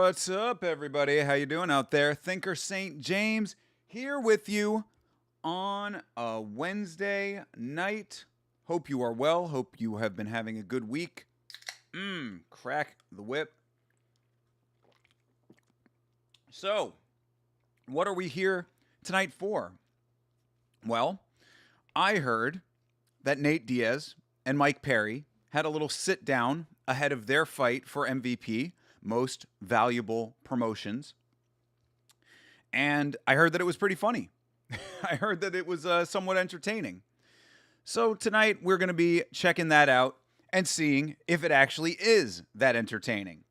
What's up, everybody? How you doing out there? Thinker St. James here with you on a Wednesday night. Hope you are well. Hope you have been having a good week. Crack the whip. So, what are we here tonight for? Well, I heard that Nate Diaz and Mike Perry had a little sit down ahead of their fight for MVP, most valuable promotions. And I heard that it was pretty funny. I heard that it was somewhat entertaining. So tonight we're going to be checking that out and seeing if it actually is that entertaining.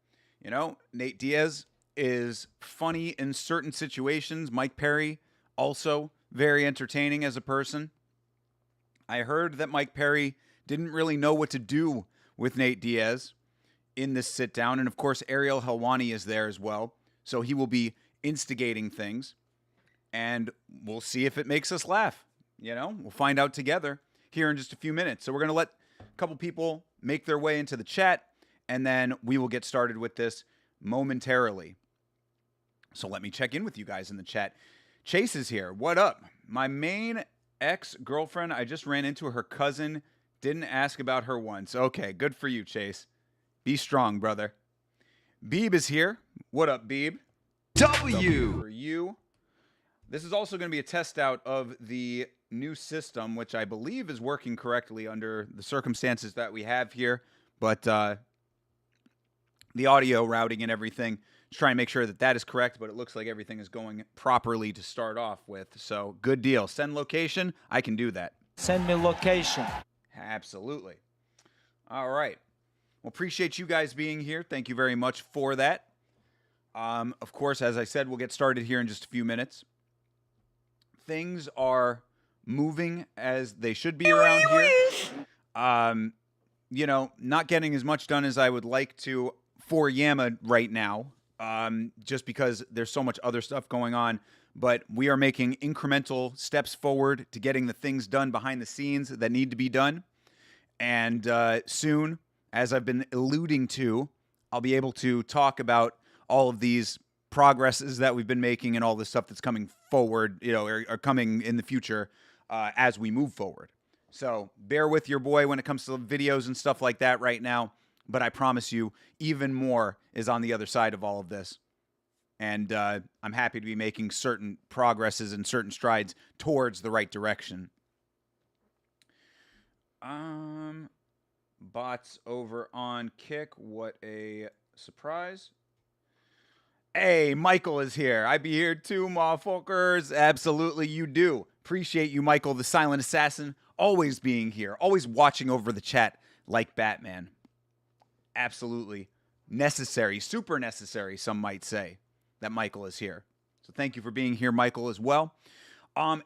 You know, Nate Diaz is funny in certain situations. Mike Perry also very entertaining as a person. I heard that Mike Perry didn't really know what to do with Nate Diaz in this sit down. And of course, Ariel Helwani is there as well. So he will be instigating things. And we'll see if it makes us laugh. You know, we'll find out together here in just a few minutes. So we're going to let a couple people make their way into the chat. And then we will get started with this momentarily. So let me check in with you guys in the chat. Chase is here. What up? My main ex-girlfriend, I just ran into her cousin. Didn't ask about her once. Okay, good for you, Chase. Be strong, brother. Beeb is here. What up, Beeb? W for you. This is also going to be a test out of the new system, which I believe is working correctly under the circumstances that we have here. But the audio routing and everything, just trying to make sure that that is correct. But it looks like everything is going properly to start off with. So good deal. Send location. I can do that. Send me location. Absolutely. All right. Well, appreciate you guys being here. Thank you very much for that. Of course, as I said, we'll get started here in just a few minutes. Things are moving as they should be around here. You know, not getting as much done as I would like to for Yama right now, just because there's so much other stuff going on. But we are making incremental steps forward to getting the things done behind the scenes that need to be done. And soon, as I've been alluding to, I'll be able to talk about all of these progresses that we've been making and all this stuff that's coming forward, you know, or coming in the future as we move forward. So bear with your boy when it comes to videos and stuff like that right now. But I promise you, even more is on the other side of all of this. And I'm happy to be making certain progresses and certain strides towards the right direction. Bots over on Kick. What a surprise. Hey, Michael is here. I be here too, motherfuckers. Absolutely, you do. Appreciate you, Michael, the silent assassin, always being here, always watching over the chat like Batman. Absolutely necessary, super necessary, some might say, that Michael is here. So thank you for being here, Michael, as well.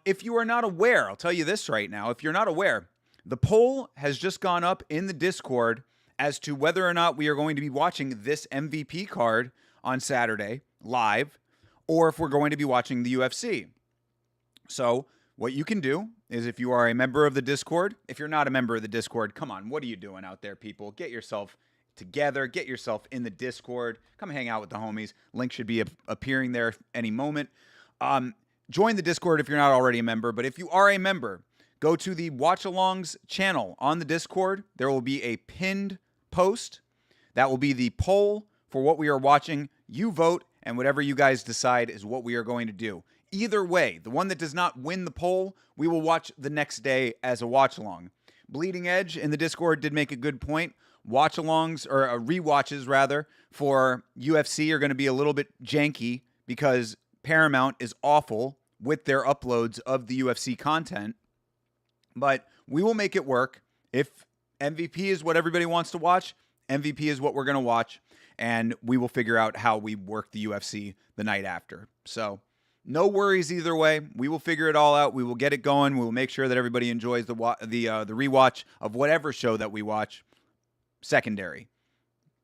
If you are not aware, I'll tell you this right now. If you're not aware, the poll has just gone up in the Discord as to whether or not we are going to be watching this MVP card on Saturday live, or if we're going to be watching the UFC. So what you can do is, if you are a member of the Discord, if you're not a member of the Discord, come on, what are you doing out there, people? Get yourself together, get yourself in the Discord, come hang out with the homies. Link should be appearing there any moment. Join the Discord if you're not already a member, but if you are a member, go to the Watch Alongs channel on the Discord. There will be a pinned post. That will be the poll for what we are watching. You vote, and whatever you guys decide is what we are going to do. Either way, the one that does not win the poll, we will watch the next day as a watch-along. Bleeding Edge in the Discord did make a good point. Watch-alongs, or rewatches rather, for UFC are going to be a little bit janky because Paramount is awful with their uploads of the UFC content. But we will make it work. If MVP is what everybody wants to watch, MVP is what we're going to watch. And we will figure out how we work the UFC the night after. So no worries either way. We will figure it all out. We will get it going. We will make sure that everybody enjoys the rewatch of whatever show that we watch. Secondary.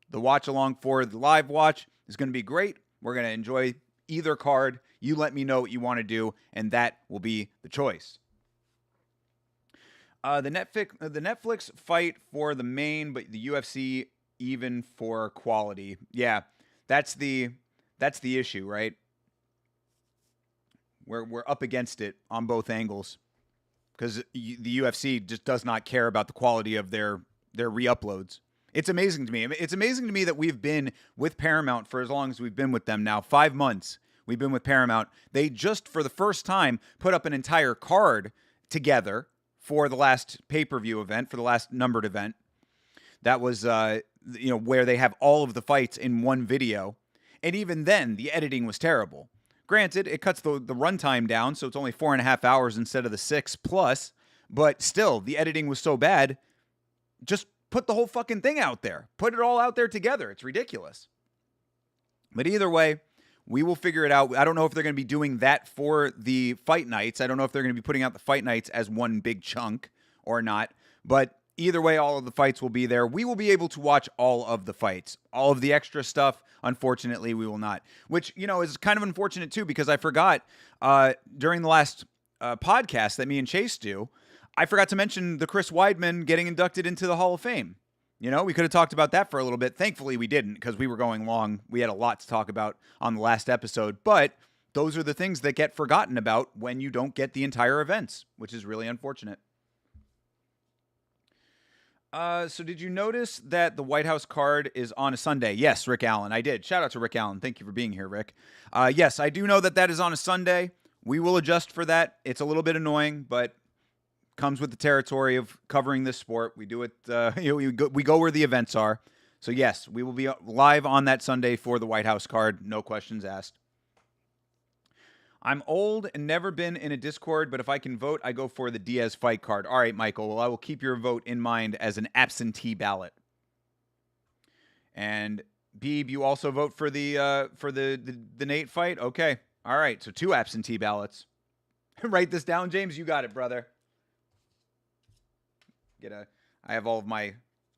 The watch along for the live watch is going to be great. We're going to enjoy either card. You let me know what you want to do, and that will be the choice. The Netflix fight for the main, but the UFC even for quality. Yeah, that's the That's the issue, right? We're up against it on both angles because the UFC just does not care about the quality of their re-uploads. It's amazing to me. It's amazing to me that we've been with Paramount for as long as we've been with them now. 5 months we've been with Paramount. They just, for the first time, put up an entire card together for the last pay-per-view event, for the last numbered event. That was, where they have all of the fights in one video. And even then, the editing was terrible. Granted, it cuts the runtime down, so it's only 4.5 hours instead of the 6 plus. But still, the editing was so bad. Just put the whole fucking thing out there. Put it all out there together. It's ridiculous. But either way, we will figure it out. I don't know if they're going to be doing that for the fight nights. I don't know if they're going to be putting out the fight nights as one big chunk or not. But either way, all of the fights will be there. We will be able to watch all of the fights. All of the extra stuff, unfortunately, we will not. Which, is kind of unfortunate, too, because I forgot during the last podcast that me and Chase do, I forgot to mention the Chris Weidman getting inducted into the Hall of Fame. We could have talked about that for a little bit. Thankfully, we didn't because we were going long. We had a lot to talk about on the last episode. But those are the things that get forgotten about when you don't get the entire events, which is really unfortunate. So did you notice that the White House card is on a Sunday? Yes, Rick Allen. I did. Shout out to Rick Allen. Thank you for being here, Rick. Yes, I do know that is on a Sunday. We will adjust for that. It's a little bit annoying, but comes with the territory of covering this sport. We do it, we go where the events are. So yes, we will be live on that Sunday for the White House card. No questions asked. I'm old and never been in a Discord, but if I can vote, I go for the Diaz fight card. All right, Michael. Well, I will keep your vote in mind as an absentee ballot. And Beeb, you also vote for the Nate fight? Okay. All right. So 2 absentee ballots. Write this down, James. You got it, brother. I have all of my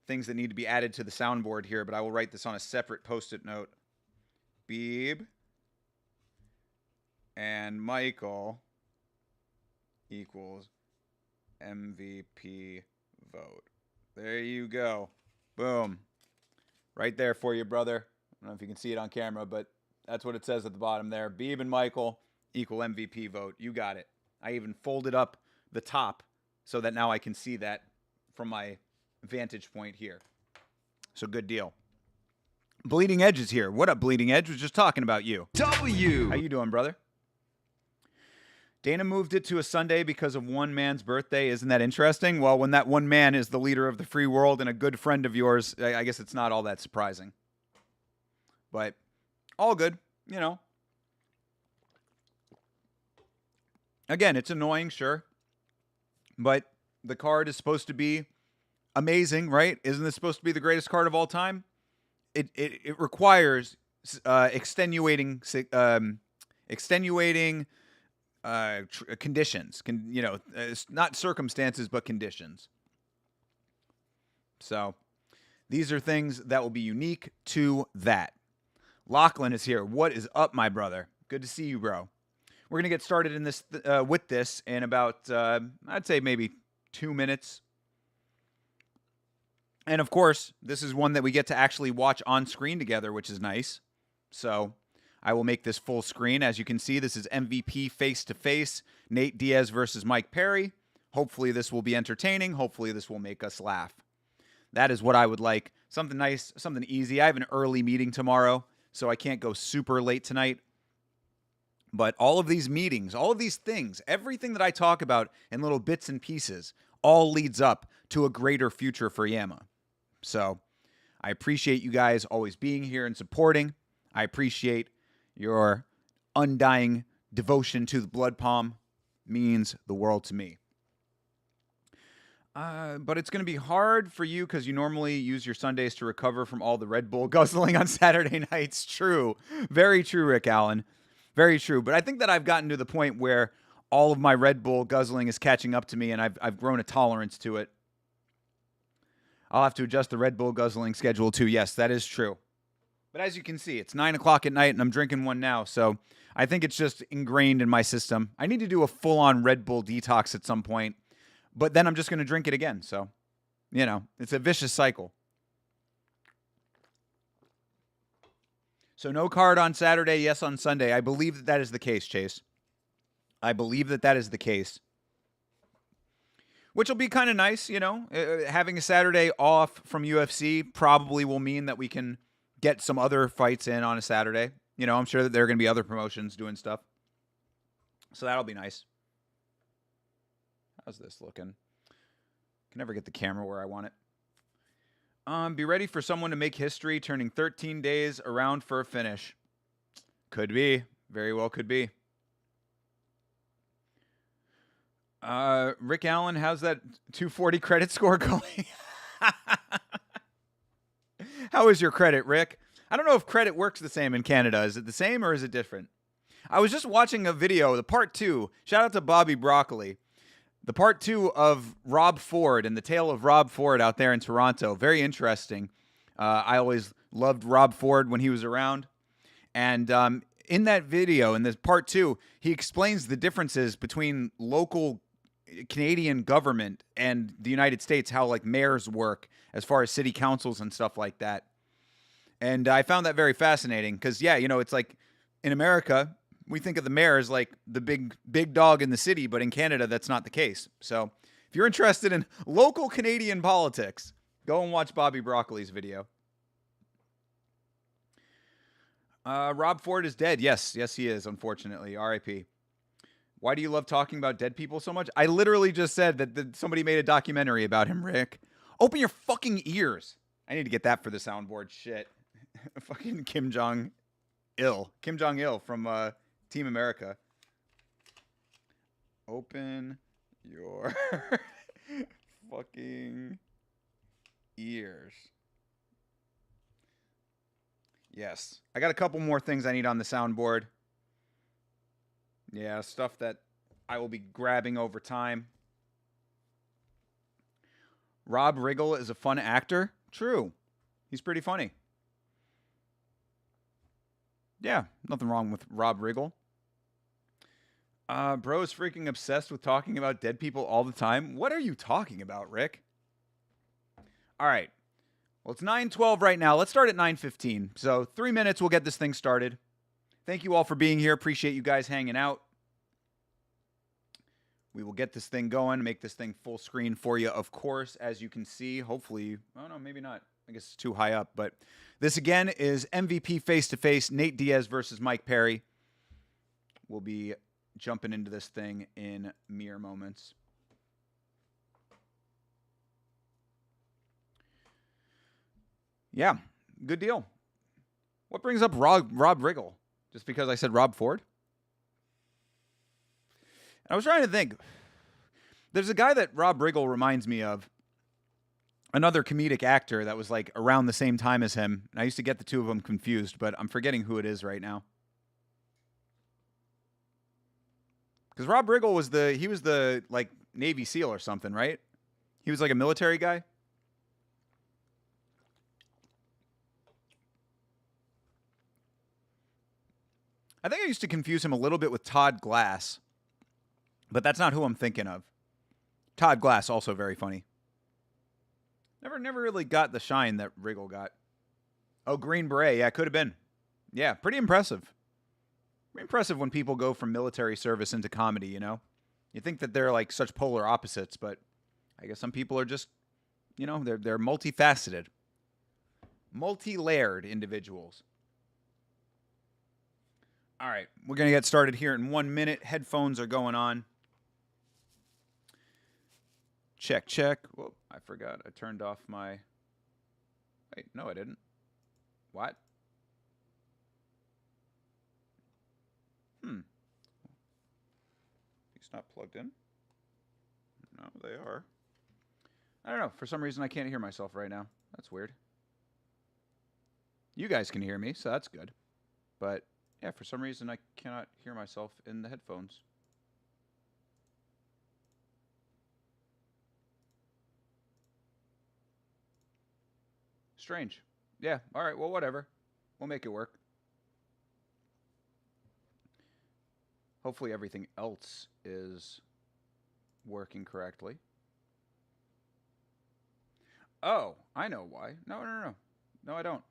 things that need to be added to the soundboard here, but I will write this on a separate post-it note. Beeb and Michael equals MVP vote. There you go. Boom. Right there for you, brother. I don't know if you can see it on camera, but that's what it says at the bottom there. Beeb and Michael equal MVP vote. You got it. I even folded up the top so that now I can see that from my vantage point here. So good deal. Bleeding Edge is here. What up, Bleeding Edge? Was just talking about you. W. How you doing, brother? Dana moved it to a Sunday because of one man's birthday. Isn't that interesting? Well, when that one man is the leader of the free world and a good friend of yours, I guess it's not all that surprising. But all good, Again, it's annoying, sure. But the card is supposed to be amazing, right? Isn't this supposed to be the greatest card of all time? It requires extenuating conditions. Not circumstances, but conditions. So these are things that will be unique to that. Lachlan is here. What is up, my brother? Good to see you, bro. We're gonna get started in this with this in about I'd say maybe 2 minutes. And of course, this is one that we get to actually watch on screen together, which is nice. So I will make this full screen. As you can see, this is MVP face-to-face, Nate Diaz versus Mike Perry. Hopefully this will be entertaining. Hopefully this will make us laugh. That is what I would like. Something nice, something easy. I have an early meeting tomorrow, so I can't go super late tonight. But all of these meetings, all of these things, everything that I talk about in little bits and pieces, all leads up to a greater future for Yama. So I appreciate you guys always being here and supporting. I appreciate your undying devotion to the Blood Palm. Means the world to me. But it's going to be hard for you because you normally use your Sundays to recover from all the Red Bull guzzling on Saturday nights. True. Very true, Rick Allen. Very true. But I think that I've gotten to the point where all of my Red Bull guzzling is catching up to me, and I've grown a tolerance to it. I'll have to adjust the Red Bull guzzling schedule too. Yes, that is true. But as you can see, it's 9 o'clock at night, and I'm drinking one now. So I think it's just ingrained in my system. I need to do a full-on Red Bull detox at some point. But then I'm just going to drink it again. So, it's a vicious cycle. So no card on Saturday, yes on Sunday. I believe that that is the case, Chase. I believe that that is the case. Which will be kind of nice, you know. Having a Saturday off from UFC probably will mean that we can get some other fights in on a Saturday. You know, I'm sure that there are going to be other promotions doing stuff. So that'll be nice. How's this looking? Can never get the camera where I want it. Be ready for someone to make history, turning 13 days around for a finish. Could be. Very well could be. Rick Allen, how's that 240 credit score going? How is your credit, Rick? I don't know if credit works the same in Canada. Is it the same or is it different? I was just watching a video, the part 2. Shout out to Bobby Broccoli. The part 2 of Rob Ford and the tale of Rob Ford out there in Toronto. Very interesting. I always loved Rob Ford when he was around. And in that video, in this part 2, he explains the differences between local Canadian government and the United States, how like mayors work as far as city councils and stuff like that. And I found that very fascinating because, yeah, you know, it's like in America, we think of the mayor as like the big dog in the city, but in Canada, that's not the case. So if you're interested in local Canadian politics, go and watch Bobby Broccoli's video. Rob Ford is dead. Yes, he is, unfortunately. R.I.P. Why do you love talking about dead people so much? I literally just said that somebody made a documentary about him, Rick. Open your fucking ears. I need to get that for the soundboard. Shit. Fucking Kim Jong-il. Kim Jong-il from Team America. Open your fucking ears. Yes. I got a couple more things I need on the soundboard. Yeah, stuff that I will be grabbing over time. Rob Riggle is a fun actor. True. He's pretty funny. Yeah, nothing wrong with Rob Riggle. Bro is freaking obsessed with talking about dead people all the time. What are you talking about, Rick? All right. Well, it's 9:12 right now. Let's start at 9:15. So 3 minutes, we'll get this thing started. Thank you all for being here. Appreciate you guys hanging out. We will get this thing going, make this thing full screen for you, of course, as you can see. Hopefully, oh no, maybe not. I guess it's too high up. But this, again, is MVP face-to-face, Nate Diaz versus Mike Perry. We'll be jumping into this thing in mere moments. Yeah, good deal. What brings up Rob Riggle? Just because I said Rob Ford? I was trying to think. There's a guy that Rob Riggle reminds me of. Another comedic actor that was like around the same time as him. And I used to get the two of them confused, but I'm forgetting who it is right now. Because Rob Riggle was the like Navy SEAL or something, right? He was like a military guy. I think I used to confuse him a little bit with Todd Glass. But that's not who I'm thinking of. Todd Glass, also very funny. Never really got the shine that Riggle got. Oh, Green Beret. Yeah, could have been. Yeah, pretty impressive. Pretty impressive when people go from military service into comedy, you know? You think that they're like such polar opposites, but I guess some people are just, you know, they're multifaceted. Multi-layered individuals. All right, we're going to get started here in 1 minute. Headphones are going on. Check. Whoa, I forgot. I turned off my... Wait, no, I didn't. What? These not plugged in? No, they are. I don't know. For some reason, I can't hear myself right now. That's weird. You guys can hear me, so that's good. But, yeah, for some reason, I cannot hear myself in the headphones. Strange. Yeah, all right, well, whatever. We'll make it work. Hopefully everything else is working correctly. Oh, I know why. No. No, I don't.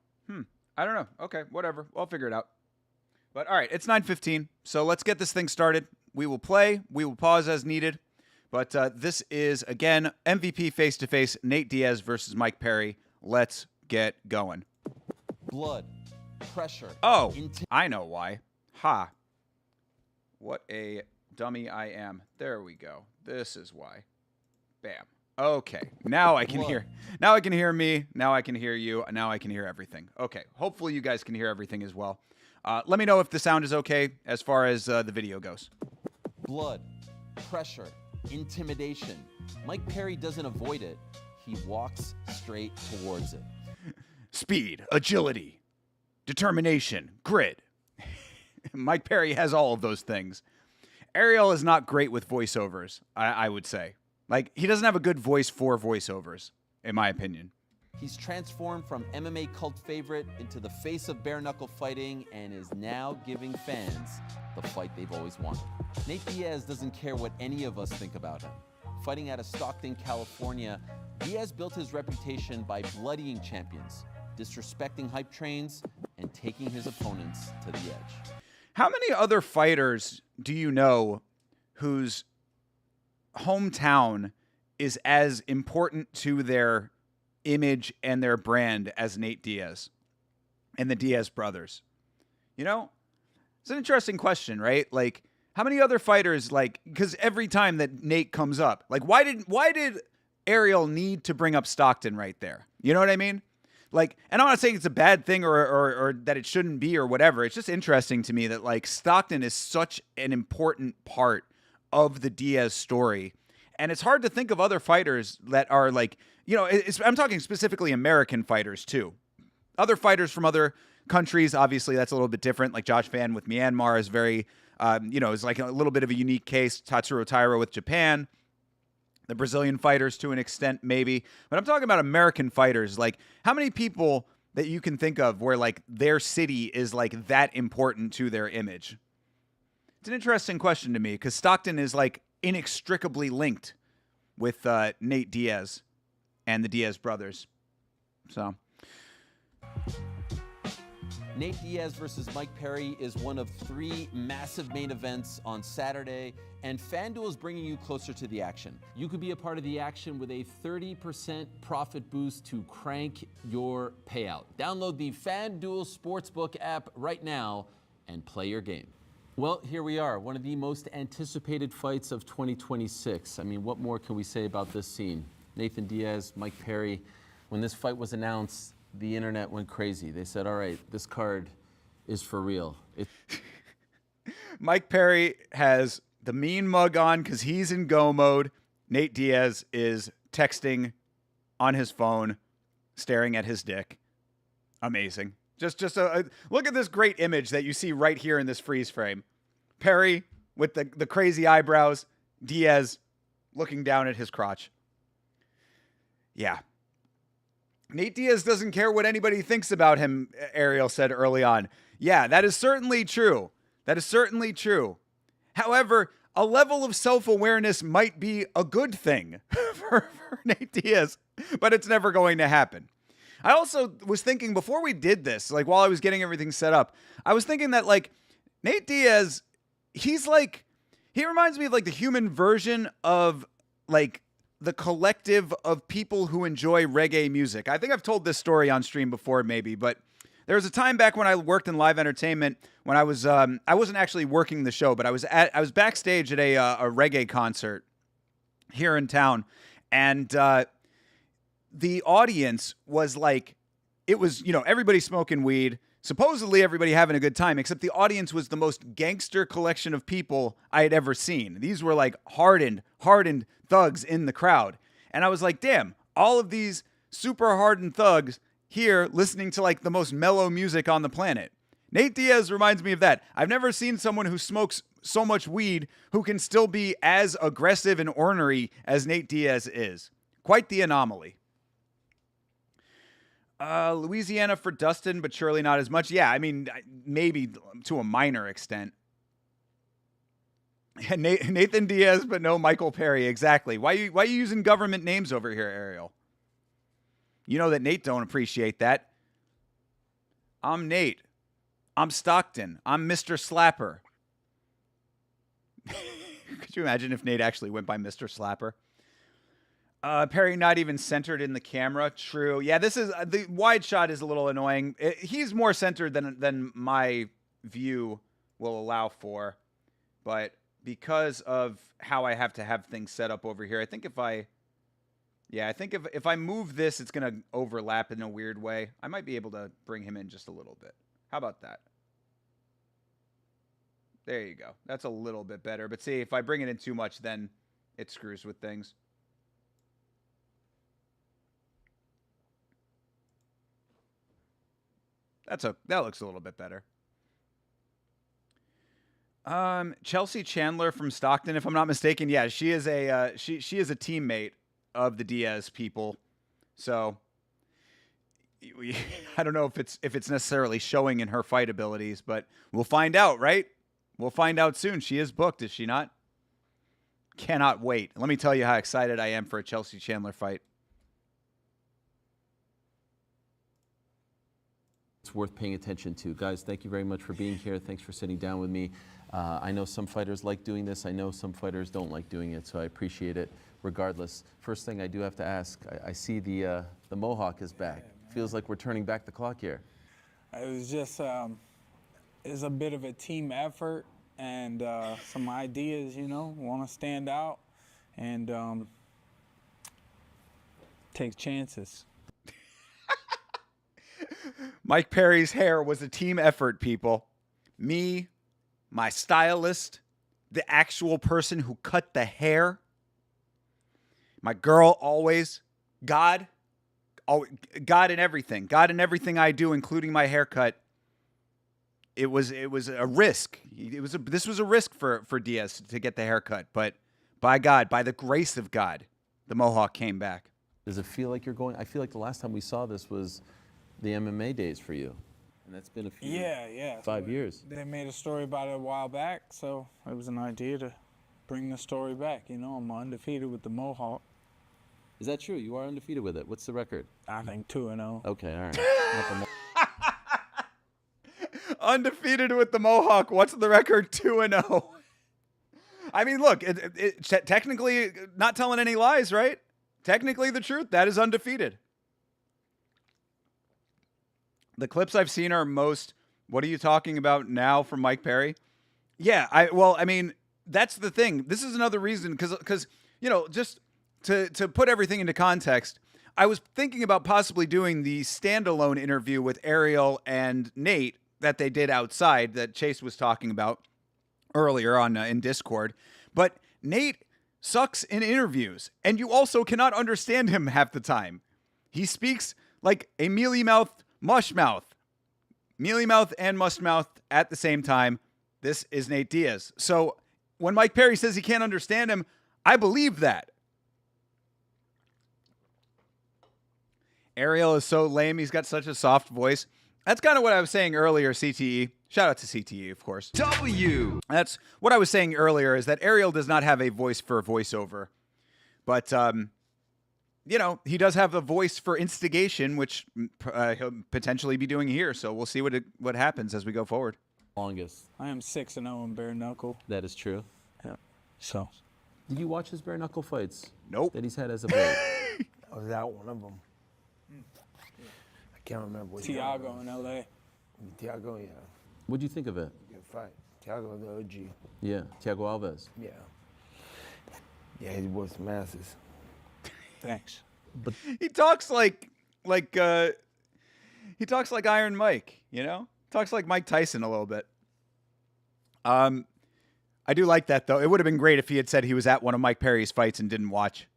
I don't know. Okay, whatever. I'll figure it out. But all right, it's 9:15, so let's get this thing started. We will play. We will pause as needed. But this is, again, MVP face-to-face, Nate Diaz versus Mike Perry. Let's get going. Blood, pressure. Oh, I know why. Ha. What a dummy I am. There we go. This is why. Bam. Okay. Now I can hear. Now I can hear me. Now I can hear you. Now I can hear everything. Okay. Hopefully you guys can hear everything as well. Let me know if the sound is okay as far as the video goes. Blood, pressure, intimidation. Mike Perry doesn't avoid it. He walks straight towards it. Speed, agility, determination, grit. Mike Perry has all of those things. Ariel is not great with voiceovers, I would say. Like, he doesn't have a good voice for voiceovers, in my opinion. He's transformed from MMA cult favorite into the face of bare-knuckle fighting and is now giving fans the fight they've always wanted. Nate Diaz doesn't care what any of us think about him. Fighting out of Stockton, California, Diaz built his reputation by bloodying champions, disrespecting hype trains, and taking his opponents to the edge. How many other fighters do you know whose hometown is as important to their image and their brand as Nate Diaz and the Diaz brothers? You know, it's an interesting question, right? Like, how many other fighters, like, because every time that Nate comes up, like, why did Ariel need to bring up Stockton right there? You know what I mean? Like, and I'm not saying it's a bad thing or that it shouldn't be or whatever. It's just interesting to me that, like, Stockton is such an important part of the Diaz story. And it's hard to think of other fighters that are like, you know, I'm talking specifically American fighters too. Other fighters from other countries, obviously that's a little bit different. Like Josh Fan with Myanmar is very, is like a little bit of a unique case. Tatsuro Taira with Japan. The Brazilian fighters to an extent, maybe. But I'm talking about American fighters. Like, how many people that you can think of where, like, their city is, like, that important to their image? It's an interesting question to me because Stockton is, like, inextricably linked with Nate Diaz and the Diaz brothers. So Nate Diaz versus Mike Perry is one of 3 massive main events on Saturday, and FanDuel is bringing you closer to the action. You could be a part of the action with a 30% profit boost to crank your payout. Download the FanDuel Sportsbook app right now and play your game. Well, here we are, one of the most anticipated fights of 2026. I mean, what more can we say about this scene? Nathan Diaz, Mike Perry. When this fight was announced, the internet went crazy. They said, all right, this card is for real. Mike Perry has the mean mug on because he's in go mode. Nate Diaz is texting on his phone, staring at his dick. Amazing. Just look at this great image that you see right here in this freeze frame. Perry with the crazy eyebrows. Diaz looking down at his crotch. Yeah. Nate Diaz doesn't care what anybody thinks about him, Ariel said early on. Yeah, that is certainly true. That is certainly true. However, a level of self-awareness might be a good thing for Nate Diaz, but it's never going to happen. I also was thinking before we did this, like while I was getting everything set up, I was thinking that like Nate Diaz, he reminds me of like the human version of like the collective of people who enjoy reggae music. I think I've told this story on stream before maybe, but there was a time back when I worked in live entertainment when I wasn't actually working the show, but I was backstage at a reggae concert here in town, and the audience was like, it was, you know, everybody smoking weed, supposedly everybody having a good time, except the audience was the most gangster collection of people I had ever seen. These were like hardened thugs in the crowd. And I was like, damn, all of these super hardened thugs here listening to like the most mellow music on the planet. Nate Diaz reminds me of that. I've never seen someone who smokes so much weed who can still be as aggressive and ornery as Nate Diaz is. Quite the anomaly. Louisiana for Dustin, but surely not as much. Yeah, I mean, maybe to a minor extent. Nathan Diaz, but no Michael Perry. Exactly. Why you using government names over here, Ariel? You know that Nate don't appreciate that. I'm Nate. I'm Stockton. I'm Mr. Slapper. Could you imagine if Nate actually went by Mr. Slapper? Perry not even centered in the camera. True. Yeah, this is the wide shot is a little annoying. He's more centered than my view will allow for, but because of how I have to have things set up over here, I think if I move this, it's gonna overlap in a weird way. I might be able to bring him in just a little bit. How about that? There you go. That's a little bit better. But see, if I bring it in too much, then it screws with things. That looks a little bit better. Chelsea Chandler from Stockton, if I'm not mistaken. Yeah, she is a she is a teammate of the Diaz people. So I don't know if it's necessarily showing in her fight abilities, but we'll find out, right? We'll find out soon. She is booked, is she not? Cannot wait. Let me tell you how excited I am for a Chelsea Chandler fight. It's worth paying attention to. Guys, thank you very much for being here. Thanks for sitting down with me. I know some fighters like doing this. I know some fighters don't like doing it, so I appreciate it regardless. First thing I do have to ask, I see the Mohawk is back. Feels like we're turning back the clock here. It was just it's a bit of a team effort and some ideas, want to stand out and take chances. Mike Perry's hair was a team effort, people. Me, my stylist, the actual person who cut the hair, my girl always, God in everything. God in everything I do, including my haircut. It was a risk. This was a risk for Diaz to get the haircut, but by God, by the grace of God, the Mohawk came back. Does it feel like you're going? I feel like the last time we saw this was the MMA days for you, and that's been a few. Yeah. 5 years. They made a story about it a while back, so it was an idea to bring the story back. I'm undefeated with the Mohawk. Is that true? You are undefeated with it. What's the record? I think 2-0. Okay, all right. Undefeated with the Mohawk. What's the record? 2-0. I mean, look, technically, not telling any lies, right? Technically, the truth. That is undefeated. The clips I've seen are most, what are you talking about now from Mike Perry? Yeah, I mean, that's the thing. This is another reason, because just to put everything into context, I was thinking about possibly doing the standalone interview with Ariel and Nate that they did outside that Chase was talking about earlier on in Discord. But Nate sucks in interviews, and you also cannot understand him half the time. He speaks like a mealy-mouthed mush mouth. Mealy mouth and mush mouth at the same time. This is Nate Diaz. So when Mike Perry says he can't understand him, I believe that. Ariel is so lame. He's got such a soft voice. That's kind of what I was saying earlier, CTE. Shout out to CTE, of course. W. That's what I was saying earlier, is that Ariel does not have a voice for voiceover. But, he does have a voice for instigation, which he'll potentially be doing here. So we'll see what happens as we go forward. Longest. I am 6-0 in bare knuckle. That is true. Yeah. So. Did you watch his bare knuckle fights? Nope. That he's had as a blade? I was out one of them. I can't remember what Tiago in L.A. Tiago, yeah. What'd you think of it? Good fight. Tiago, the OG. Yeah, Thiago Alves. Yeah. Yeah, he was some asses. Thanks. But He talks like Iron Mike, Talks like Mike Tyson a little bit. I do like that, though. It would have been great if he had said he was at one of Mike Perry's fights and didn't watch.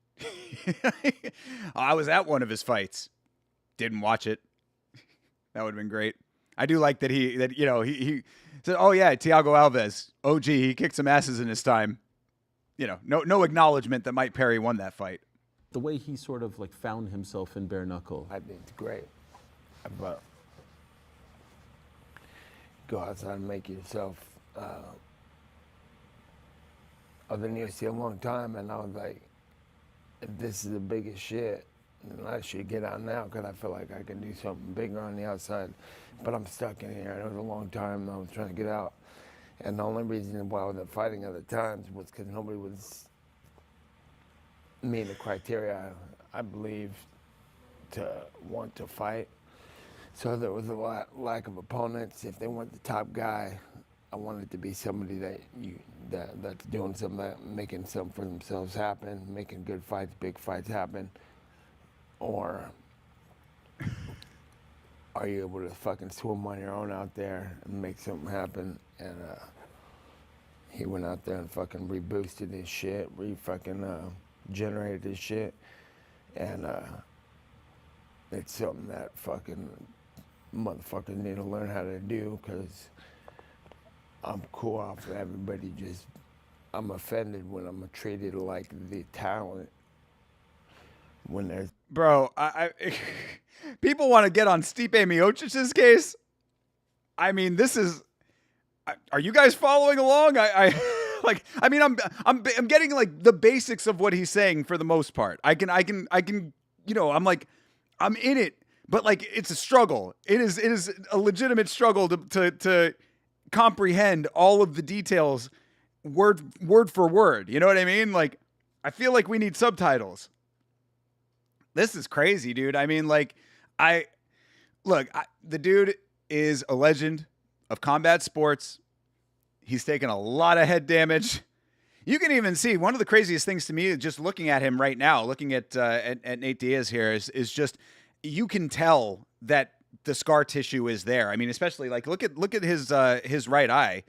I was at one of his fights. Didn't watch it. That would have been great. I do like that he said, oh yeah, Thiago Alves, OG, he kicked some asses in his time. No acknowledgement that Mike Perry won that fight. the way he sort of like found himself in bare knuckle. I think it's great. But go outside and make yourself. I've been here a long time, and I was like, if this is the biggest shit, And I should get out now because I feel like I can do something bigger on the outside. But I'm stuck in here. It was a long time. I was trying to get out. And the only reason why I wasn't fighting other times was because nobody was meeting the criteria, I believe, to want to fight. So there was a lack of opponents. If they want the top guy, I wanted to be somebody that's doing something, making something for themselves happen, making good fights, big fights happen. Or are you able to fucking swim on your own out there and make something happen? And he went out there and fucking reboosted his shit, generated his shit. And it's something that fucking motherfuckers need to learn how to do, because I'm cool off of everybody I'm offended when I'm treated like the talent when there's... Bro, I people want to get on Stipe Miocic's case. I mean, this is... Are you guys following along? I'm getting like the basics of what he's saying for the most part. I can, I'm in it, but like it's a struggle. It is a legitimate struggle to comprehend all of the details word for word. You know what I mean? Like, I feel like we need subtitles. This is crazy, dude. I mean, like, the dude is a legend of combat sports. He's taken a lot of head damage. You can even see one of the craziest things to me, just looking at him right now, looking at Nate Diaz here, is just, you can tell that the scar tissue is there. I mean, especially like look at his right eye.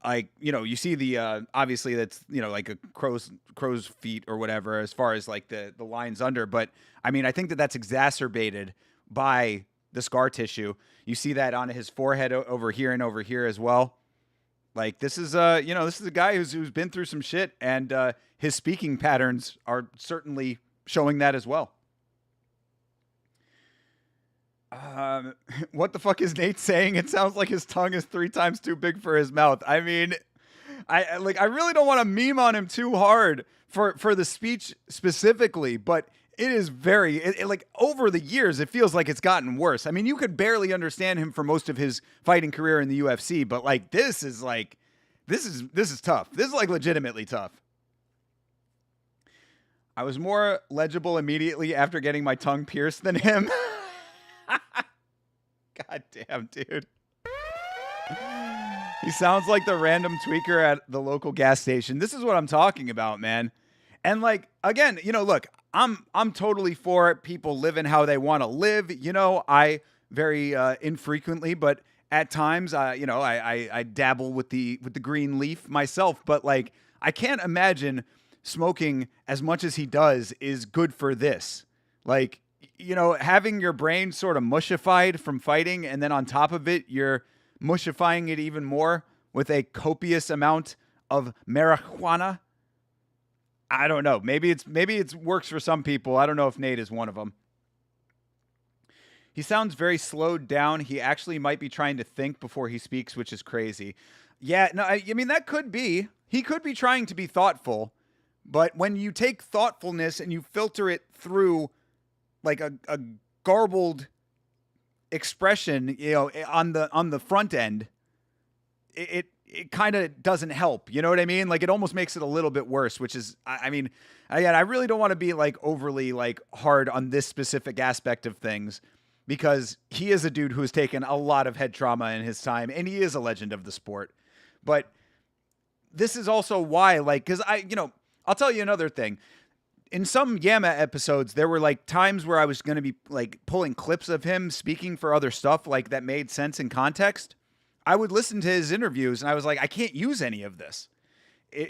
Like, you see the obviously that's like a crow's feet or whatever as far as like the lines under. But I mean, I think that's exacerbated by the scar tissue. You see that on his forehead over here and over here as well. Like, this is a guy who's been through some shit, and his speaking patterns are certainly showing that as well. What the fuck is Nate saying? It sounds like his tongue is 3 times too big for his mouth. I mean, I really don't want to meme on him too hard for the speech specifically, but it is like over the years, it feels like it's gotten worse. I mean, you could barely understand him for most of his fighting career in the UFC, but like this is tough. This is like legitimately tough. I was more legible immediately after getting my tongue pierced than him. God damn, dude. He sounds like the random tweaker at the local gas station. This is what I'm talking about, man. And like, again, look, I'm totally for people living how they want to live. I very infrequently, but at times, I dabble with the green leaf myself. But like, I can't imagine smoking as much as he does is good for this. Like, having your brain sort of mushified from fighting, and then on top of it, you're mushifying it even more with a copious amount of marijuana. I don't know. Maybe it works for some people. I don't know if Nate is one of them. He sounds very slowed down. He actually might be trying to think before he speaks, which is crazy. Yeah, no, I mean, that could be. He could be trying to be thoughtful, but when you take thoughtfulness and you filter it through like a garbled expression, on the front end, it kind of doesn't help. You know what I mean? Like, it almost makes it a little bit worse, which is, I mean, again, I really don't want to be like overly like hard on this specific aspect of things, because he is a dude who has taken a lot of head trauma in his time, and he is a legend of the sport. But this is also why, like, because I'll tell you another thing. In some Yama episodes, there were like times where I was going to be like pulling clips of him speaking for other stuff, like that made sense in context. I would listen to his interviews and I was like, I can't use any of this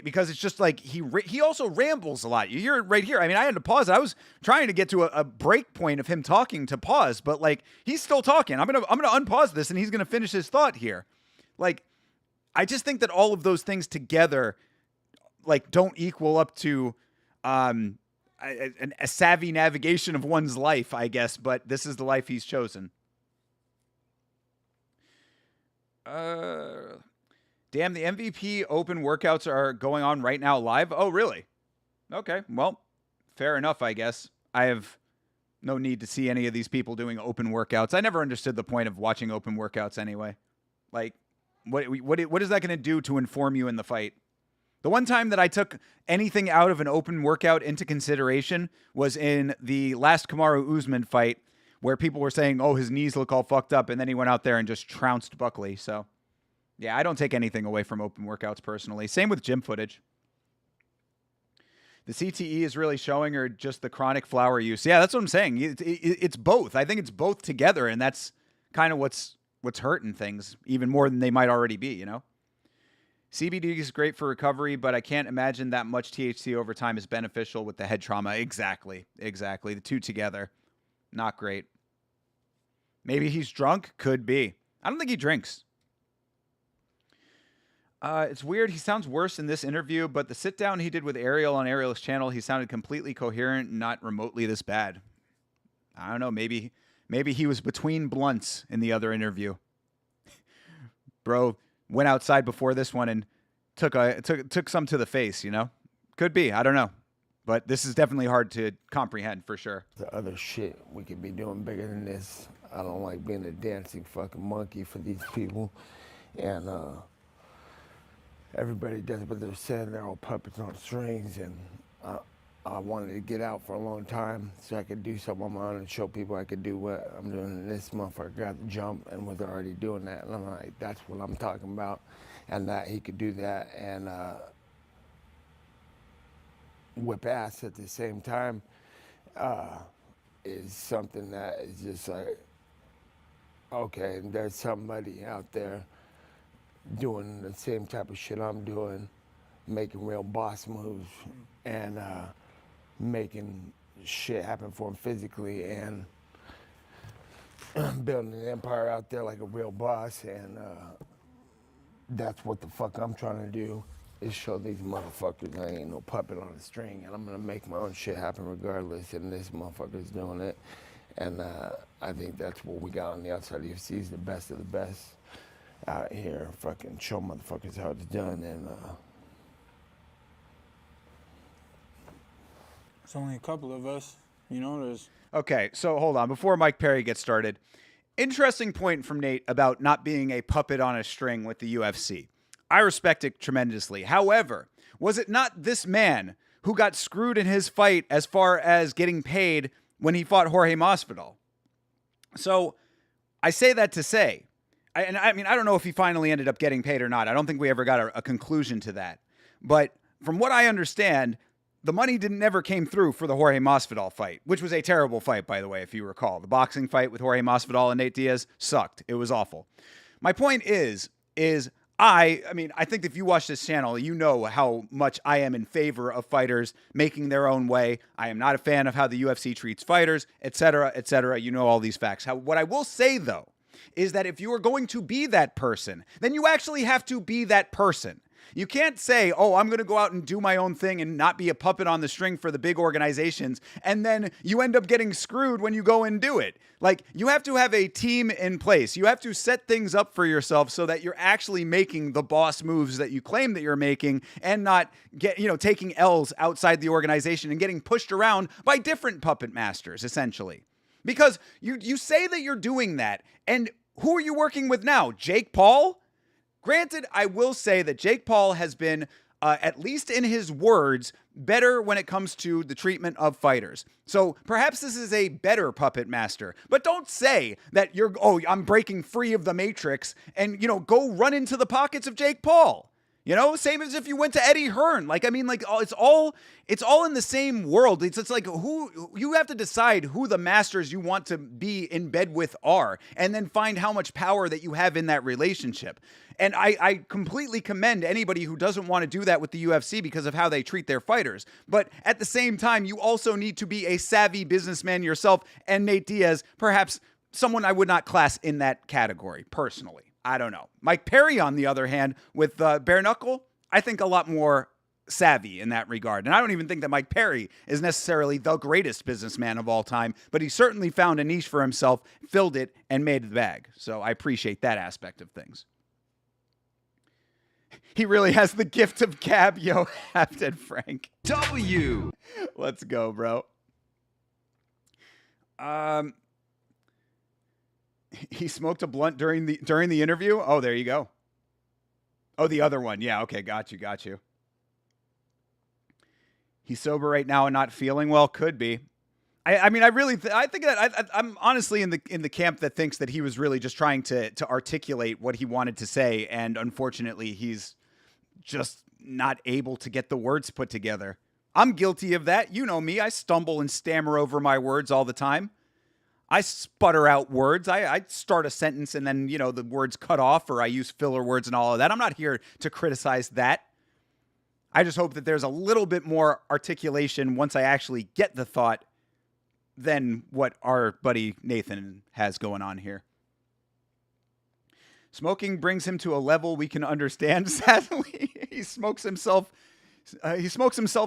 because it's just like he also rambles a lot. You hear it right here. I mean, I had to pause. I was trying to get to a break point of him talking to pause, but like he's still talking. I'm gonna unpause this and he's gonna finish his thought here. Like, I just think that all of those things together, like, don't equal up to a savvy navigation of one's life, I guess, but this is the life he's chosen. Damn, the MVP Open workouts are going on right now live. Oh, really? Okay, well, fair enough, I guess. I have No need to see any of these people doing open workouts. I never understood the point of watching open workouts anyway. Like, what is that going to do to inform you in the fight? The one time that I took anything out of an open workout into consideration was in the last Kamaru Usman fight, where people were saying, oh, his knees look all fucked up, and then he went out there and just trounced Buckley. So, yeah, I don't take anything away from open workouts personally. Same with gym footage. The CTE is really showing, or just the chronic flower use? Yeah, that's what I'm saying. It's both. I think it's both together, and that's kind of what's hurting things even more than they might already be, you know? CBD is great for recovery, but I can't imagine that much THC over time is beneficial with the head trauma. Exactly. The two together, not great. Maybe he's drunk? Could be. I don't think he drinks. It's weird. He sounds worse in this interview, but the sit-down he did with Ariel on Ariel's channel, he sounded completely coherent and not remotely this bad. I don't know. Maybe he was between blunts in the other interview. Bro went outside before this one and took some to the face, you know? Could be. I don't know. But this is definitely hard to comprehend for sure. The other shit we could be doing bigger than this. I don't like being a dancing fucking monkey for these people. And everybody does what they're saying. They're all puppets on strings. And I wanted to get out for a long time so I could do something on my own and show people I could do what I'm doing. And this motherfucker got the jump and was already doing that. And I'm like, that's what I'm talking about. And that he could do that and whip ass at the same time is something that is just like, okay, there's somebody out there doing the same type of shit I'm doing, making real boss moves and making shit happen for him physically and building an empire out there like a real boss. And that's what the fuck I'm trying to do, is show these motherfuckers I ain't no puppet on a string, and I'm gonna make my own shit happen regardless, and this motherfucker's doing it. And I think that's what we got on the outside. UFC is the best of the best out here, fucking show motherfuckers how it's done. And It's only a couple of us, you know. There's Okay, so hold on. Before Mike Perry gets started, interesting point from Nate about not being a puppet on a string with the UFC. I respect it tremendously. However, was it not this man who got screwed in his fight as far as getting paid when he fought Jorge Masvidal? So I say that to say, I mean, I don't know if he finally ended up getting paid or not. I don't think we ever got a conclusion to that. But from what I understand, the money never came through for the Jorge Masvidal fight, which was a terrible fight, by the way, if you recall. The boxing fight with Jorge Masvidal and Nate Diaz sucked. It was awful. My point is I mean, I think if you watch this channel, you know how much I am in favor of fighters making their own way. I am not a fan of how the UFC treats fighters, et cetera, et cetera. You know all these facts. What I will say, though, is that if you are going to be that person, then you actually have to be that person. You can't say, oh, I'm going to go out and do my own thing and not be a puppet on the string for the big organizations, and then you end up getting screwed when you go and do it. Like, you have to have a team in place. You have to set things up for yourself so that you're actually making the boss moves that you claim that you're making, and not taking L's outside the organization and getting pushed around by different puppet masters, essentially. Because you say that you're doing that, and who are you working with now? Jake Paul? Granted, I will say that Jake Paul has been, at least in his words, better when it comes to the treatment of fighters. So perhaps this is a better puppet master. But don't say that I'm breaking free of the Matrix and, go run into the pockets of Jake Paul. Same as if you went to Eddie Hearn. It's all in the same world. It's like who you have to decide who the masters you want to be in bed with are, and then find how much power that you have in that relationship. And I completely commend anybody who doesn't want to do that with the UFC because of how they treat their fighters. But at the same time, you also need to be a savvy businessman yourself. And Nate Diaz, perhaps someone I would not class in that category personally. I don't know. Mike Perry, on the other hand, with bare knuckle, I think a lot more savvy in that regard. And I don't even think that Mike Perry is necessarily the greatest businessman of all time, but he certainly found a niche for himself, filled it, and made the bag. So I appreciate that aspect of things. He really has the gift of gab, yo, Half-Dead Frank. W. Let's go, bro. Um, he smoked a blunt during the interview. Oh, there you go. Oh, the other one. Yeah. Okay. Got you. He's sober right now and not feeling well. Could be. I mean, I think that I'm honestly in the camp that thinks that he was really just trying to articulate what he wanted to say, and unfortunately, he's just not able to get the words put together. I'm guilty of that. You know me. I stumble and stammer over my words all the time. I sputter out words. I start a sentence and then, the words cut off, or I use filler words and all of that. I'm not here to criticize that. I just hope that there's a little bit more articulation once I actually get the thought than what our buddy Nathan has going on here. Smoking brings him to a level we can understand. Sadly, he smokes himself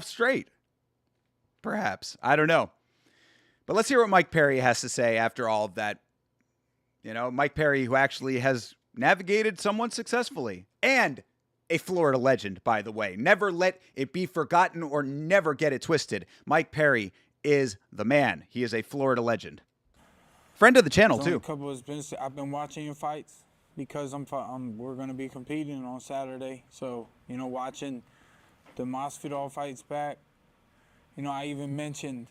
straight. Perhaps. I don't know. But let's hear what Mike Perry has to say after all of that. Mike Perry, who actually has navigated somewhat successfully, and a Florida legend, by the way. Never let it be forgotten or never get it twisted. Mike Perry is the man. He is a Florida legend. Friend of the channel, too. I've been watching your fights because we're going to be competing on Saturday. So, watching the Masvidal fights back, I even mentioned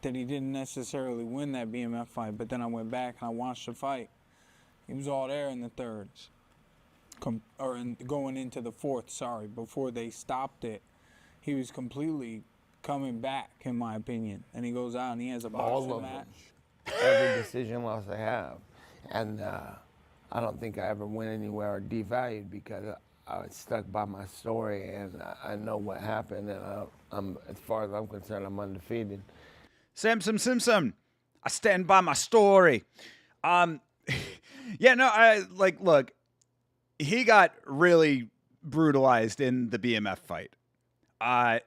that he didn't necessarily win that BMF fight, but then I went back and I watched the fight. He was all there in the thirds, going into the fourth, before they stopped it. He was completely coming back, in my opinion. And he goes out and he has a boxing match. Every decision loss I have. And I don't think I ever went anywhere or devalued because I was stuck by my story and I know what happened. And as far as I'm concerned, I'm undefeated. Simpson. I stand by my story. Look, he got really brutalized in the BMF fight. I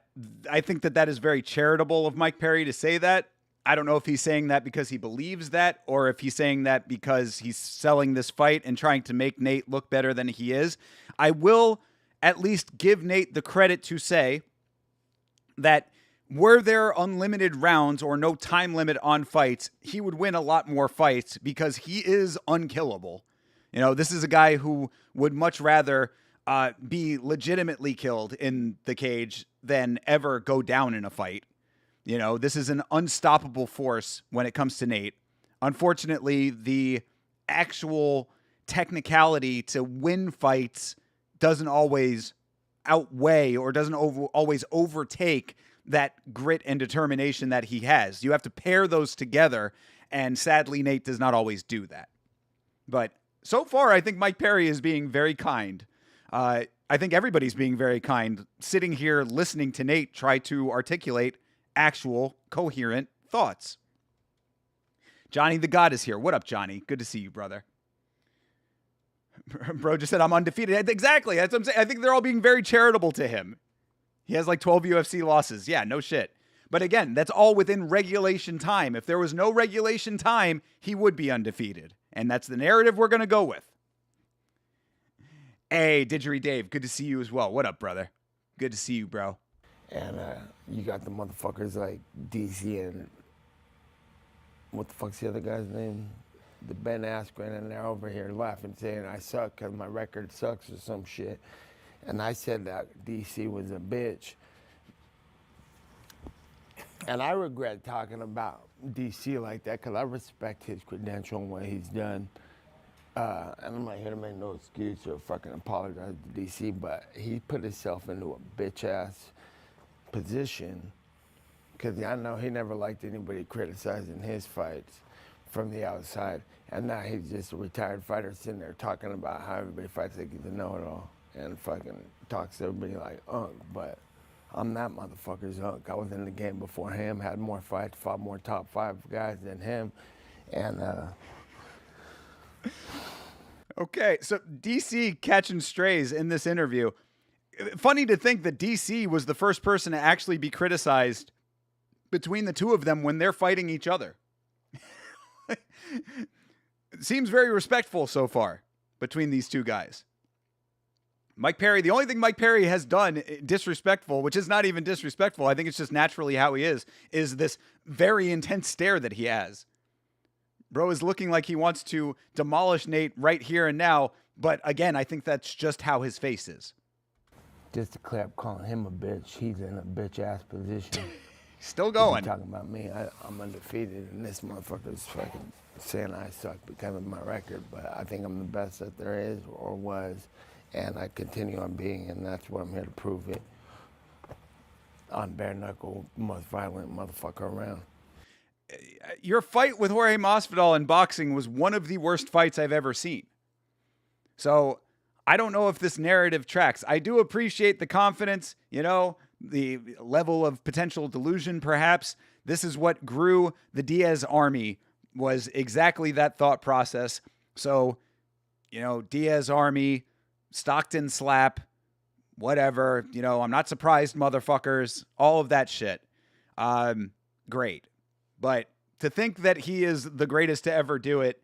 think that is very charitable of Mike Perry to say that. I don't know if he's saying that because he believes that or if he's saying that because he's selling this fight and trying to make Nate look better than he is. I will at least give Nate the credit to say that were there unlimited rounds or no time limit on fights, he would win a lot more fights because he is unkillable. This is a guy who would much rather be legitimately killed in the cage than ever go down in a fight. This is an unstoppable force when it comes to Nate. Unfortunately, the actual technicality to win fights doesn't always outweigh or doesn't always overtake that grit and determination that he has. You have to pair those together, and sadly, Nate does not always do that. But so far, I think Mike Perry is being very kind. I think everybody's being very kind, sitting here listening to Nate try to articulate actual, coherent thoughts. Johnny the God is here. What up, Johnny? Good to see you, brother. Bro just said, I'm undefeated. Exactly. That's what I'm saying. I think they're all being very charitable to him. He has like 12 UFC losses. Yeah, no shit. But again, that's all within regulation time. If there was no regulation time, he would be undefeated. And that's the narrative we're going to go with. Hey, Didgeridoo Dave, good to see you as well. What up, brother? Good to see you, bro. And you got the motherfuckers like DC and what the fuck's the other guy's name? The Ben Askren, and they're over here laughing, saying I suck because my record sucks or some shit. And I said that DC was a bitch. And I regret talking about DC like that because I respect his credential and what he's done. And I'm not here to make no excuse or fucking apologize to DC, but he put himself into a bitch-ass position because I know he never liked anybody criticizing his fights from the outside. And now he's just a retired fighter sitting there talking about how everybody fights like he's a know-it-all and fucking talks to everybody like unk. But I'm that motherfucker's unk. I was in the game before him, had more fights, fought more top 5 guys than him. And okay, so DC catching strays in this interview. Funny to think that DC was the first person to actually be criticized between the two of them when they're fighting each other. It seems very respectful so far between these two guys. Mike Perry, the only thing Mike Perry has done disrespectful, which is not even disrespectful, I think it's just naturally how he is this very intense stare that he has. Bro is looking like he wants to demolish Nate right here and now. But again, I think that's just how his face is. Just to clear up calling him a bitch, he's in a bitch-ass position. Still going. Talking about me, I'm undefeated, and this motherfucker's fucking saying I suck because of my record, but I think I'm the best that there is or was, and I continue on being, and that's what I'm here to prove it. On bare knuckle, most violent motherfucker around. Your fight with Jorge Masvidal in boxing was one of the worst fights I've ever seen. So I don't know if this narrative tracks. I do appreciate the confidence, the level of potential delusion, perhaps. This is what grew the Diaz army, was exactly that thought process. So, Diaz army, Stockton slap, whatever, I'm not surprised, motherfuckers, all of that shit. Great. But to think that he is the greatest to ever do it,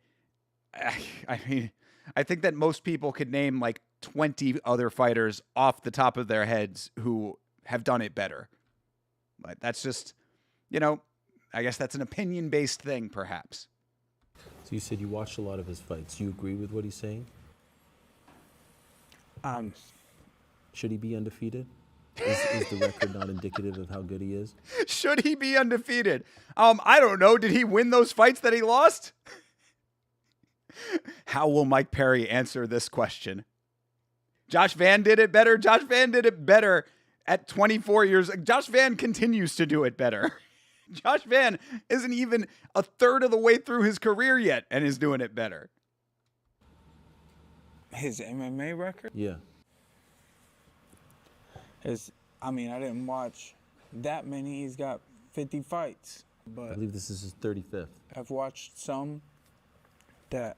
I mean, I think that most people could name like 20 other fighters off the top of their heads who have done it better. But that's just, I guess that's an opinion-based thing, perhaps. So you said you watched a lot of his fights. Do you agree with what he's saying? Should he be undefeated? Is the record not indicative of how good he is? Should he be undefeated? I don't know. Did he win those fights that he lost? How will Mike Perry answer this question? Josh Van did it better. Josh Van did it better at 24 years. Josh Van continues to do it better. Josh Van isn't even a third of the way through his career yet and is doing it better. His MMA record? Yeah. I didn't watch that many. He's got 50 fights, but I believe this is his 35th. I've watched some that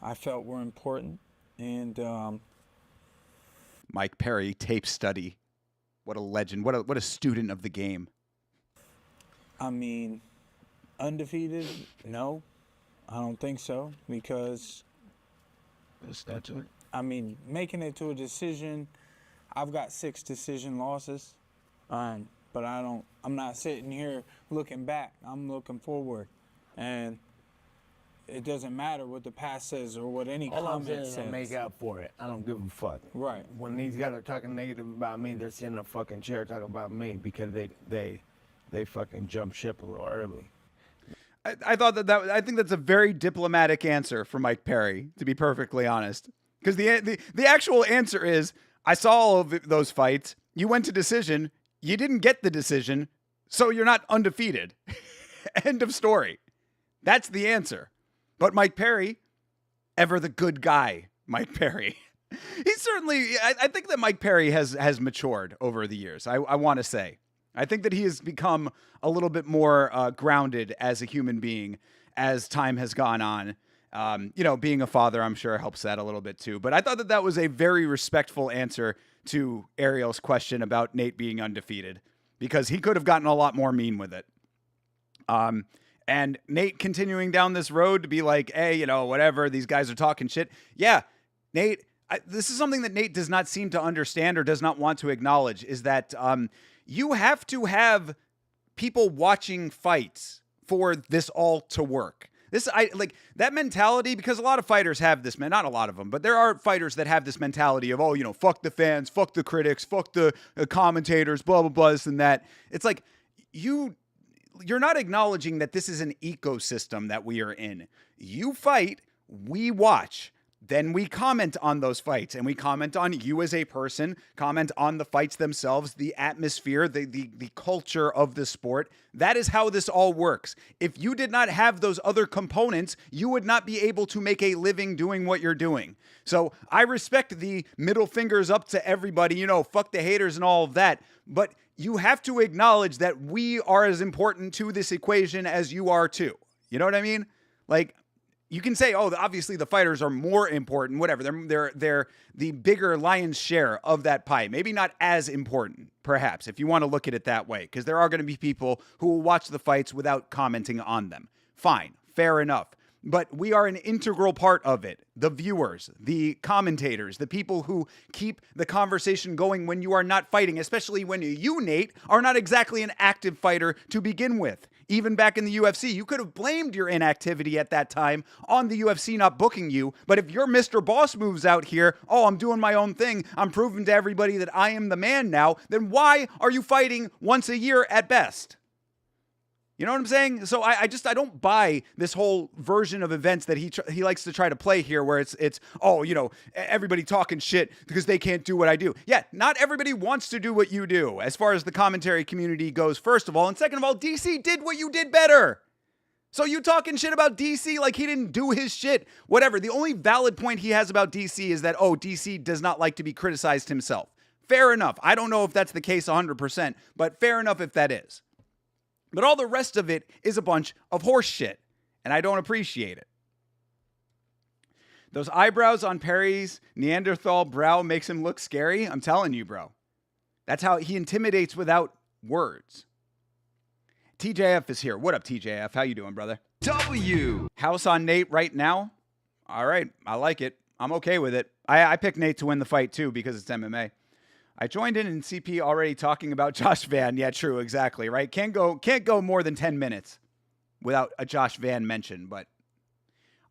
I felt were important, and Mike Perry, tape study. What a legend. What a student of the game. Undefeated? No, I don't think so, because making it to a decision, I've got 6 decision losses, but I'm not sitting here looking back. I'm looking forward, and it doesn't matter what the past says or what any comment says. I make out for it. I don't give a fuck. Right. When these guys are talking negative about me, they're sitting in a fucking chair talking about me because they fucking jump ship a little early. I thought I think that's a very diplomatic answer for Mike Perry, to be perfectly honest. Because the actual answer is, I saw all of those fights. You went to decision. You didn't get the decision, so you're not undefeated. End of story. That's the answer. But Mike Perry, ever the good guy, Mike Perry. He's certainly, I think that Mike Perry has matured over the years, I want to say. I think that he has become a little bit more grounded as a human being as time has gone on. Being a father, I'm sure, helps that a little bit too. But I thought that was a very respectful answer to Ariel's question about Nate being undefeated, because he could have gotten a lot more mean with it. And Nate continuing down this road to be like, hey, whatever, these guys are talking shit. Yeah, Nate, this is something that Nate does not seem to understand or does not want to acknowledge, is that you have to have people watching fights for this all to work. That mentality, because a lot of fighters have this, not a lot of them, but there are fighters that have this mentality of, fuck the fans, fuck the critics, fuck the commentators, blah, blah, blah, this and that. It's like, you're not acknowledging that this is an ecosystem that we are in. You fight, we watch, then we comment on those fights, and we comment on you as a person, comment on the fights themselves, the atmosphere, the culture of the sport. That is how this all works. If you did not have those other components, you would not be able to make a living doing what you're doing. So I respect the middle fingers up to everybody, fuck the haters and all of that, but you have to acknowledge that we are as important to this equation as you are too. You know what I mean? Like, you can say, obviously the fighters are more important, whatever. They're the bigger lion's share of that pie. Maybe not as important, perhaps, if you want to look at it that way, because there are going to be people who will watch the fights without commenting on them. Fine, fair enough. but we are an integral part of it. The viewers, the commentators, the people who keep the conversation going when you are not fighting, especially when you, Nate, are not exactly an active fighter to begin with. Even back in the UFC, you could have blamed your inactivity at that time on the UFC not booking you. But if you're Mr. Boss Moves out here, oh, I'm doing my own thing, I'm proving to everybody that I am the man now, then why are you fighting once a year at best? You know what I'm saying? So I don't buy this whole version of events that he likes to try to play here, where it's everybody talking shit because they can't do what I do. Yeah, not everybody wants to do what you do as far as the commentary community goes, first of all. And second of all, DC did what you did better. So you talking shit about DC like he didn't do his shit. Whatever. The only valid point he has about DC is that, DC does not like to be criticized himself. Fair enough. I don't know if that's the case 100%, but fair enough if that is. But all the rest of it is a bunch of horse shit, and I don't appreciate it. Those eyebrows on Perry's Neanderthal brow makes him look scary. I'm telling you, bro. That's how he intimidates without words. TJF is here. What up, TJF? How you doing, brother? W. House on Nate right now? All right, I like it. I'm okay with it. I picked Nate to win the fight, too, because it's MMA. I joined in CP already talking about Josh Van. Yeah, true, exactly, right? Can't go more than 10 minutes without a Josh Van mention, but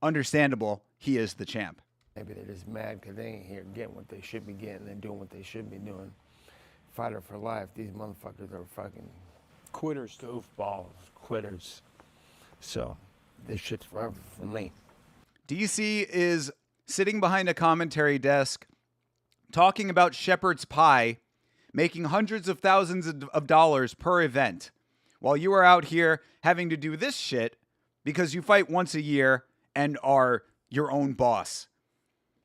understandable, he is the champ. Maybe they're just mad because they ain't here getting what they should be getting and doing what they should be doing. Fighter for life. These motherfuckers are fucking Quitters. goofballs, quitters. So this shit's forever for me. DC is sitting behind a commentary desk talking about shepherd's pie, making hundreds of thousands of dollars per event, while you are out here having to do this shit because you fight once a year and are your own boss.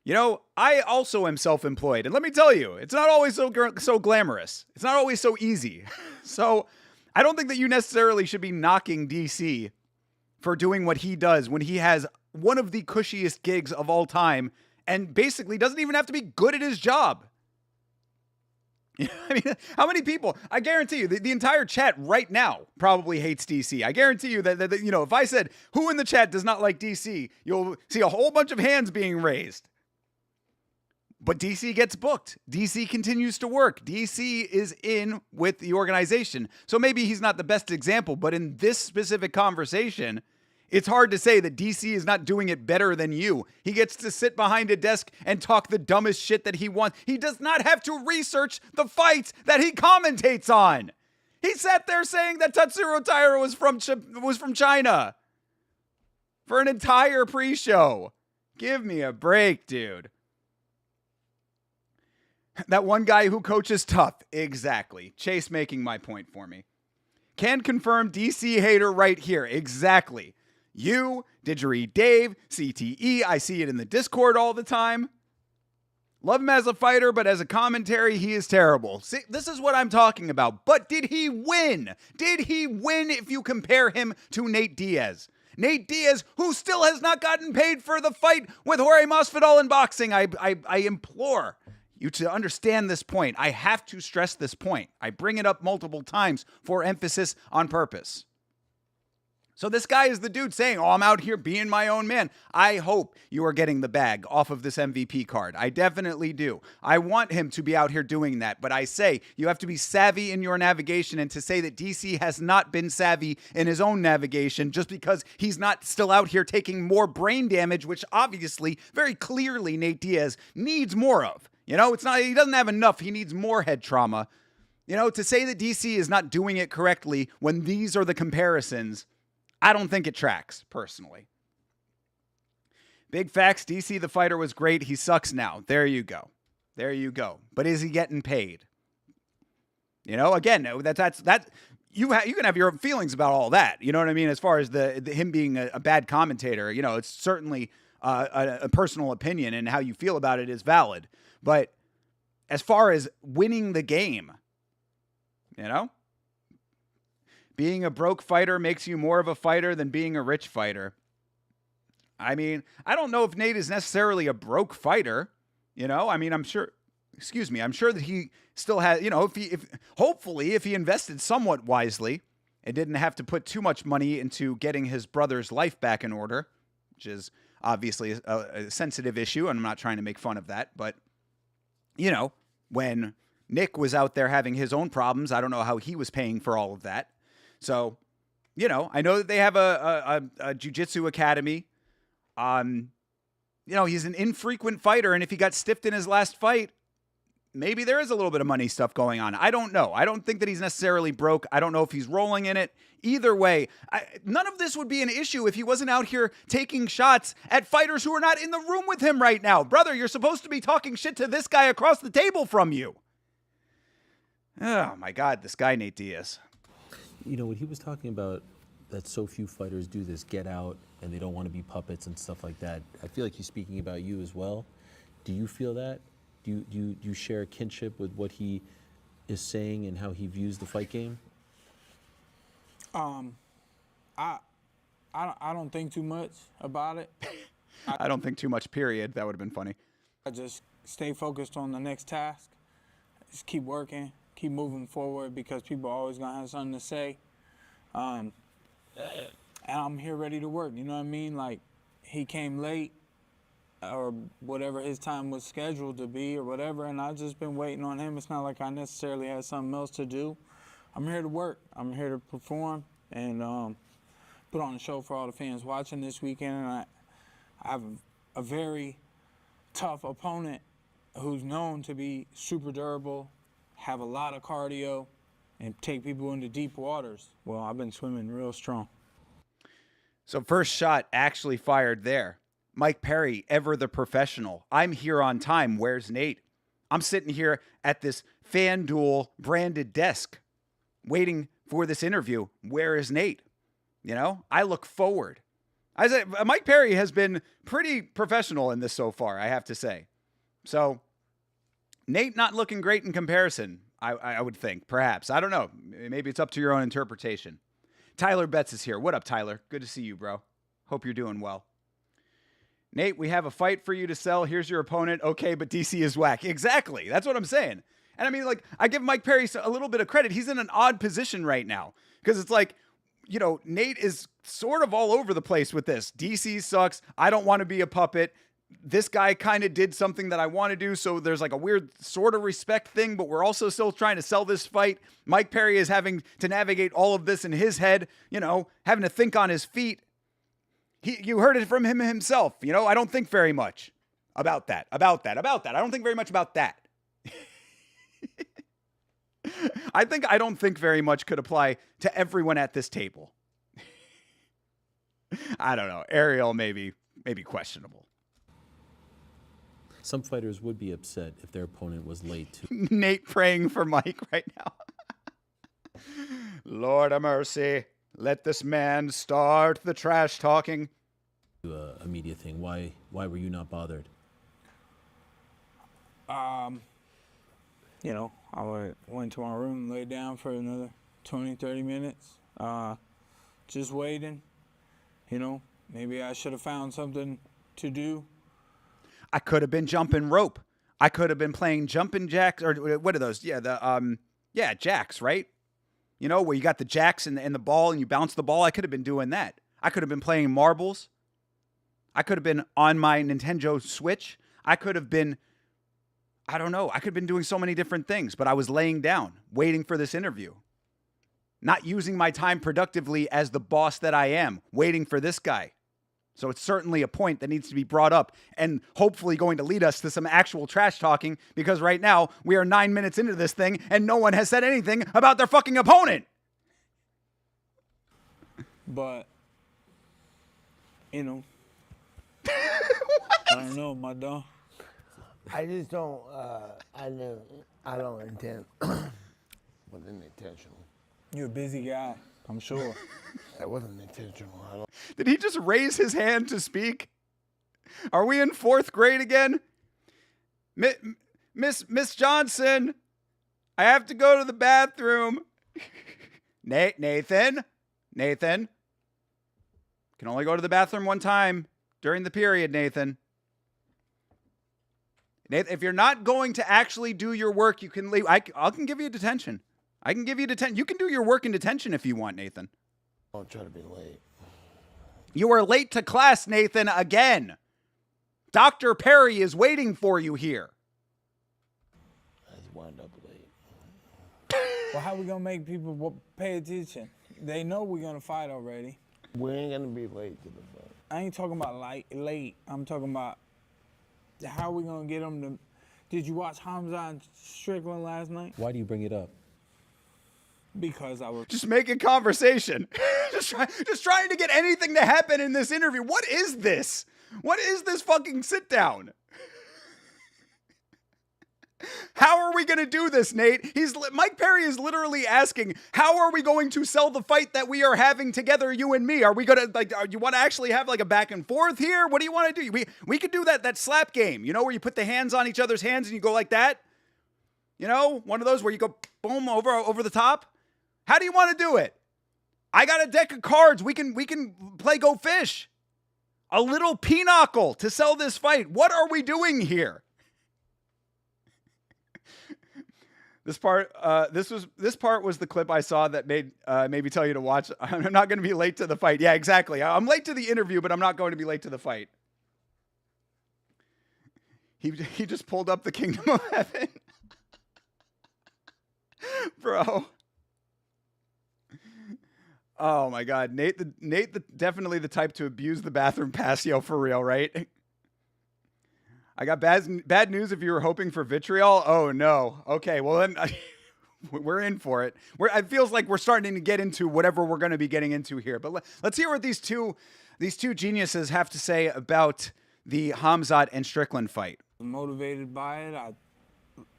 You know, I also am self-employed, and let me tell you, it's not always so glamorous. It's not always so easy. So I don't think that you necessarily should be knocking DC for doing what he does when he has one of the cushiest gigs of all time and basically doesn't even have to be good at his job. I mean, how many people? I guarantee you, the entire chat right now probably hates DC. I guarantee you that if I said, who in the chat does not like DC, you'll see a whole bunch of hands being raised. But DC gets booked. DC continues to work. DC is in with the organization. So maybe he's not the best example, but in this specific conversation, it's hard to say that DC is not doing it better than you. He gets to sit behind a desk and talk the dumbest shit that he wants. He does not have to research the fights that he commentates on. He sat there saying that Tatsuro Taira was from China for an entire pre-show. Give me a break, dude. That one guy who coaches tough. Exactly. Chase making my point for me. Can confirm DC hater right here. Exactly. You, Didgeridoo Dave, CTE, I see it in the Discord all the time. Love him as a fighter, but as a commentary, he is terrible. See, this is what I'm talking about. But did he win? Did he win if you compare him to Nate Diaz? Nate Diaz, who still has not gotten paid for the fight with Jorge Masvidal in boxing. I implore you to understand this point. I have to stress this point. I bring it up multiple times for emphasis on purpose. So this guy is the dude saying, I'm out here being my own man. I hope you are getting the bag off of this MVP card. I definitely do. I want him to be out here doing that. But I say you have to be savvy in your navigation, and to say that DC has not been savvy in his own navigation just because he's not still out here taking more brain damage, which obviously, very clearly, Nate Diaz needs more of. He doesn't have enough. He needs more head trauma. To say that DC is not doing it correctly when these are the comparisons, I don't think it tracks, personally. Big facts, DC the fighter was great. He sucks now. There you go. But is he getting paid? Again, that's you can have your feelings about all that. You know what I mean? As far as the him being a bad commentator, it's certainly a personal opinion, and how you feel about it is valid. But as far as winning the game, being a broke fighter makes you more of a fighter than being a rich fighter. I mean, I don't know if Nate is necessarily a broke fighter. I'm sure that he still has, hopefully if he invested somewhat wisely and didn't have to put too much money into getting his brother's life back in order, which is obviously a sensitive issue, and I'm not trying to make fun of that. But, you know, when Nick was out there having his own problems, I don't know how he was paying for all of that. So, you know, I know that they have a jiu-jitsu academy. You know, he's an infrequent fighter, and if he got stiffed in his last fight, maybe there is a little bit of money stuff going on. I don't know. I don't think that he's necessarily broke. I don't know if he's rolling in it. Either way, none of this would be an issue if he wasn't out here taking shots at fighters who are not in the room with him right now. Brother, you're supposed to be talking shit to this guy across the table from you. Oh, my God, this guy, Nate Diaz. You know, when he was talking about that so few fighters do this, get out, and they don't want to be puppets and stuff like that, I feel like he's speaking about you as well. Do you feel that? Do you share a kinship with what he is saying and how he views the fight game? I don't think too much about it. I don't think too much, period. That would have been funny. I just stay focused on the next task. Just keep working, keep moving forward, because people are always gonna have something to say. And I'm here ready to work, you know what I mean? Like, he came late, or whatever his time was scheduled to be or whatever, and I've just been waiting on him. It's not like I necessarily had something else to do. I'm here to work. I'm here to perform and put on a show for all the fans watching this weekend. And I have a very tough opponent who's known to be super durable, have a lot of cardio, and take people into deep waters. Well, I've been swimming real strong. So first shot actually fired there. Mike Perry, ever the professional. I'm here on time. Where's Nate? I'm sitting here at this FanDuel branded desk waiting for this interview. Where is Nate? You know, I look forward. I said, Mike Perry has been pretty professional in this so far, I have to say. So Nate not looking great in comparison, I would think, perhaps. I don't know. Maybe it's up to your own interpretation. Tyler Betts is here. What up, Tyler? Good to see you, bro. Hope you're doing well. Nate, we have a fight for you to sell. Here's your opponent. Okay, but DC is whack. Exactly. That's what I'm saying. And I mean, like, I give Mike Perry a little bit of credit. He's in an odd position right now because it's like, you know, Nate is sort of all over the place with this. DC sucks. I don't want to be a puppet. This guy kind of did something that I want to do. So there's like a weird sort of respect thing, but we're also still trying to sell this fight. Mike Perry is having to navigate all of this in his head, you know, having to think on his feet. You heard it from him himself. You know, I don't think very much about that. I don't think very much about that. I don't think very much could apply to everyone at this table. I don't know. Ariel, maybe questionable. Some fighters would be upset if their opponent was late too. Nate praying for Mike right now. Lord of mercy. Let this man start the trash talking. A media thing. Why were you not bothered? You know, I went to my room, laid down for another 20, 30 minutes, just waiting. You know, maybe I should have found something to do. I could have been jumping rope. I could have been playing jumping jacks, or what are those? Yeah, jacks, right? You know, where you got the jacks and the ball and you bounce the ball. I could have been doing that. I could have been playing marbles. I could have been on my Nintendo Switch. I could have been, I don't know. I could have been doing so many different things, but I was laying down, waiting for this interview. Not using my time productively as the boss that I am, waiting for this guy. So it's certainly a point that needs to be brought up and hopefully going to lead us to some actual trash talking, because right now we are 9 minutes into this thing and no one has said anything about their fucking opponent. But, you know, I don't know, my dog. I just don't. I don't intend. Wasn't intentional. You're a busy guy, I'm sure. That wasn't intentional. I don't. Did he just raise his hand to speak? Are we in 4th grade again? Miss Johnson, I have to go to the bathroom. Nathan. Can only go to the bathroom one time during the period, Nathan. If you're not going to actually do your work, you can leave. I can give you detention. I can give you detention. You can do your work in detention if you want, Nathan. Don't try to be late. You are late to class, Nathan, again. Dr. Perry is waiting for you here. I just wound up late. Well, how we gonna make people pay attention? They know we're gonna fight already. We ain't gonna be late to the fight. I ain't talking about late. I'm talking about how we gonna get them to. Did you watch Hamza and Strickland last night? Why do you bring it up? Because I was. Just making conversation. just trying to get anything to happen in this interview. What is this? What is this fucking sit down? How are we going to do this, Nate? Mike Perry is literally asking, how are we going to sell the fight that we are having together, you and me? Are we going to, you want to actually have like a back and forth here? What do you want to do? We could do that slap game, you know, where you put the hands on each other's hands and you go like that. You know, one of those where you go boom over the top. How do you want to do it? I got a deck of cards. We can play Go Fish. A little pinochle to sell this fight. What are we doing here? This part was the clip I saw that made me tell you to watch. I'm not going to be late to the fight. Yeah, exactly. I'm late to the interview, but I'm not going to be late to the fight. He just pulled up the Kingdom of Heaven. Bro. Oh my God. Nate, definitely the type to abuse the bathroom passio for real, right? I got bad news if you were hoping for vitriol. Oh no. Okay, well then we're in for it. It feels like we're starting to get into whatever we're going to be getting into here. But let's hear what these two geniuses have to say about the Hamzat and Strickland fight. Motivated by it.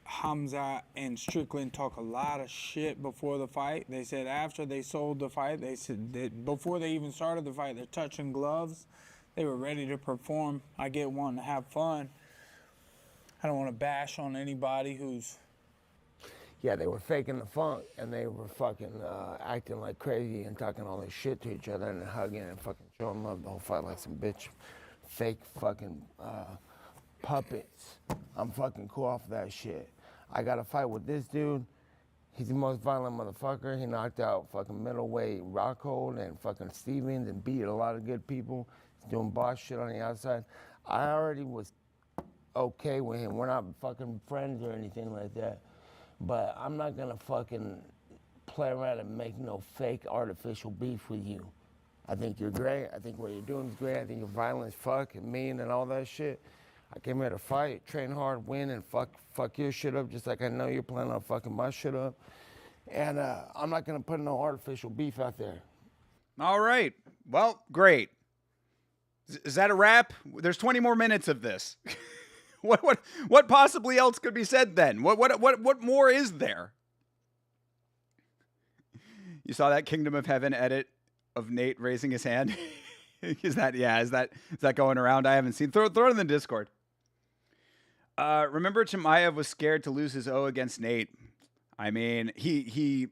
Hamza and Strickland talk a lot of shit before the fight. They said after they sold the fight, they said that before they even started the fight, they're touching gloves. They were ready to perform. I get one to have fun. I don't want to bash on anybody who's... Yeah, they were faking the funk, and they were fucking acting like crazy and talking all this shit to each other and hugging and fucking showing love the whole fight like some bitch. Fake fucking puppets. I'm fucking cool off that shit. I got a fight with this dude. He's the most violent motherfucker. He knocked out fucking middleweight Rockhold and fucking Stevens and beat a lot of good people. He's doing boss shit on the outside. I already was okay with him. We're not fucking friends or anything like that. But I'm not gonna fucking play around and make no fake artificial beef with you. I think you're great. I think what you're doing is great. I think you're violent as fuck and mean and all that shit. I came here to fight, train hard, win, and fuck your shit up just like I know you're planning on fucking my shit up. And I'm not gonna put no artificial beef out there. All right. Well, great. Is that a wrap? There's 20 more minutes of this. What possibly else could be said then? What more is there? You saw that Kingdom of Heaven edit of Nate raising his hand? Is that going around? I haven't seen. Throw it in the Discord. Remember Chimaev was scared to lose his O against Nate. I mean, he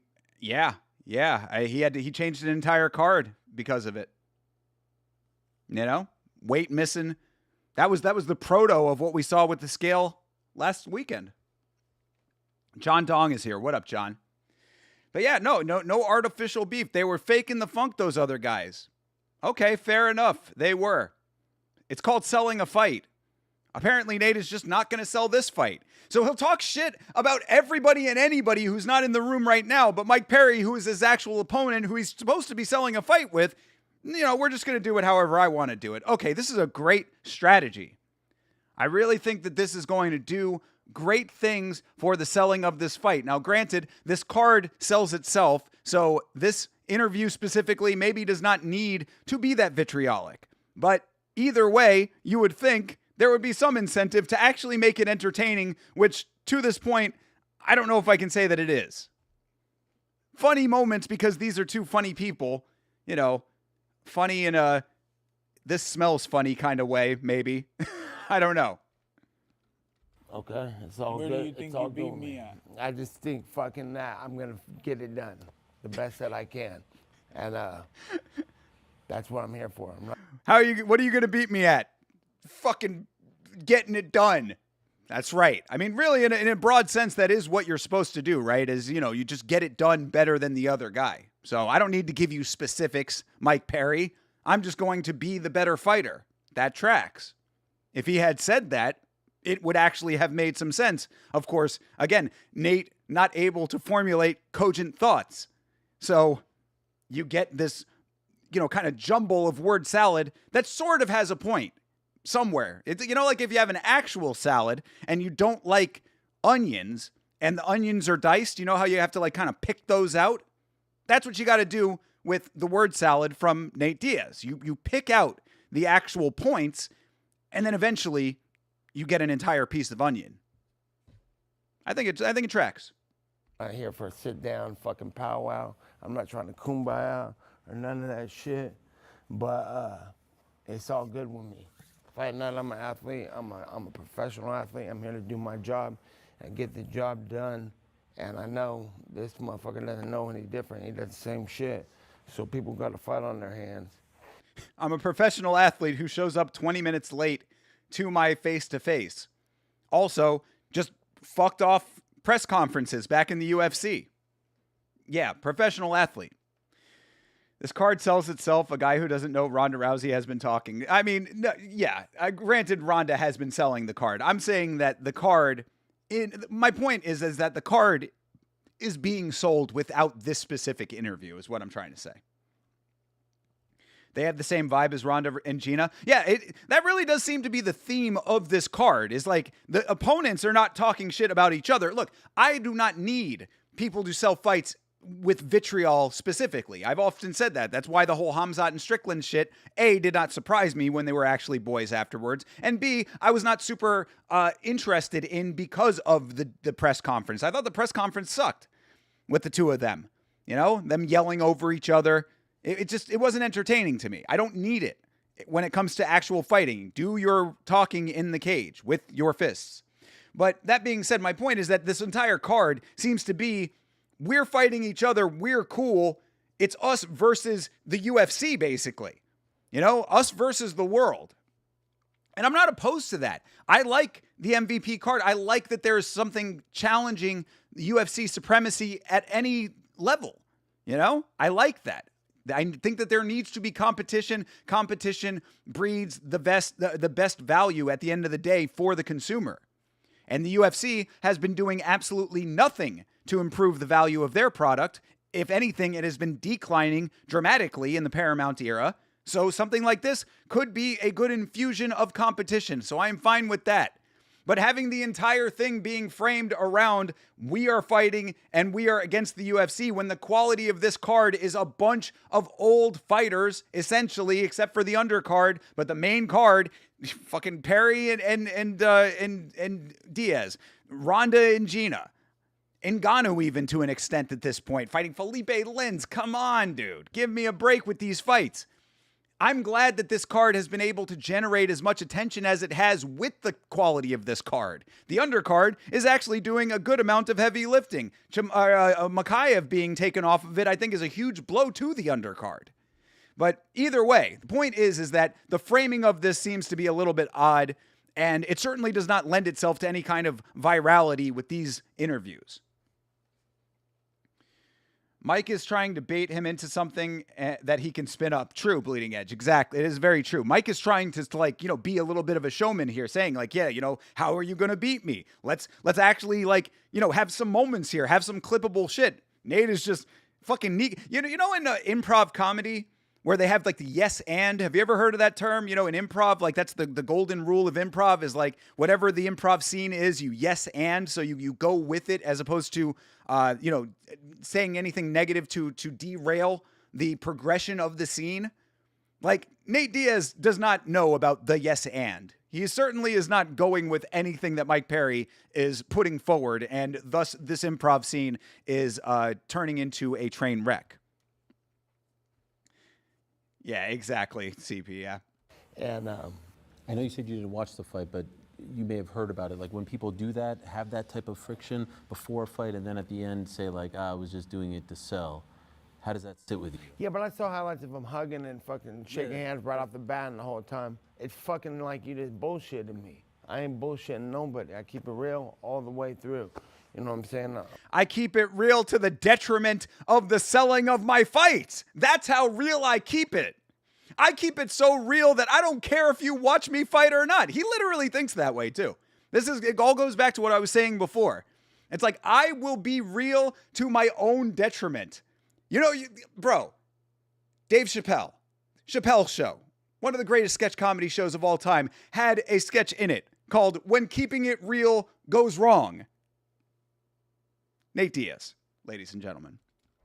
changed an entire card because of it. You know, weight missing. That was the proto of what we saw with the scale last weekend. John Dong is here. What up, John? But yeah, no artificial beef. They were faking the funk, those other guys. Okay, fair enough. They were. It's called selling a fight. Apparently, Nate is just not going to sell this fight. So he'll talk shit about everybody and anybody who's not in the room right now, but Mike Perry, who is his actual opponent, who he's supposed to be selling a fight with, you know, we're just going to do it however I want to do it. Okay, this is a great strategy. I really think that this is going to do great things for the selling of this fight. Now, granted, this card sells itself, so this interview specifically maybe does not need to be that vitriolic. But either way, you would think there would be some incentive to actually make it entertaining, which to this point, I don't know if I can say that it is. Funny moments because these are two funny people, you know, funny in a this smells funny kind of way, maybe. I don't know. Okay, it's all good. Where do you think you beat me at? I just think fucking that I'm gonna get it done the best that I can, and that's what I'm here for. What are you gonna beat me at? Fucking getting it done. That's right. I mean, really, in a broad sense, that is what you're supposed to do, right? Is, you know, you just get it done better than the other guy. So I don't need to give you specifics, Mike Perry. I'm just going to be the better fighter. That tracks. If he had said that, it would actually have made some sense. Of course, again, Nate not able to formulate cogent thoughts. So you get this, kind of jumble of word salad that sort of has a point somewhere. It's, like if you have an actual salad and you don't like onions and the onions are diced, you know how you have to like kind of pick those out? That's what you got to do with the word salad from Nate Diaz. You pick out the actual points and then eventually you get an entire piece of onion. I think it tracks. I'm not here for a sit down fucking powwow. I'm not trying to kumbaya or none of that shit. But it's all good with me. Fight night, I'm an athlete. I'm a professional athlete. I'm here to do my job and get the job done. And I know this motherfucker doesn't know any different. He does the same shit. So people got to fight on their hands. I'm a professional athlete who shows up 20 minutes late to my face-to-face. Also, just fucked off press conferences back in the UFC. Yeah, professional athlete. This card sells itself. A guy who doesn't know Ronda Rousey has been talking. I mean, no, yeah, granted Ronda has been selling the card. I'm saying that the card, my point is that the card is being sold without this specific interview is what I'm trying to say. They have the same vibe as Ronda and Gina. Yeah, that really does seem to be the theme of this card, is like the opponents are not talking shit about each other. Look, I do not need people to sell fights with vitriol specifically. I've often said that. That's why the whole Hamzat and Strickland shit, A, did not surprise me when they were actually boys afterwards, and B, I was not super interested in because of the press conference. I thought the press conference sucked with the two of them. Them yelling over each other. It wasn't entertaining to me. I don't need it when it comes to actual fighting. Do your talking in the cage with your fists. But that being said, my point is that this entire card seems to be, we're fighting each other, we're cool. It's us versus the UFC, basically. Us versus the world. And I'm not opposed to that. I like the MVP card. I like that there's something challenging the UFC supremacy at any level. I like that. I think that there needs to be competition. Competition breeds the best value at the end of the day for the consumer. And the UFC has been doing absolutely nothing to improve the value of their product. If anything, it has been declining dramatically in the Paramount era. So something like this could be a good infusion of competition. So I'm fine with that. But having the entire thing being framed around we are fighting and we are against the UFC when the quality of this card is a bunch of old fighters, essentially, except for the undercard, but the main card, fucking Perry and Diaz, Ronda and Gina, Ngannou even to an extent at this point, fighting Felipe Lins. Come on, dude. Give me a break with these fights. I'm glad that this card has been able to generate as much attention as it has with the quality of this card. The undercard is actually doing a good amount of heavy lifting. Makayev being taken off of it, I think, is a huge blow to the undercard. But either way, the point is that the framing of this seems to be a little bit odd, and it certainly does not lend itself to any kind of virality with these interviews. Mike is trying to bait him into something that he can spin up. True, Bleeding Edge. Exactly. It is very true. Mike is trying to be a little bit of a showman here, saying how are you going to beat me? Let's actually have some moments here, have some clippable shit. Nate is just fucking neat. In improv comedy where they have the yes and, have you ever heard of that term? In improv, that's the golden rule of improv is whatever the improv scene is, you yes and, so you go with it as opposed to saying anything negative to derail the progression of the scene. Nate Diaz does not know about the yes and. He certainly is not going with anything that Mike Perry is putting forward, and thus this improv scene is turning into a train wreck. Yeah, exactly, CP, yeah. And I know you said you didn't watch the fight, but you may have heard about it. When people do that, have that type of friction before a fight, and then at the end say I was just doing it to sell. How does that sit with you? yeah, but I saw highlights of them hugging and fucking shaking hands right off the bat and the whole time. It's fucking like you just bullshitting me. I ain't bullshitting nobody. I keep it real all the way through. You know what I'm saying? I keep it real to the detriment of the selling of my fights. That's how real I keep it. I keep it so real that I don't care if you watch me fight or not. He literally thinks that way too. It all goes back to what I was saying before. It's like, I will be real to my own detriment. Bro, Dave Chappelle's show, one of the greatest sketch comedy shows of all time, had a sketch in it called When Keeping It Real Goes Wrong. Nate Diaz, ladies and gentlemen.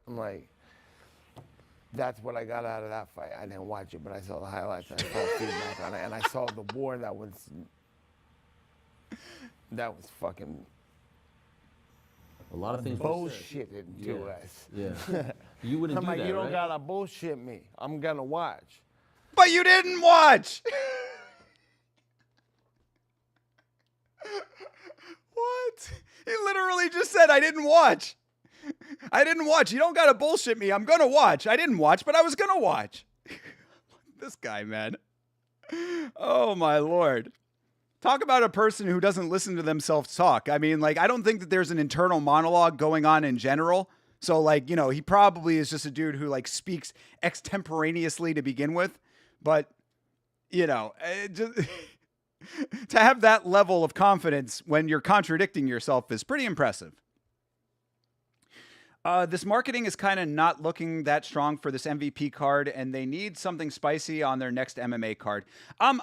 I'm like, that's what I got out of that fight. I didn't watch it, but I saw the highlights and I saw feedback on it, and I saw the war that was fucking A lot of things were said. bullshitted to us. Yeah. You wouldn't I'm do like, that, you don't right? gotta bullshit me. I'm gonna watch. But you didn't watch. What? He literally just said, I didn't watch. I didn't watch. You don't got to bullshit me. I'm going to watch. I didn't watch, but I was going to watch. This guy, man. Oh, my Lord. Talk about a person who doesn't listen to themselves talk. I mean, like, I don't think that there's an internal monologue going on in general. So, like, he probably is just a dude who, like, speaks extemporaneously to begin with. But, just to have that level of confidence when you're contradicting yourself is pretty impressive. This marketing is kind of not looking that strong for this MVP card, and they need something spicy on their next MMA card.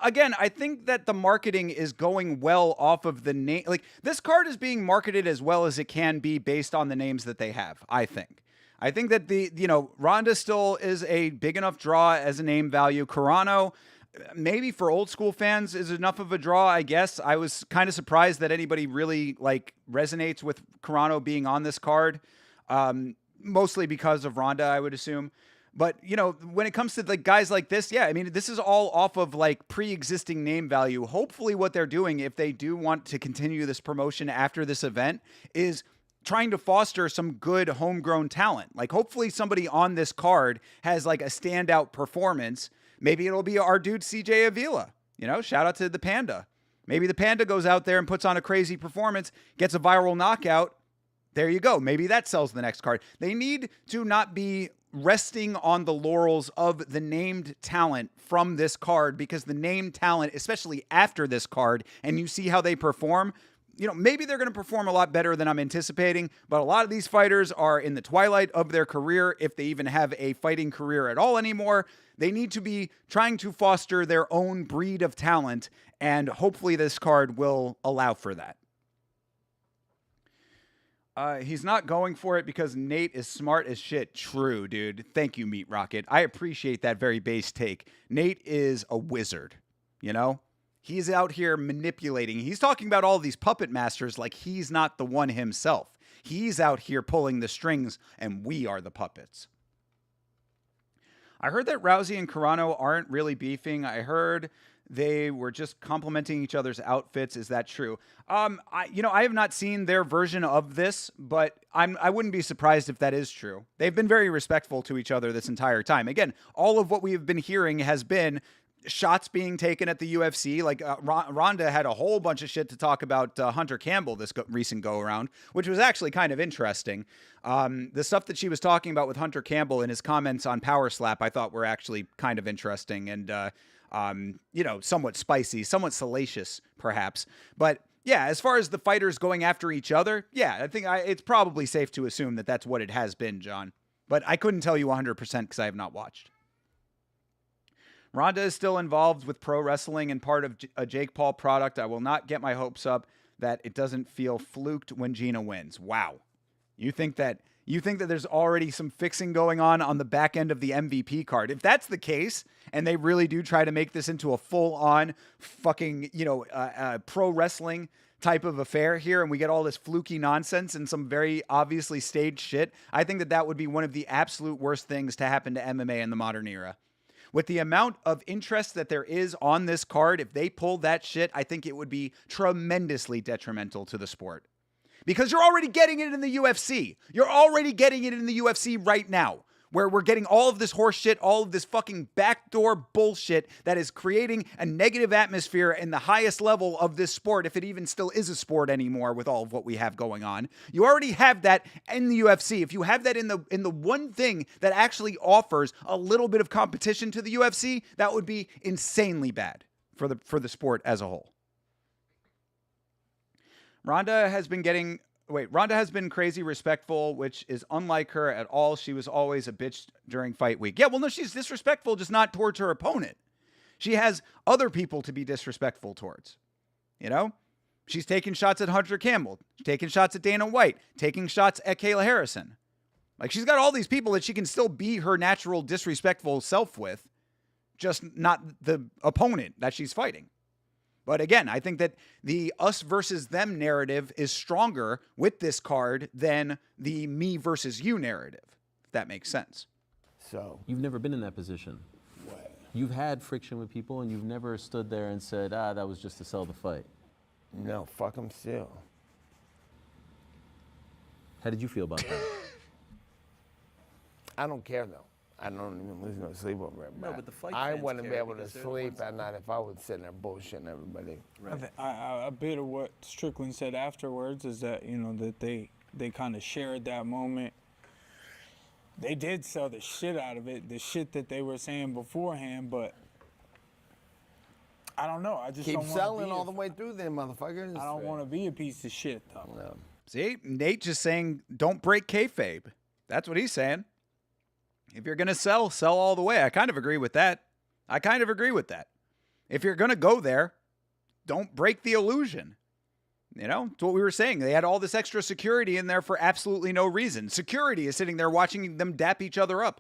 Again, I think that the marketing is going well off of the name. Like, this card is being marketed as well as it can be based on the names that they have, I think. I think that Ronda still is a big enough draw as a name value. Carano, maybe for old school fans, is enough of a draw, I guess. I was kind of surprised that anybody really, like, resonates with Carano being on this card. Mostly because of Ronda, I would assume. But, when it comes to like guys like this, yeah, I mean, this is all off of like pre-existing name value. Hopefully what they're doing, if they do want to continue this promotion after this event, is trying to foster some good homegrown talent. Like, hopefully somebody on this card has like a standout performance. Maybe it'll be our dude CJ Avila. Shout out to the Panda. Maybe the Panda goes out there and puts on a crazy performance, gets a viral knockout. There you go. Maybe that sells the next card. They need to not be resting on the laurels of the named talent from this card, because the named talent, especially after this card, and you see how they perform, maybe they're going to perform a lot better than I'm anticipating, but a lot of these fighters are in the twilight of their career, if they even have a fighting career at all anymore. They need to be trying to foster their own breed of talent, and hopefully this card will allow for that. He's not going for it because Nate is smart as shit. True, dude. Thank you, Meat Rocket. I appreciate that very base take. Nate is a wizard, He's out here manipulating. He's talking about all these puppet masters like he's not the one himself. He's out here pulling the strings, and we are the puppets. I heard that Rousey and Carano aren't really beefing. I heard they were just complimenting each other's outfits. Is that true? I have not seen their version of this, but I wouldn't be surprised if that is true. They've been very respectful to each other this entire time. Again, all of what we have been hearing has been shots being taken at the UFC. Like Ronda had a whole bunch of shit to talk about Hunter Campbell this recent go-around, which was actually kind of interesting. The stuff that she was talking about with Hunter Campbell and his comments on Power Slap, I thought were actually kind of interesting and somewhat spicy, somewhat salacious, perhaps. But yeah, as far as the fighters going after each other, yeah, I think it's probably safe to assume that that's what it has been, John. But I couldn't tell you 100% because I have not watched. Ronda is still involved with pro wrestling and part of a Jake Paul product. I will not get my hopes up that it doesn't feel fluked when Gina wins. Wow. You think that there's already some fixing going on the back end of the MVP card? If that's the case, and they really do try to make this into a full-on fucking, pro wrestling type of affair here, and we get all this fluky nonsense and some very obviously staged shit, I think that would be one of the absolute worst things to happen to MMA in the modern era. With the amount of interest that there is on this card, if they pull that shit, I think it would be tremendously detrimental to the sport. Because you're already getting it in the UFC. You're already getting it in the UFC right now. where we're getting all of this horse shit, all of this fucking backdoor bullshit that is creating a negative atmosphere in the highest level of this sport, if it even still is a sport anymore with all of what we have going on. You already have that in the UFC. If you have that in the one thing that actually offers a little bit of competition to the UFC, that would be insanely bad for the sport as a whole. Ronda has been crazy respectful, which is unlike her at all. She was always a bitch during fight week. Yeah, well, no, she's disrespectful, just not towards her opponent. She has other people to be disrespectful towards. You know? She's taking shots at Hunter Campbell, taking shots at Dana White, taking shots at Kayla Harrison. Like, she's got all these people that she can still be her natural disrespectful self with, just not the opponent that she's fighting. But again, I think that the us versus them narrative is stronger with this card than the me versus you narrative, if that makes sense. So You've never been in that position. what? You've had friction with people, and you've never stood there and said, that was just to sell the fight. No, fuck them still. How did you feel about that? I don't care though. I don't even lose no sleep over it. No, but the fight I fans wouldn't be care able to because they're the sleep ones- at night if I was sitting there bullshitting everybody. A bit of what Strickland said afterwards is that, you know, that they kind of shared that moment. They did sell the shit out of it, the shit that they were saying beforehand, but I don't know. I just Keep don't want selling to be all the way through them motherfuckers. I don't want to be a piece of shit though. No. See, Nate just saying, don't break kayfabe. That's what he's saying. If you're going to sell all the way. I kind of agree with that. If you're going to go there, don't break the illusion. You know, it's what we were saying. They had all this extra security in there for absolutely no reason. Security is sitting there watching them dap each other up.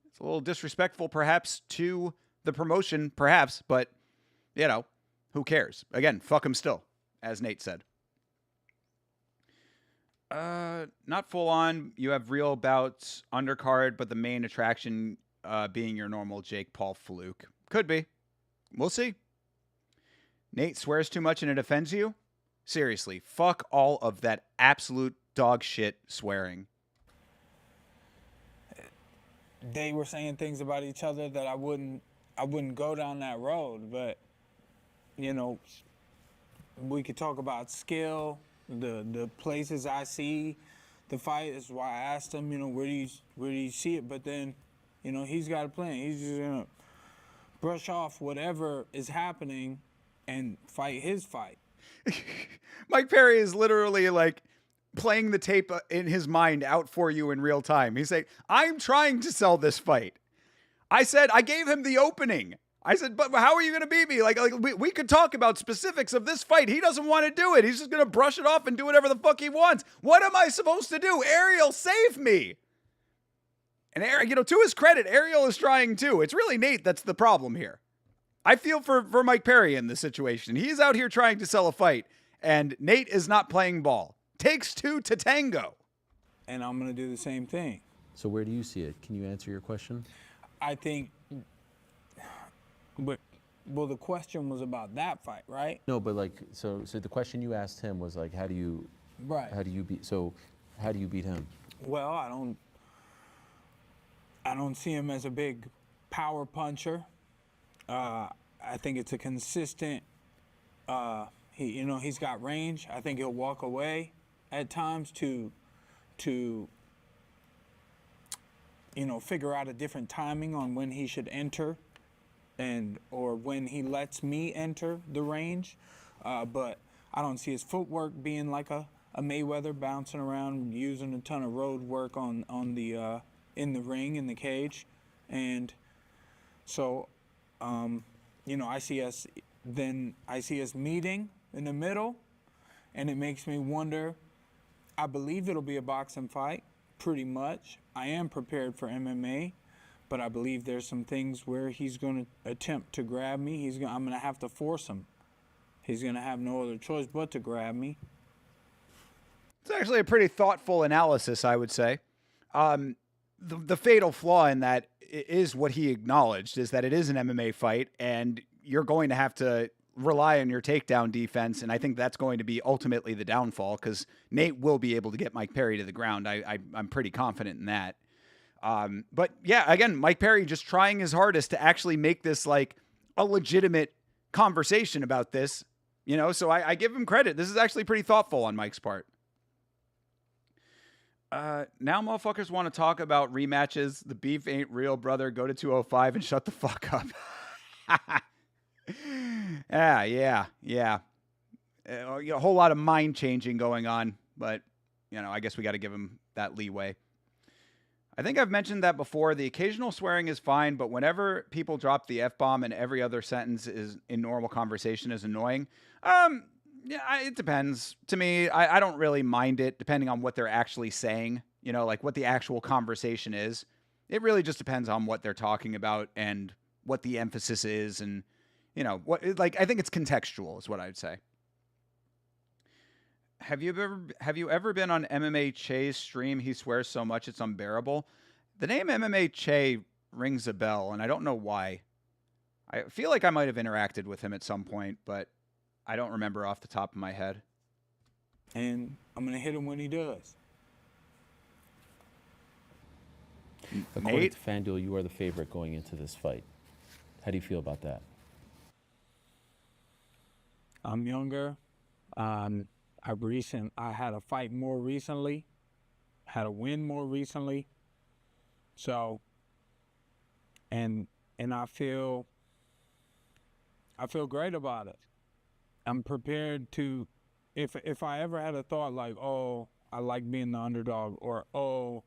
It's a little disrespectful, perhaps, to the promotion, perhaps, but, you know, who cares? Again, fuck them still, as Nate said. Not full on. You have real bouts, undercard, but the main attraction being your normal Jake Paul fluke. Could be. We'll see. Nate swears too much and it offends you? Seriously, fuck all of that absolute dog shit swearing. They were saying things about each other that I wouldn't go down that road, but you know, we could talk about skill, the places I see the fight. Is why I asked him, you know, where do you see it? But then, you know, he's got a plan. He's just gonna brush off whatever is happening and fight his fight. Mike Perry is literally like playing the tape in his mind out for you in real time. He's like, I'm trying to sell this fight. I gave him the opening. I said, but how are you going to beat me? Like we could talk about specifics of this fight. He doesn't want to do it. He's just going to brush it off and do whatever the fuck he wants. What am I supposed to do? Ariel, save me. And, you know, to his credit, Ariel is trying too. It's really Nate that's the problem here. I feel for Mike Perry in this situation. He's out here trying to sell a fight, and Nate is not playing ball. Takes two to tango. And I'm going to do the same thing. So where do you see it? Can you answer your question? I think, but, well, the question was about that fight, right? No, but like, so the question you asked him was like, how do you beat him? Well, I don't see him as a big power puncher. I think it's a consistent, he's got range. I think he'll walk away at times to figure out a different timing on when he should enter or when he lets me enter the range. But I don't see his footwork being like a Mayweather, bouncing around, using a ton of road work on the in the ring, in the cage. And so I see us meeting in the middle, and it makes me wonder. I believe it'll be a boxing fight, pretty much. I am prepared for MMA, but I believe there's some things where he's going to attempt to grab me. I'm going to have to force him. He's going to have no other choice but to grab me. It's actually a pretty thoughtful analysis, I would say. The fatal flaw in that is what he acknowledged, is that it is an MMA fight, and you're going to have to rely on your takedown defense, and I think that's going to be ultimately the downfall, because Nate will be able to get Mike Perry to the ground. I'm pretty confident in that. But yeah, again, Mike Perry just trying his hardest to actually make this like a legitimate conversation about this, so I give him credit. This is actually pretty thoughtful on Mike's part. Now motherfuckers want to talk about rematches. The beef ain't real, brother. Go to 205 and shut the fuck up. Yeah. A whole lot of mind changing going on, but I guess we got to give him that leeway. I think I've mentioned that before. The occasional swearing is fine, but whenever people drop the F-bomb and every other sentence is in normal conversation is annoying. Yeah, it depends. To me, I don't really mind it, depending on what they're actually saying, like what the actual conversation is. It really just depends on what they're talking about and what the emphasis is, and I think it's contextual is what I'd say. Have you ever been on MMA Che's stream? He swears so much it's unbearable. The name MMA Che rings a bell, and I don't know why. I feel like I might have interacted with him at some point, but I don't remember off the top of my head. And I'm going to hit him when he does. According Nate? to FanDuel, you are the favorite going into this fight. How do you feel about that? I'm younger. I had a fight more recently, had a win more recently. So, and I feel great about it. I'm prepared to, if I ever had a thought like, oh, I like being the underdog, or oh,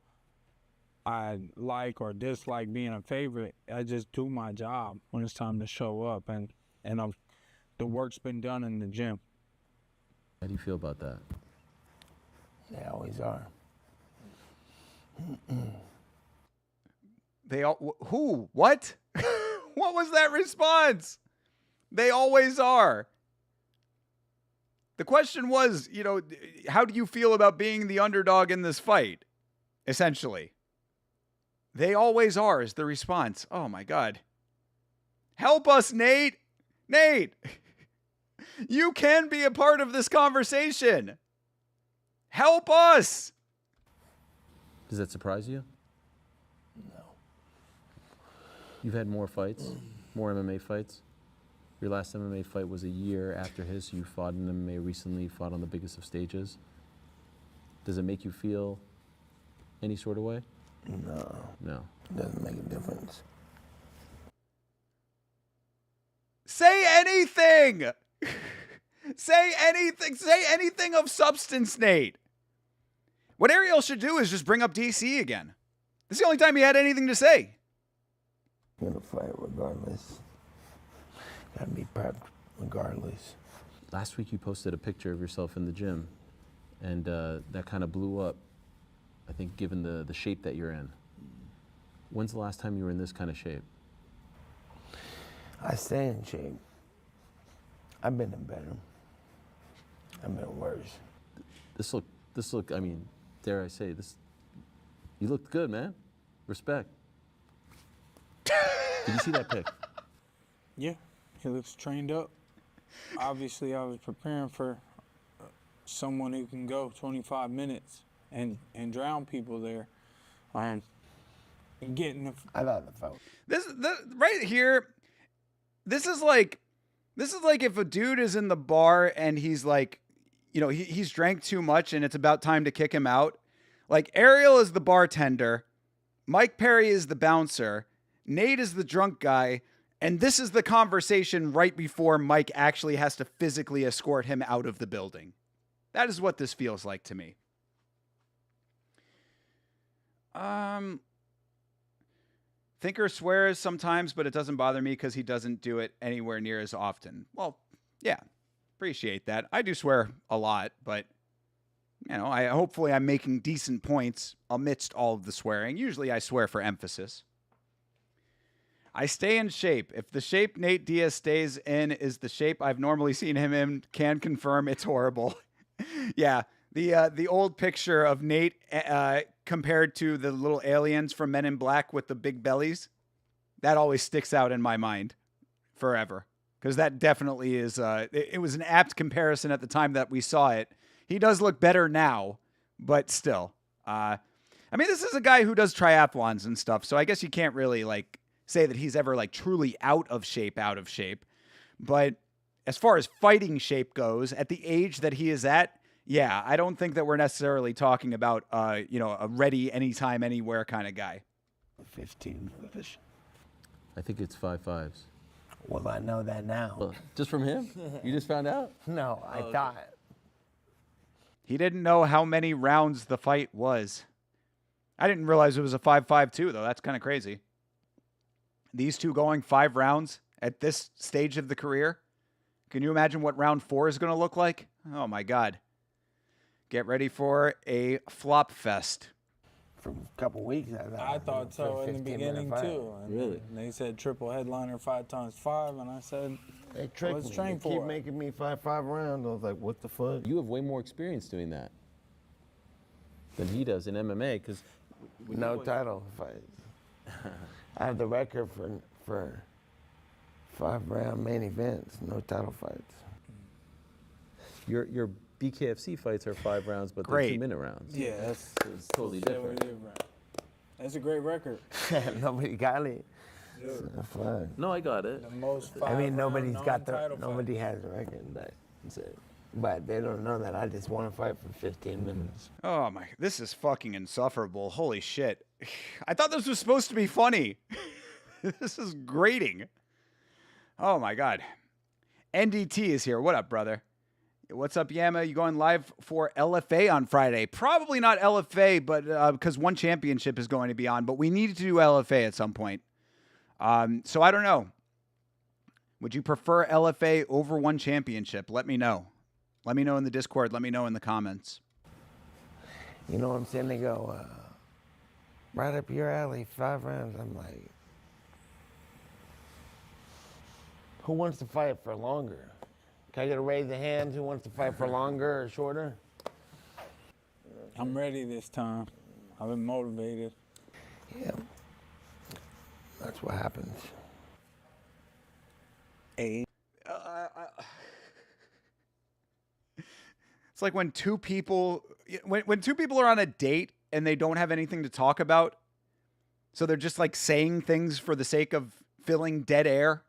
I like or dislike being a favorite, I just do my job when it's time to show up, and the work's been done in the gym. How do you feel about that? They always are. They all who? What? What was that response? They always are. The question was, how do you feel about being the underdog in this fight? Essentially. They always are is the response. Oh my God. Help us, Nate. Nate. You can be a part of this conversation. Help us. Does that surprise you? No. You've had more fights, more MMA fights. Your last MMA fight was a year after his. You fought in MMA recently, fought on the biggest of stages. Does it make you feel any sort of way? No. No. It doesn't make a difference. Say anything. Say anything. Say anything of substance, Nate. What Ariel should do is just bring up DC again. This is the only time he had anything to say. I'm gonna fight regardless. Gotta be prepped regardless. Last week you posted a picture of yourself in the gym, and that kind of blew up, I think, given the shape that you're in. When's the last time you were in this kind of shape? I stay in shape. I've been in better. I've been worse. This look, I mean, dare I say, you looked good, man. Respect. Did you see that pic? Yeah, he looks trained up. Obviously, I was preparing for someone who can go 25 minutes and drown people there. And getting I love the fight. This right here. This is like if a dude is in the bar and he's like, he's drank too much and it's about time to kick him out. Like Ariel is the bartender, Mike Perry is the bouncer, Nate is the drunk guy, and this is the conversation right before Mike actually has to physically escort him out of the building. That is what this feels like to me. Thinker swears sometimes, but it doesn't bother me because he doesn't do it anywhere near as often. Well, yeah, appreciate that. I do swear a lot, but hopefully I'm making decent points amidst all of the swearing. Usually I swear for emphasis. I stay in shape. If the shape Nate Diaz stays in is the shape I've normally seen him in, can confirm it's horrible. Yeah, the old picture of Nate compared to the little aliens from Men in Black with the big bellies, that always sticks out in my mind forever. Because that definitely is, it was an apt comparison at the time that we saw it. He does look better now, but still. I mean, this is a guy who does triathlons and stuff, so I guess you can't really like say that he's ever like truly out of shape. But as far as fighting shape goes, at the age that he is at, yeah, I don't think that we're necessarily talking about, a ready anytime, anywhere kind of guy. 15 fish. I think it's 5.5s. Well, I know that now. Well, just from him? You just found out? No, I thought. He didn't know how many rounds the fight was. I didn't realize it was a 5.5 too, though. That's kind of crazy. These two going 5 rounds at this stage of the career. Can you imagine what round 4 is going to look like? Oh, my God. Get ready for a flop fest. For a couple weeks, I thought so in the 15-minute beginning fight. too. And Really? They said triple headliner 5x5, and I said, They tricked Let's me. train They for keep it. making me fight 5 rounds. I was like, what the fuck? You have way more experience doing that than he does in MMA, because No title fights. I have the record for 5-round main events, no title fights. your BKFC fights are 5 rounds, but Great. they're 2-minute rounds. yeah, that's It's totally different. That's a great record. Nobody got it. It's fine. No, I got it. The most I mean, 5-round nobody's got the, non-title nobody has a record. That's it. But they don't know that I just want to fight for 15 minutes. Oh, my. This is fucking insufferable. Holy shit. I thought this was supposed to be funny. This is grating. Oh, my God. NDT is here. What up, brother? What's up, Yama? You going live for LFA on Friday? Probably not LFA, but because one championship is going to be on. But we need to do LFA at some point. So I don't know. Would you prefer LFA over one championship? Let me know. Let me know in the Discord. Let me know in the comments. You know what I'm saying? They go, right up your alley, 5 rounds. I'm like, who wants to fight for longer? Can I get a raise of hands? Who wants to fight for longer or shorter? I'm ready this time. I've been motivated. Yeah. That's what happens. Age. It's like when two people are on a date and they don't have anything to talk about, so they're just like saying things for the sake of filling dead air,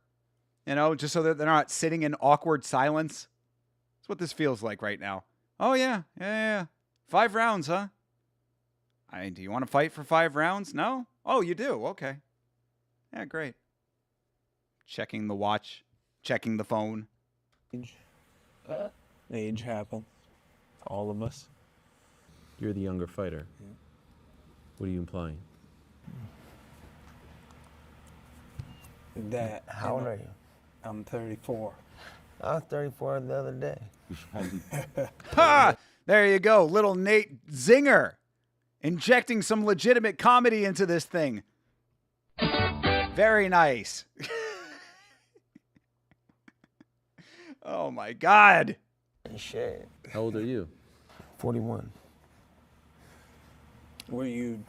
just so that they're not sitting in awkward silence. That's what this feels like right now. Oh yeah. 5 rounds, huh? Do you want to fight for 5 rounds? No? Oh, you do? Okay. Yeah, great. Checking the watch, checking the phone. Age happens. All of us. You're the younger fighter. Yeah. What are you implying? That. How old are you? I'm 34. I was 34 the other day. Ha! There you go. Little Nate Zinger injecting some legitimate comedy into this thing. Very nice. Oh my God. Shit. How old are you? 41. When you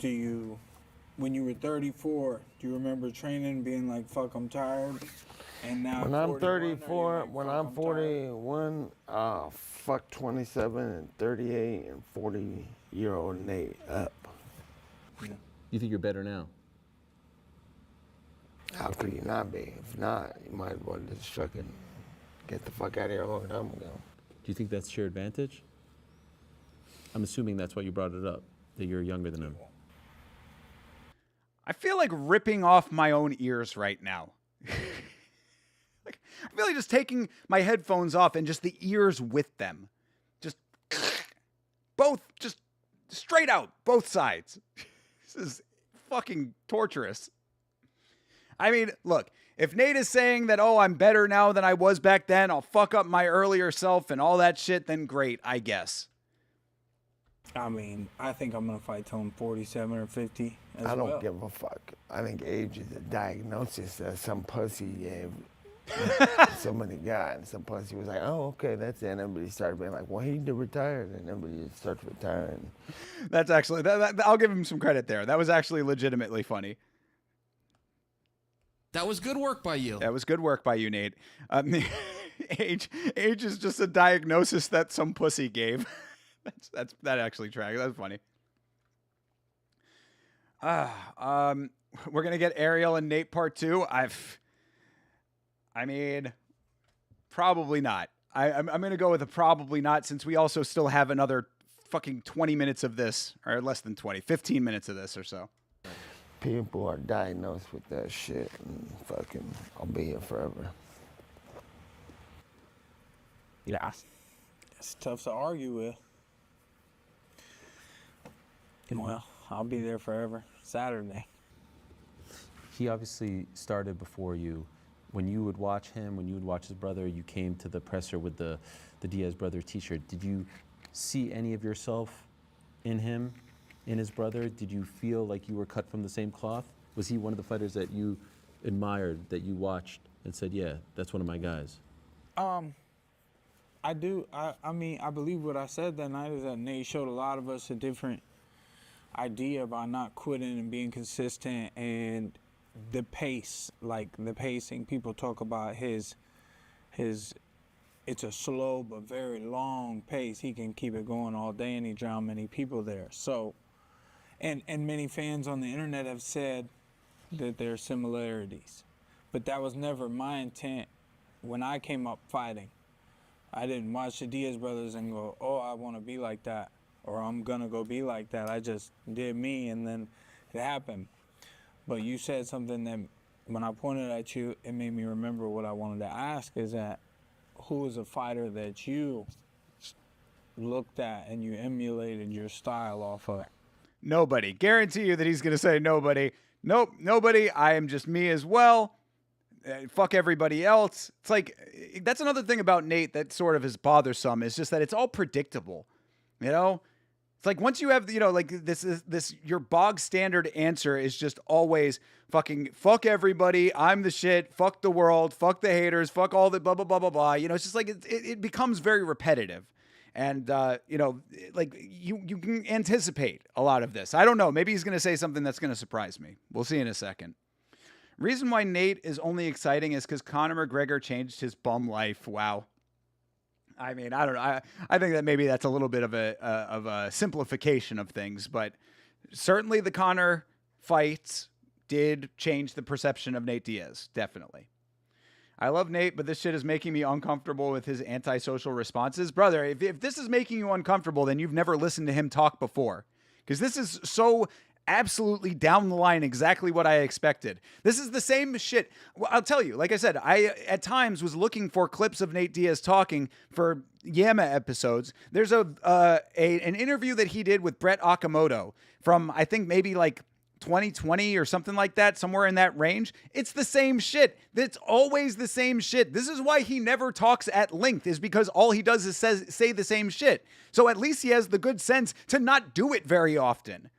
were 34, do you remember training and being like, fuck, I'm tired? And now When at I'm 41, are you 34, like, when "Fuck, I'm tired"? 41, fuck 27 and 38 and 40-year-old Nate up. You think you're better now? How could you not be? If not, you might as well just fucking get the fuck out of here a long time ago. Do you think that's your advantage? I'm assuming that's why you brought it up, that you're younger than him. I feel like ripping off my own ears right now. Like, I feel like just taking my headphones off and just the ears with them. Just both, just straight out, both sides. This is fucking torturous. I mean, look, if Nate is saying that, oh, I'm better now than I was back then, I'll fuck up my earlier self and all that shit, then great, I guess. I mean, I think I'm going to fight till I'm 47 or 50 as I don't well. give a fuck. I think age is a diagnosis that some pussy gave somebody got. And some pussy was like, oh, okay, that's it. And everybody started being like, well, he retired. And everybody just starts retiring. That's actually, I'll give him some credit there. That was actually legitimately funny. That was good work by you. That was good work by you, Nate. Age is just a diagnosis that some pussy gave. That actually tracks. That's funny. We're gonna get Ariel and Nate part 2. I mean, probably not. I'm gonna go with a probably not, since we also still have another fucking 20 minutes of this, or less than 20, 15 minutes of this or so. People are diagnosed with that shit, and fucking, I'll be here forever. Yeah. It's tough to argue with. Well, I'll be there forever. Saturday. He obviously started before you. When you would watch him, when you would watch his brother, you came to the presser with the Diaz brother t-shirt. Did you see any of yourself in him, in his brother? Did you feel like you were cut from the same cloth? Was he one of the fighters that you admired, that you watched and said, yeah, that's one of my guys? I do. I mean, I believe what I said that night is that Nate showed a lot of us a different idea about not quitting and being consistent, and the pace, like the pacing. People talk about his it's a slow but very long pace. He can keep it going all day, and he drown many people there. So, and many fans on the internet have said that there are similarities, but that was never my intent when I came up fighting. I didn't watch the Diaz brothers and go, oh, I want to be like that, or I'm gonna go be like that. I just did me, and then it happened. But you said something that, when I pointed at you, it made me remember what I wanted to ask, is that who is a fighter that you looked at and you emulated your style off of? Nobody. Guarantee you that he's going to say nobody. Nope, nobody. I am just me as well. Fuck everybody else. It's like, that's another thing about Nate that sort of is bothersome, is just that it's all predictable. You know? It's like once you have, you know, like this your bog standard answer is just always fucking fuck everybody. I'm the shit. Fuck the world. Fuck the haters. Fuck all the blah, blah, blah, blah, blah. You know, it's just like it becomes very repetitive. And, you know, like you can anticipate a lot of this. I don't know. Maybe he's going to say something that's going to surprise me. We'll see in a second. Reason why Nate is only exciting is because Conor McGregor changed his bum life. Wow. I mean, I don't know. I think that maybe that's a little bit of a simplification of things, but certainly the Conor fights did change the perception of Nate Diaz. Definitely. I love Nate, but this shit is making me uncomfortable with his antisocial responses. Brother, if this is making you uncomfortable, then you've never listened to him talk before, because this is so absolutely down the line exactly what I expected. This is the same shit. Well, I'll tell you, like I said, I at times was looking for clips of Nate Diaz talking for Yama episodes. There's an interview that he did with Brett Okamoto from, I think, maybe like 2020 or something like that, somewhere in that range. It's the same shit. It's always the same shit. This is why he never talks at length, is because all he does is say the same shit. So at least he has the good sense to not do it very often.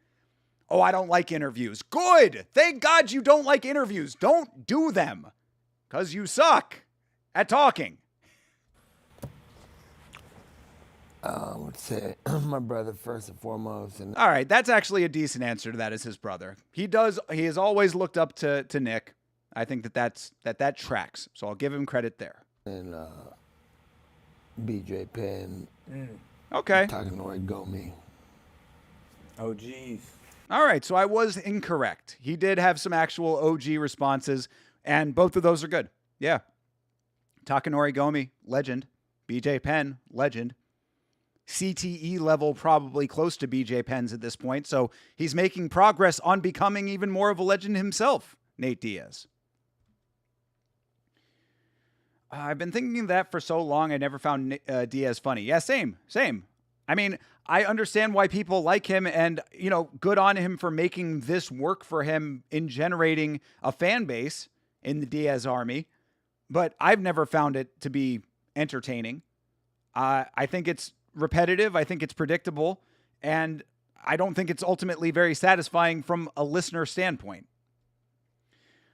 Oh, I don't like interviews. Good. Thank God you don't like interviews. Don't do them, because you suck at talking. I would say my brother first and foremost. And all right, that's actually a decent answer to that, is his brother. He has always looked up to Nick. I think that tracks. So I'll give him credit there. And BJ Penn. Okay. Takanori Gomi. Oh, geez. All right, so I was incorrect. He did have some actual OG responses, and both of those are good. Yeah. Takanori Gomi, legend. BJ Penn, legend. CTE level, probably close to BJ Penn's at this point, so he's making progress on becoming even more of a legend himself, Nate Diaz. I've been thinking that for so long, I never found Diaz funny. Yeah, same. I mean, I understand why people like him, and, you know, good on him for making this work for him in generating a fan base in the Diaz army, but I've never found it to be entertaining. I think it's repetitive. I think it's predictable, and I don't think it's ultimately very satisfying from a listener standpoint.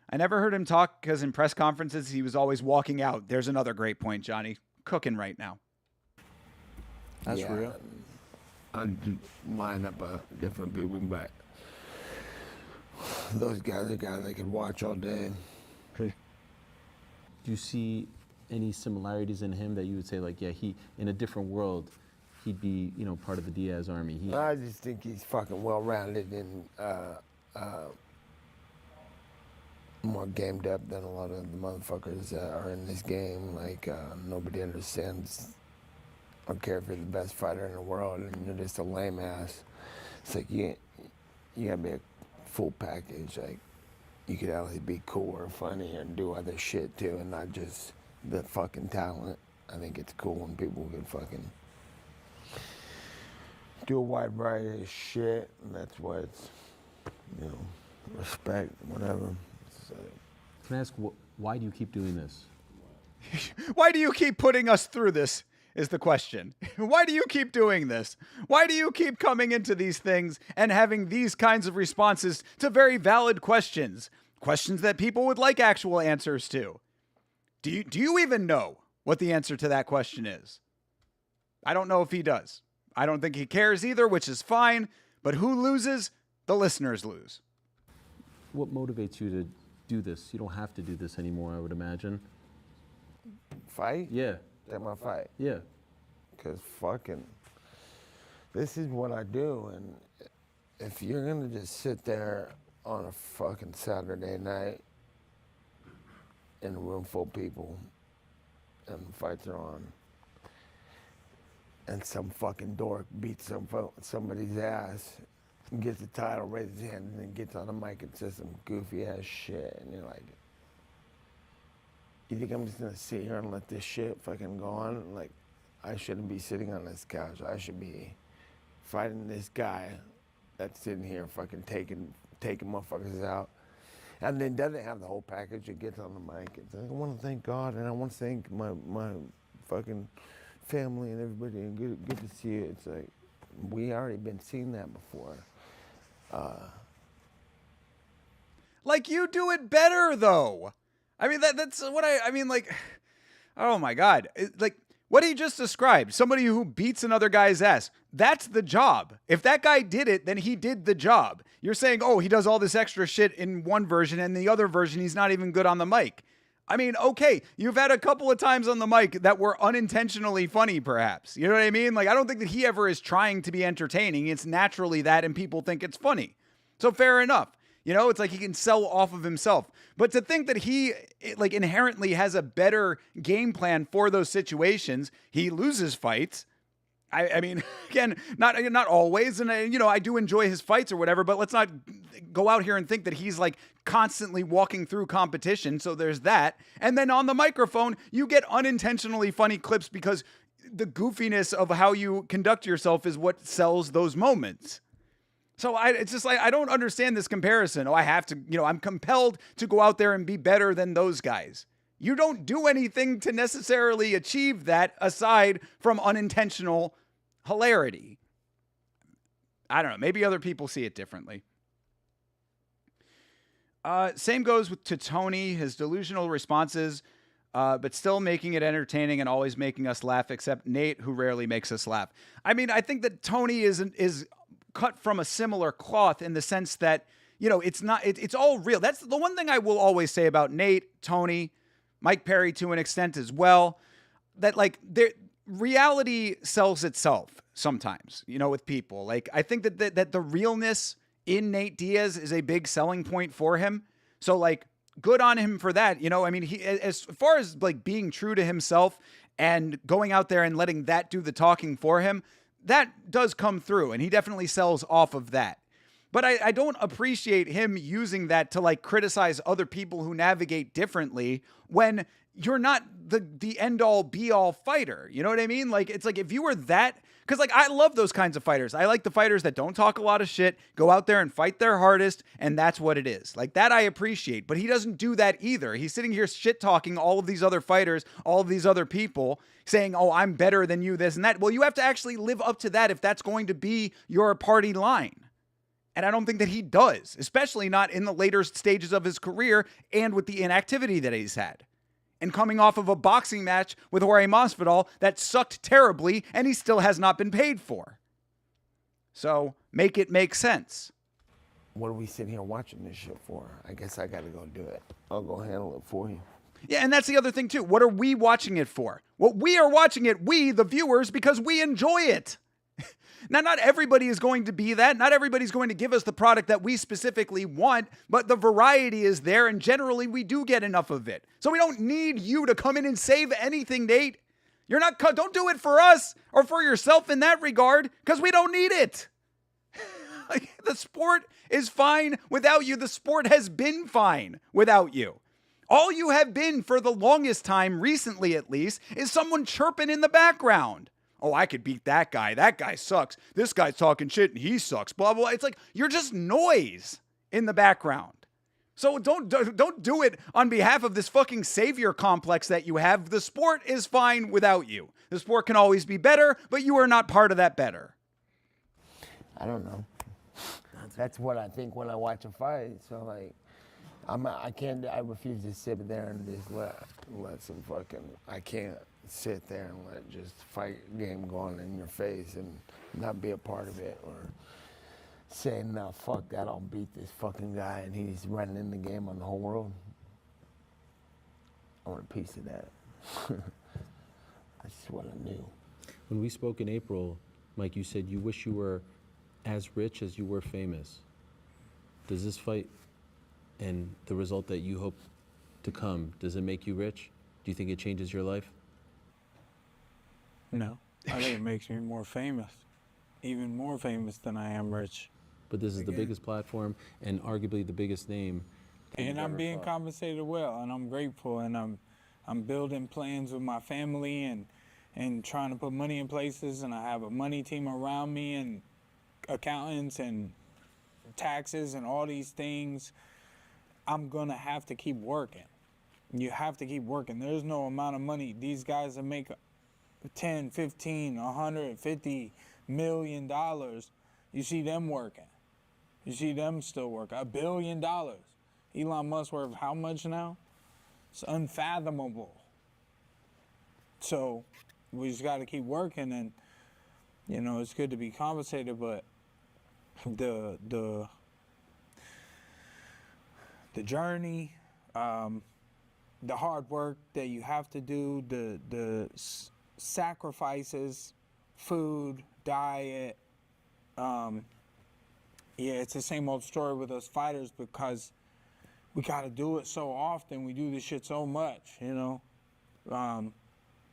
I never heard him talk because in press conferences, he was always walking out. There's another great point, Johnny. Cooking right now. That's real. I'd line up different people, but those guys are guys I could watch all day. Do you see any similarities in him that you would say, like, yeah, he, in a different world, he'd be, you know, part of the Diaz army? I just think he's fucking well-rounded, and more game depth than a lot of the motherfuckers that are in this game. Like, nobody understands or care if you're the best fighter in the world and you're just a lame ass. It's like you gotta be a full package. Like, you could at least be cool or funny and do other shit too, and not just the fucking talent. I think it's cool when people can fucking do a wide variety of shit, and that's why it's, you know, respect, whatever. So, Can I ask, why do you keep doing this? Why do you keep putting us through this is the question. Why do you keep doing this? Why do you keep coming into these things and having these kinds of responses to very valid questions? Questions that people would like actual answers to. Do you even know what the answer to that question is? I don't know if he does. I don't think he cares either, which is fine. But who loses? The listeners lose. What motivates you to do this? You don't have to do this anymore, I would imagine. fight? Yeah. Take my fight. Yeah. Because fucking, this is what I do. And if you're going to just sit there on a fucking Saturday night in a room full of people and the fights are on, and some fucking dork beats somebody's ass, gets the title, raises his hand, and then gets on the mic and says some goofy ass shit, and you're like, you think I'm just gonna sit here and let this shit fucking go on? Like, I shouldn't be sitting on this couch. I should be fighting this guy that's sitting here fucking taking motherfuckers out. And then doesn't have the whole package. It gets on the mic. It's like, I want to thank God, and I want to thank my fucking family and everybody, and good to see you. It's like, we already been seeing that before. Like, you do it better, though. I mean, that's what I mean, like, oh my God. Like, what he just described, somebody who beats another guy's ass, that's the job. If that guy did it, then he did the job. You're saying, oh, he does all this extra shit in one version, and the other version, he's not even good on the mic. I mean, okay, you've had a couple of times on the mic that were unintentionally funny, perhaps. You know what I mean? Like, I don't think that he ever is trying to be entertaining. It's naturally that, and people think it's funny. So fair enough. You know, it's like he can sell off of himself. But to think that he, like, inherently has a better game plan for those situations, he loses fights. I mean, again, not always, and I do enjoy his fights or whatever, but let's not go out here and think that he's like constantly walking through competition. So there's that. And then on the microphone, you get unintentionally funny clips because the goofiness of how you conduct yourself is what sells those moments. So it's just like, I don't understand this comparison. Oh, I have to, I'm compelled to go out there and be better than those guys. You don't do anything to necessarily achieve that aside from unintentional hilarity. I don't know. Maybe other people see it differently. Same goes to Tony, his delusional responses, but still making it entertaining and always making us laugh, except Nate, who rarely makes us laugh. I mean, I think that Tony is cut from a similar cloth in the sense that, it's all real. That's the one thing I will always say about Nate, Tony, Mike Perry to an extent as well, that like reality sells itself sometimes, with people. Like, I think that the realness in Nate Diaz is a big selling point for him. So like, good on him for that. I mean, he, as far as like being true to himself and going out there and letting that do the talking for him, that does come through, and he definitely sells off of that. But I don't appreciate him using that to like criticize other people who navigate differently when you're not the end all be all fighter. You know what I mean? Like, it's like if you were that, because like I love those kinds of fighters. I like the fighters that don't talk a lot of shit, go out there and fight their hardest, and that's what it is. Like, that I appreciate, but he doesn't do that either. He's sitting here shit talking all of these other fighters, all of these other people, saying, oh, I'm better than you, this and that. Well, you have to actually live up to that if that's going to be your party line. And I don't think that he does, especially not in the later stages of his career and with the inactivity that he's had. And coming off of a boxing match with Jorge Masvidal that sucked terribly and he still has not been paid for. So make it make sense. What are we sitting here watching this shit for? I guess I gotta go do it. I'll go handle it for you. Yeah, and that's the other thing too. What are we watching it for? Well, we are watching it, we, the viewers, because we enjoy it. Now, not everybody is going to be that. Not everybody's going to give us the product that we specifically want, but the variety is there, and generally we do get enough of it. So we don't need you to come in and save anything, Nate. You're not, don't do it for us or for yourself in that regard, because we don't need it. The sport is fine without you. The sport has been fine without you. All you have been for the longest time, recently at least, is someone chirping in the background. Oh, I could beat that guy. That guy sucks. This guy's talking shit and he sucks. Blah, blah. It's like you're just noise in the background. So don't do it on behalf of this fucking savior complex that you have. The sport is fine without you. The sport can always be better, but you are not part of that better. I don't know. That's what I think when I watch a fight. So like, I refuse to sit there and just let some fucking, I can't sit there and let just fight game go on in your face and not be a part of it, or saying, no, fuck that, I'll beat this fucking guy and he's running the game on the whole world. I want a piece of that. That's what I knew. When we spoke in April, Mike, you said you wish you were as rich as you were famous. Does this fight and the result that you hope to come, does it make you rich? Do you think it changes your life? No, I think it makes me more famous, even more famous than I am rich. But this is the biggest platform and arguably the biggest name. And I'm being compensated well, and I'm grateful, and I'm building plans with my family and trying to put money in places, and I have a money team around me and accountants and taxes and all these things. I'm gonna have to keep working. You have to keep working. There's no amount of money. These guys that make 10, 15, 150 $1 million, you see them working. You see them still working. $1 billion. Elon Musk worth how much now? It's unfathomable. So we just got to keep working, and you know, it's good to be compensated, but the journey, the hard work that you have to do, the sacrifices, food, diet, yeah, it's the same old story with us fighters, because we got to do it so often. We do this shit so much, you know.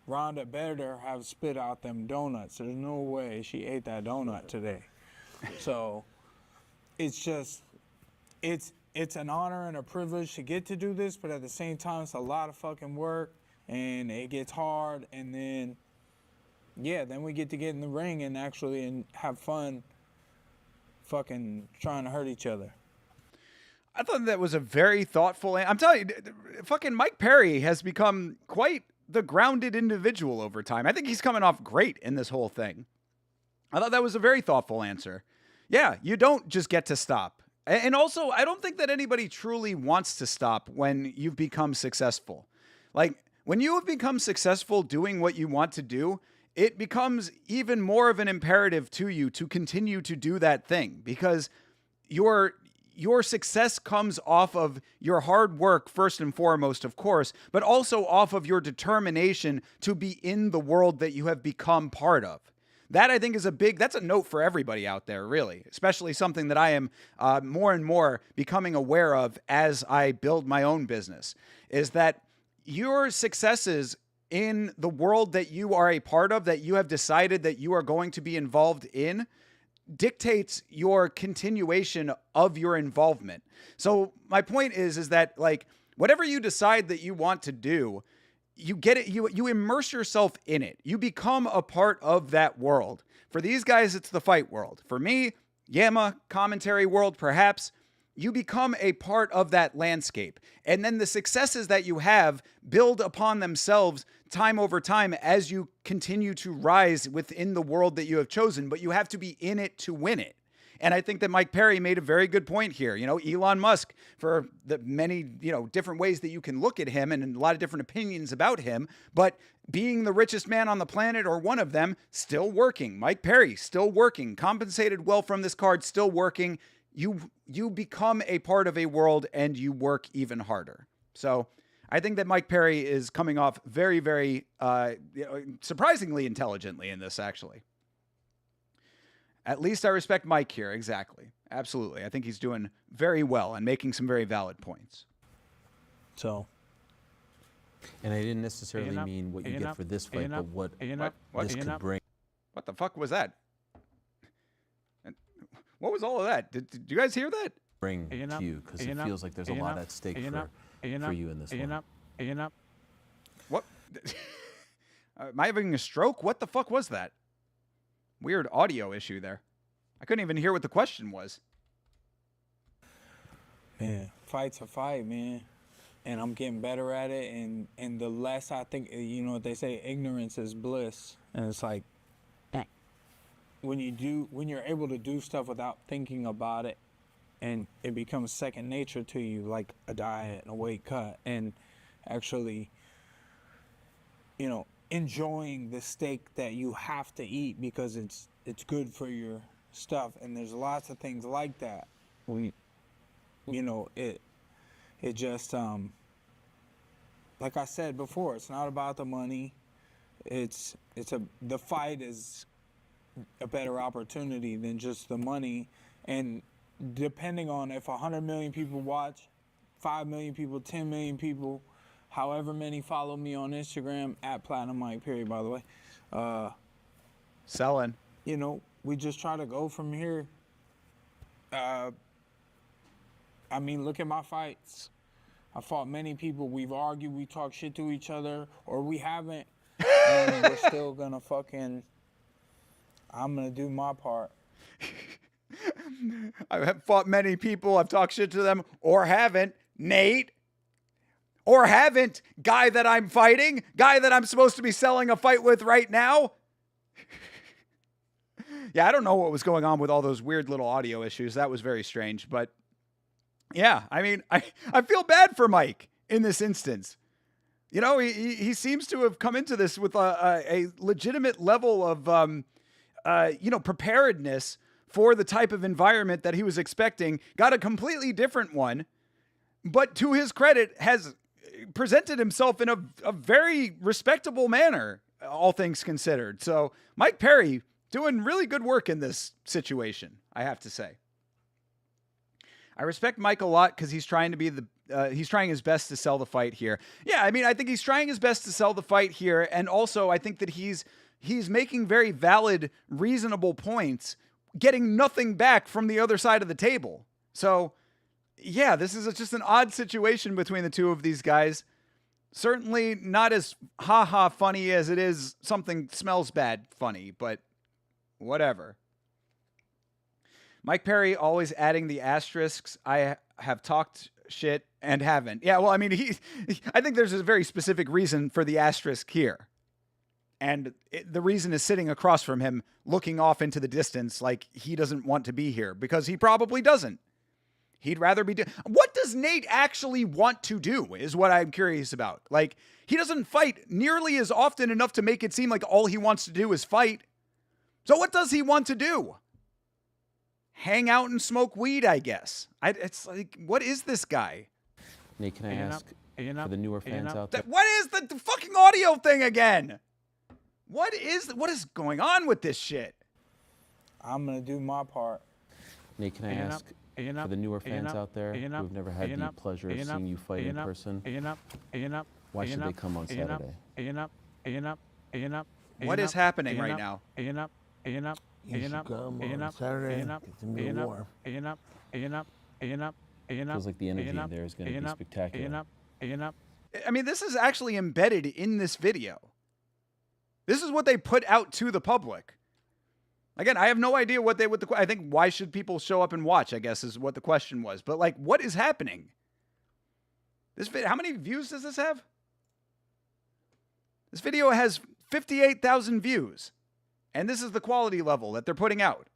Rhonda better have spit out them donuts. There's no way she ate that donut today. So it's just, it's an honor and a privilege to get to do this, but at the same time, it's a lot of fucking work, and it gets hard, and then, yeah, then we get in the ring and actually and have fun fucking trying to hurt each other. I thought that was a very thoughtful, I'm telling you, fucking Mike Perry has become quite the grounded individual over time. I think he's coming off great in this whole thing. I thought that was a very thoughtful answer. Yeah, you don't just get to stop. And also, I don't think that anybody truly wants to stop when you've become successful. Like, when you have become successful doing what you want to do, it becomes even more of an imperative to you to continue to do that thing, because your success comes off of your hard work first and foremost, of course, but also off of your determination to be in the world that you have become part of. That, I think, is that's a note for everybody out there, really, especially something that I am more and more becoming aware of as I build my own business, is that your successes in the world that you are a part of, that you have decided that you are going to be involved in, dictates your continuation of your involvement. So my point is that, like, whatever you decide that you want to do, you get it, you immerse yourself in it. You become a part of that world. For these guys, it's the fight world. For me, Yama, commentary world, perhaps. You become a part of that landscape. And then the successes that you have build upon themselves time over time as you continue to rise within the world that you have chosen, but you have to be in it to win it. And I think that Mike Perry made a very good point here. You know, Elon Musk, for the many, different ways that you can look at him and a lot of different opinions about him, but being the richest man on the planet, or one of them, still working. Mike Perry, still working, compensated well from this card, still working. You become a part of a world and you work even harder. So I think that Mike Perry is coming off very, very surprisingly intelligently in this, actually. At least I respect Mike here. Exactly. Absolutely. I think he's doing very well and making some very valid points. So. And I didn't necessarily mean what you get for this fight, but what this could bring. What the fuck was that? And what was all of that? Did you guys hear that? Bring to you, because it feels like there's a lot at stake for you in this one. What? Am I having a stroke? What the fuck was that? Weird audio issue there. I couldn't even hear what the question was. Man, fight's a fight, man. And I'm getting better at it. And the less I think, you know what they say, ignorance is bliss. And it's like, when you're able to do stuff without thinking about it, and it becomes second nature to you, like a diet and a weight cut, and actually, you know, enjoying the steak that you have to eat because it's good for your stuff. And there's lots of things like that. You know, it just, like I said before, it's not about the money. The fight is a better opportunity than just the money. And depending on if 100 million people watch, 5 million people, 10 million people, however many follow me on Instagram, at Platinum Mike Perry, by the way. Selling. You know, we just try to go from here. I mean, look at my fights. I fought many people. We've argued, we talk shit to each other, or we haven't. And we're still gonna I'm gonna do my part. I have fought many people. I've talked shit to them, or haven't. Nate. Or haven't. Guy that I'm fighting. Guy that I'm supposed to be selling a fight with right now. Yeah, I don't know what was going on with all those weird little audio issues. That was very strange. But yeah, I mean, I feel bad for Mike in this instance. You know, he seems to have come into this with a legitimate level of, preparedness for the type of environment that he was expecting. Got a completely different one, but to his credit, has presented himself in a very respectable manner, all things considered. So Mike Perry doing really good work in this situation, I have to say. I respect Mike a lot because he's trying to be he's trying his best to sell the fight here. Yeah, I mean, I think he's trying his best to sell the fight here, and also I think that he's making very valid, reasonable points, getting nothing back from the other side of the table. So, yeah, this is just an odd situation between the two of these guys. Certainly not as ha-ha funny as it is something smells bad funny, but whatever. Mike Perry always adding the asterisks. I have talked shit and haven't. Yeah, well, I mean, I think there's a very specific reason for the asterisk here. And the reason is sitting across from him, looking off into the distance like he doesn't want to be here, because he probably doesn't. He'd rather be... What does Nate actually want to do is what I'm curious about. Like, he doesn't fight nearly as often enough to make it seem like all he wants to do is fight. So what does he want to do? Hang out and smoke weed, I guess. It's like, what is this guy? Nate, can I ask for the newer fans out there? What is the fucking audio thing again? What is going on with this shit? I'm gonna do my part. Nate, can I ask for the newer fans out there who have never had the pleasure of seeing you fight in person, why should they come on Saturday? What is happening right now? You should come on Saturday. It's gonna be war. Feels like the energy in there is going to be spectacular. I mean, this is actually embedded in this video. This is what they put out to the public. Again, I have no idea I think why should people show up and watch, I guess, is what the question was. But, like, what is happening? This video, how many views does this have? This video has 58,000 views. And this is the quality level that they're putting out.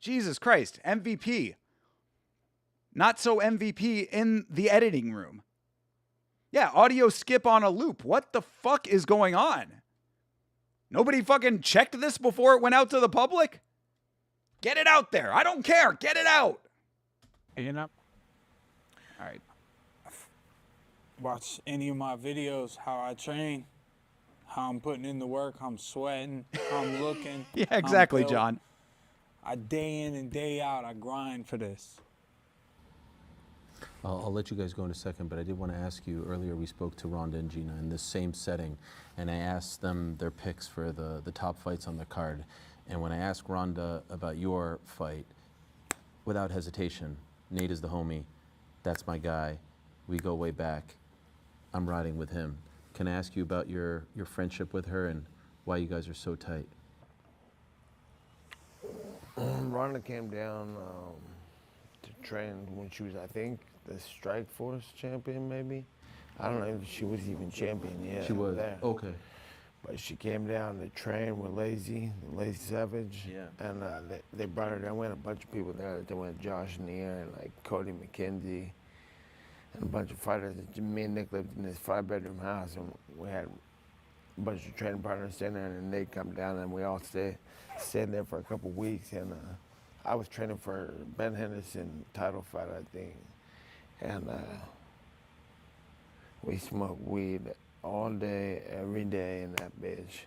Jesus Christ, MVP. Not so MVP in the editing room. Yeah, audio skip on a loop. What the fuck is going on? Nobody fucking checked this before it went out to the public? Get it out there. I don't care. Get it out. All right. Watch any of my videos, how I train, how I'm putting in the work, how I'm sweating, how I'm looking. Yeah, exactly, John. day in and day out, I grind for this. I'll let you guys go in a second, but I did want to ask you, earlier we spoke to Ronda and Gina in this same setting, and I asked them their picks for the top fights on the card. And when I asked Ronda about your fight, without hesitation, Nate is the homie. That's my guy. We go way back. I'm riding with him. Can I ask you about your friendship with her and why you guys are so tight? Ronda came down to train when she was, I think, the Strike Force champion, maybe. I don't know if she was even champion yet. She was. There. Okay. But she came down to train with Lazy Savage. Yeah. And they brought her down. We had a bunch of people there. They went Josh Neer and like Cody McKenzie and a bunch of fighters. Me and Nick lived in this 5-bedroom house, and we had a bunch of training partners staying there, and then they come down, and we all stayed there for a couple weeks. And I was training for Ben Henderson title fight, I think. And we smoked weed all day, every day in that bitch.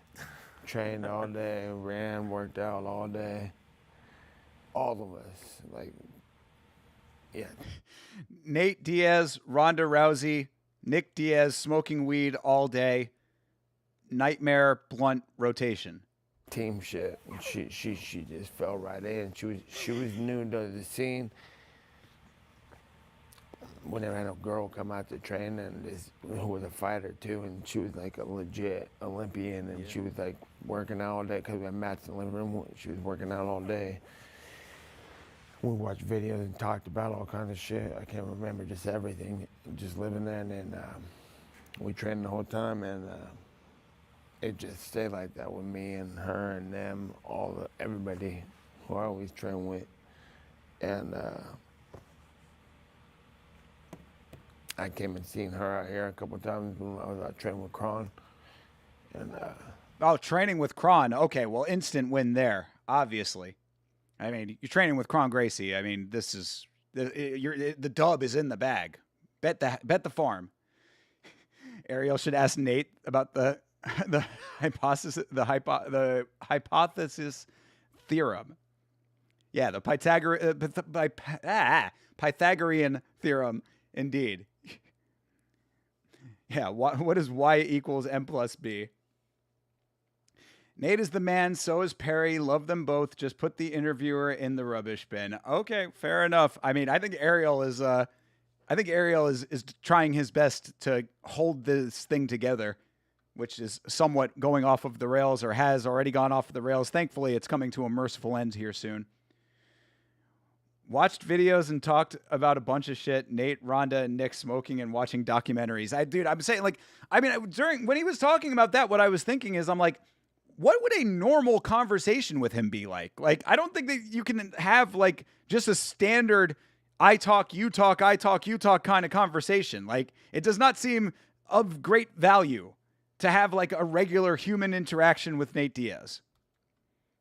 Trained all day, ran, worked out all day. All of us, like, yeah. Nate Diaz, Ronda Rousey, Nick Diaz smoking weed all day. Nightmare blunt rotation. Team shit. She just fell right in. She was new to the scene. We never had a girl come out to train, and who was a fighter too, and she was like a legit Olympian, and she was like working out all day because we had mats in the living room. She was working out all day. We watched videos and talked about all kinds of shit. I can't remember just everything, just living there, and then we trained the whole time, and it just stayed like that with me and her and them, everybody who I always train with, and. I came and seen her out here a couple of times when I was out training with Kron. And training with Kron. Okay, well, instant win there, obviously. I mean, you're training with Kron Gracie. I mean, this is the dub is in the bag. Bet the farm. Ariel should ask Nate about the hypothesis theorem. Yeah, the Pythagorean theorem, indeed. Yeah, what is y equals m plus b? Nate is the man, so is Perry. Love them both. Just put the interviewer in the rubbish bin. Okay, fair enough. I mean, I think Ariel is trying his best to hold this thing together, which is somewhat going off of the rails, or has already gone off of the rails. Thankfully, it's coming to a merciful end here soon. Watched videos and talked about a bunch of shit. Nate, Ronda, and Nick smoking and watching documentaries. I'm saying, like, I mean, when he was talking about that, what I was thinking is, I'm like, what would a normal conversation with him be like? Like, I don't think that you can have like just a standard I talk, you talk, I talk, you talk kind of conversation. Like, it does not seem of great value to have like a regular human interaction with Nate Diaz.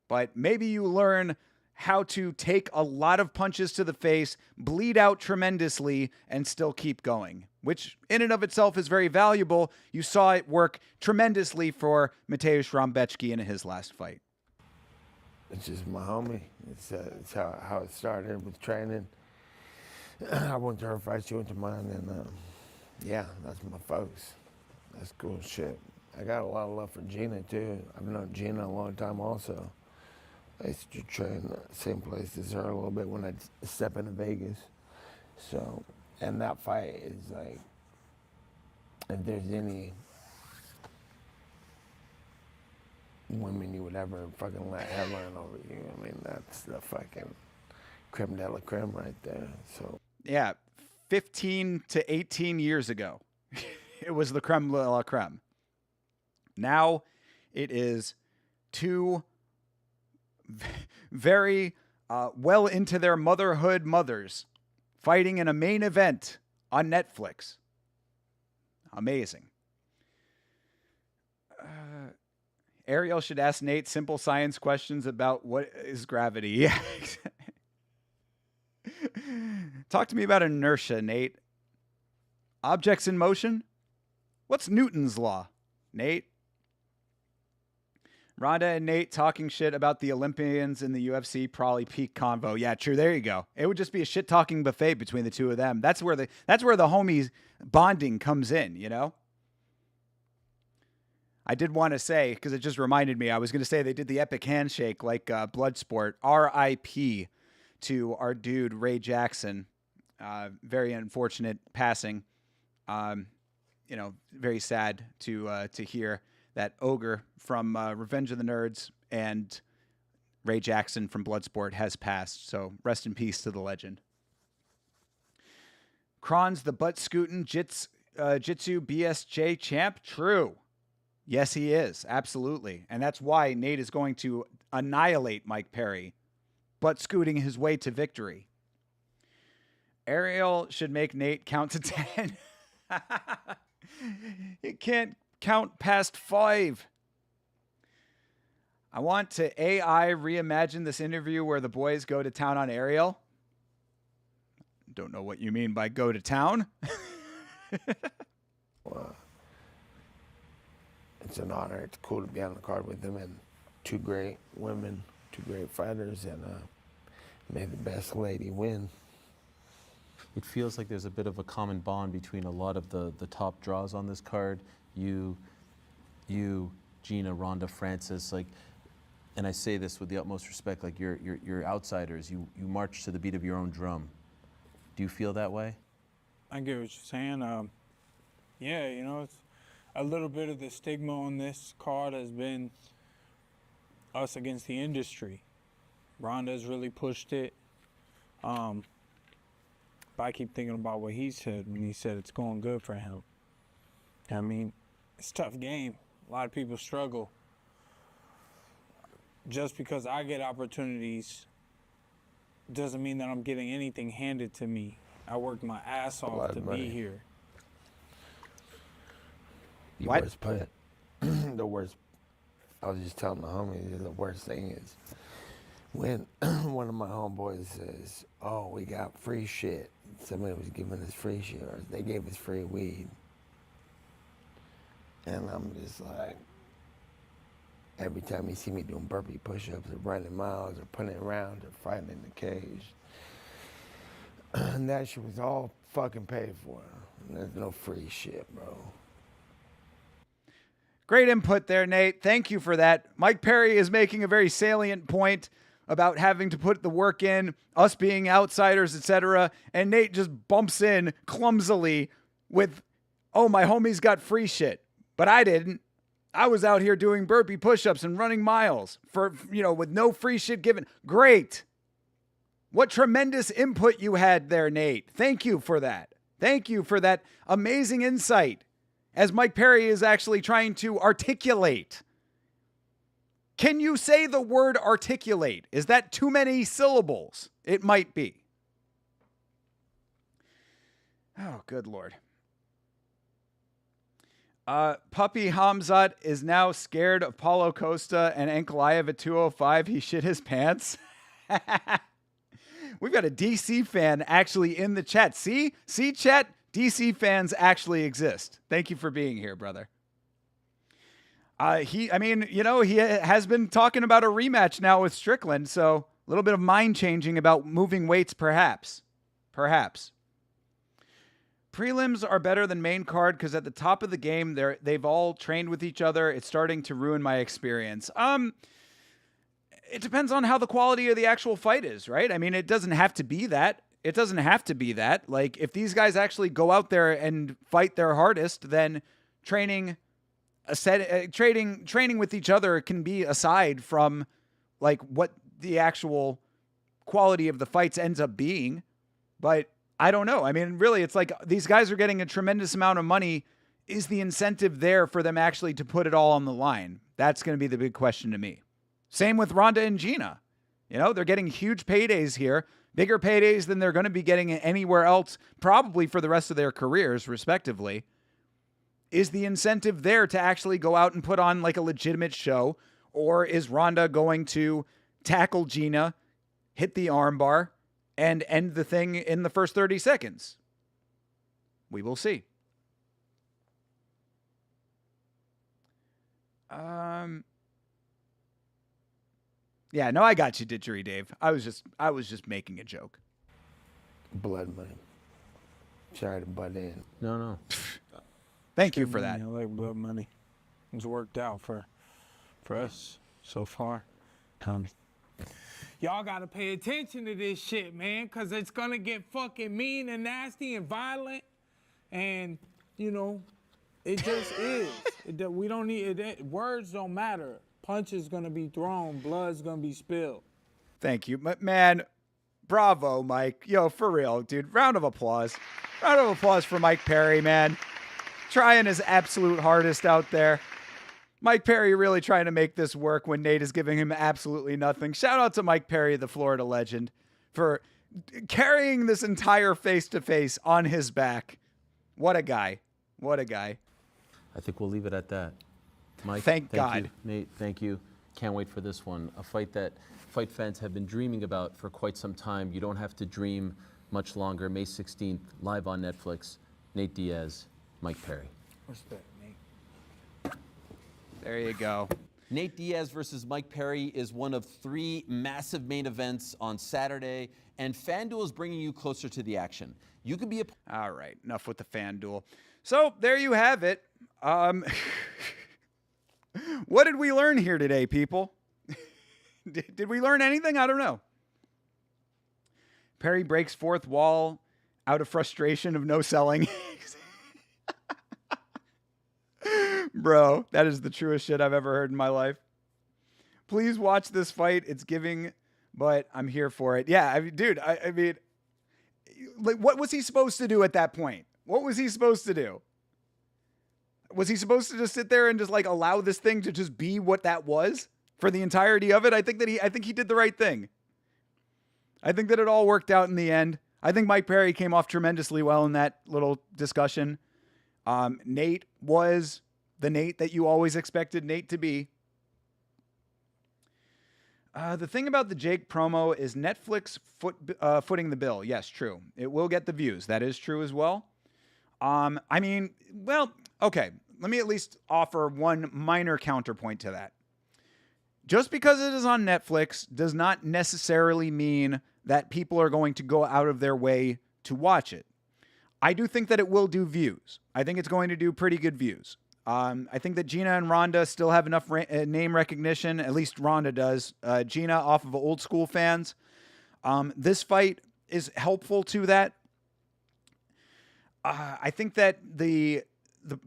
But maybe you learn how to take a lot of punches to the face, bleed out tremendously, and still keep going, which in and of itself is very valuable. You saw it work tremendously for Mateusz Rambecki in his last fight. It's just my homie. It's how it started with training. I went to her fight, she went to mine, and yeah, that's my folks. That's cool shit. I got a lot of love for Gina too. I've known Gina a long time also. I used to train the same place as her a little bit when I'd step into Vegas. So, and that fight is like, if there's any women you would ever fucking let headline over you, I mean, that's the fucking creme de la creme right there. So yeah, 15 to 18 years ago, it was the creme de la creme. Now it is two very well into their motherhood mothers fighting in a main event on Netflix. Amazing. Ariel should ask Nate simple science questions about what is gravity. Yeah. Talk to me about inertia, Nate. Objects in motion? What's Newton's law, Nate? Ronda and Nate talking shit about the Olympians in the UFC, probably peak convo. Yeah, true. There you go. It would just be a shit talking buffet between the two of them. That's where the homies bonding comes in, you know? I did want to say, because it just reminded me, I was going to say they did the epic handshake like Bloodsport. R.I.P. to our dude, Ray Jackson. Very unfortunate passing. Very sad to hear that Ogre from Revenge of the Nerds and Ray Jackson from Bloodsport has passed. So rest in peace to the legend. Kron's the butt scootin' Jitsu BSJ champ. True. Yes, he is. Absolutely. And that's why Nate is going to annihilate Mike Perry, butt scooting his way to victory. Ariel should make Nate count to 10. It can't count past 5. I want to AI reimagine this interview where the boys go to town on Ariel. Don't know what you mean by go to town. Well, it's an honor. It's cool to be on the card with them and 2 great women, 2 great fighters, and may the best lady win. It feels like there's a bit of a common bond between a lot of the top draws on this card. You, Gina, Ronda, Francis, like, and I say this with the utmost respect, like you're outsiders. You march to the beat of your own drum. Do you feel that way? I get what you're saying. Yeah, it's a little bit of the stigma on this card has been us against the industry. Ronda's really pushed it. But I keep thinking about what he said when he said it's going good for him. I mean, it's a tough game. A lot of people struggle. Just because I get opportunities doesn't mean that I'm getting anything handed to me. I worked my ass off to be here. The worst part, the worst, I was just telling the homies, the worst thing is when one of my homeboys says, oh, we got free shit. Somebody was giving us free shit, or they gave us free weed. And I'm just like, every time you see me doing burpee push-ups or running miles or putting rounds or fighting in the cage, and that shit was all fucking paid for. There's no free shit, bro. Great input there, Nate. Thank you for that. Mike Perry is making a very salient point about having to put the work in, us being outsiders, etc. And Nate just bumps in clumsily with, oh, my homies got free shit. But I didn't. I was out here doing burpee push-ups and running miles for, with no free shit given. Great. What tremendous input you had there, Nate. Thank you for that. Thank you for that amazing insight as Mike Perry is actually trying to articulate. Can you say the word articulate? Is that too many syllables? It might be. Oh, good Lord. Puppy Hamzat is now scared of Paulo Costa and Ankalaev at 205. He shit his pants. We've got a DC fan actually in the chat. See, chat? DC fans actually exist. Thank you for being here, brother. He has been talking about a rematch now with Strickland, so a little bit of mind changing about moving weights, perhaps. Prelims are better than main card because at the top of the game, they've all trained with each other. It's starting to ruin my experience. It depends on how the quality of the actual fight is, right? I mean, it doesn't have to be that. Like, if these guys actually go out there and fight their hardest, then training with each other can be aside from like what the actual quality of the fights ends up being. But I don't know. I mean, really, it's like these guys are getting a tremendous amount of money. Is the incentive there for them actually to put it all on the line? That's going to be the big question to me. Same with Ronda and Gina. They're getting huge paydays here, bigger paydays than they're going to be getting anywhere else, probably for the rest of their careers, respectively. Is the incentive there to actually go out and put on like a legitimate show? Or is Ronda going to tackle Gina, hit the armbar, and end the thing in the first 30 seconds? We will see. Yeah, no, I got you, Ditchery Dave. I was just making a joke. Blood money. Sorry to butt in. No. Thank you Good for money. that. I like blood money. It's worked out for us so far. Y'all gotta pay attention to this shit, man, cause it's gonna get fucking mean and nasty and violent, and you know, it just is. We don't need it. Words don't matter. Punches gonna be thrown. Blood's gonna be spilled. Thank you, man. Bravo, Mike. Yo, for real, dude. Round of applause. Round of applause for Mike Perry, man. Trying his absolute hardest out there. Mike Perry really trying to make this work when Nate is giving him absolutely nothing. Shout out to Mike Perry, the Florida legend, for carrying this entire face-to-face on his back. What a guy. What a guy. I think we'll leave it at that. Mike, Thank you. God. Nate, thank you. Can't wait for this one. A fight that fight fans have been dreaming about for quite some time. You don't have to dream much longer. May 16th, live on Netflix. Nate Diaz, Mike Perry. Respect, Nate. There you go. Nate Diaz versus Mike Perry is one of 3 massive main events on Saturday, and FanDuel is bringing you closer to the action. You could be a... All right, enough with the FanDuel. So there you have it. What did we learn here today, people? Did we learn anything? I don't know. Perry breaks fourth wall out of frustration of no selling. Bro, that is the truest shit I've ever heard in my life. Please watch this fight. It's giving, but I'm here for it. Yeah, I mean, dude, I mean, like, what was he supposed to do at that point? What was he supposed to do? Was he supposed to just sit there and just like allow this thing to just be what that was for the entirety of it? I think he did the right thing. I think that it all worked out in the end. I think Mike Perry came off tremendously well in that little discussion. Nate was the Nate that you always expected Nate to be. The thing about the Jake promo is Netflix footing the bill. Yes, true. It will get the views. That is true as well. I mean, well, okay. Let me at least offer one minor counterpoint to that. Just because it is on Netflix does not necessarily mean that people are going to go out of their way to watch it. I do think that it will do views. I think it's going to do pretty good views. I think that Gina and Rhonda still have enough name recognition. At least Rhonda does. Gina off of old school fans. This fight is helpful to that. I think that the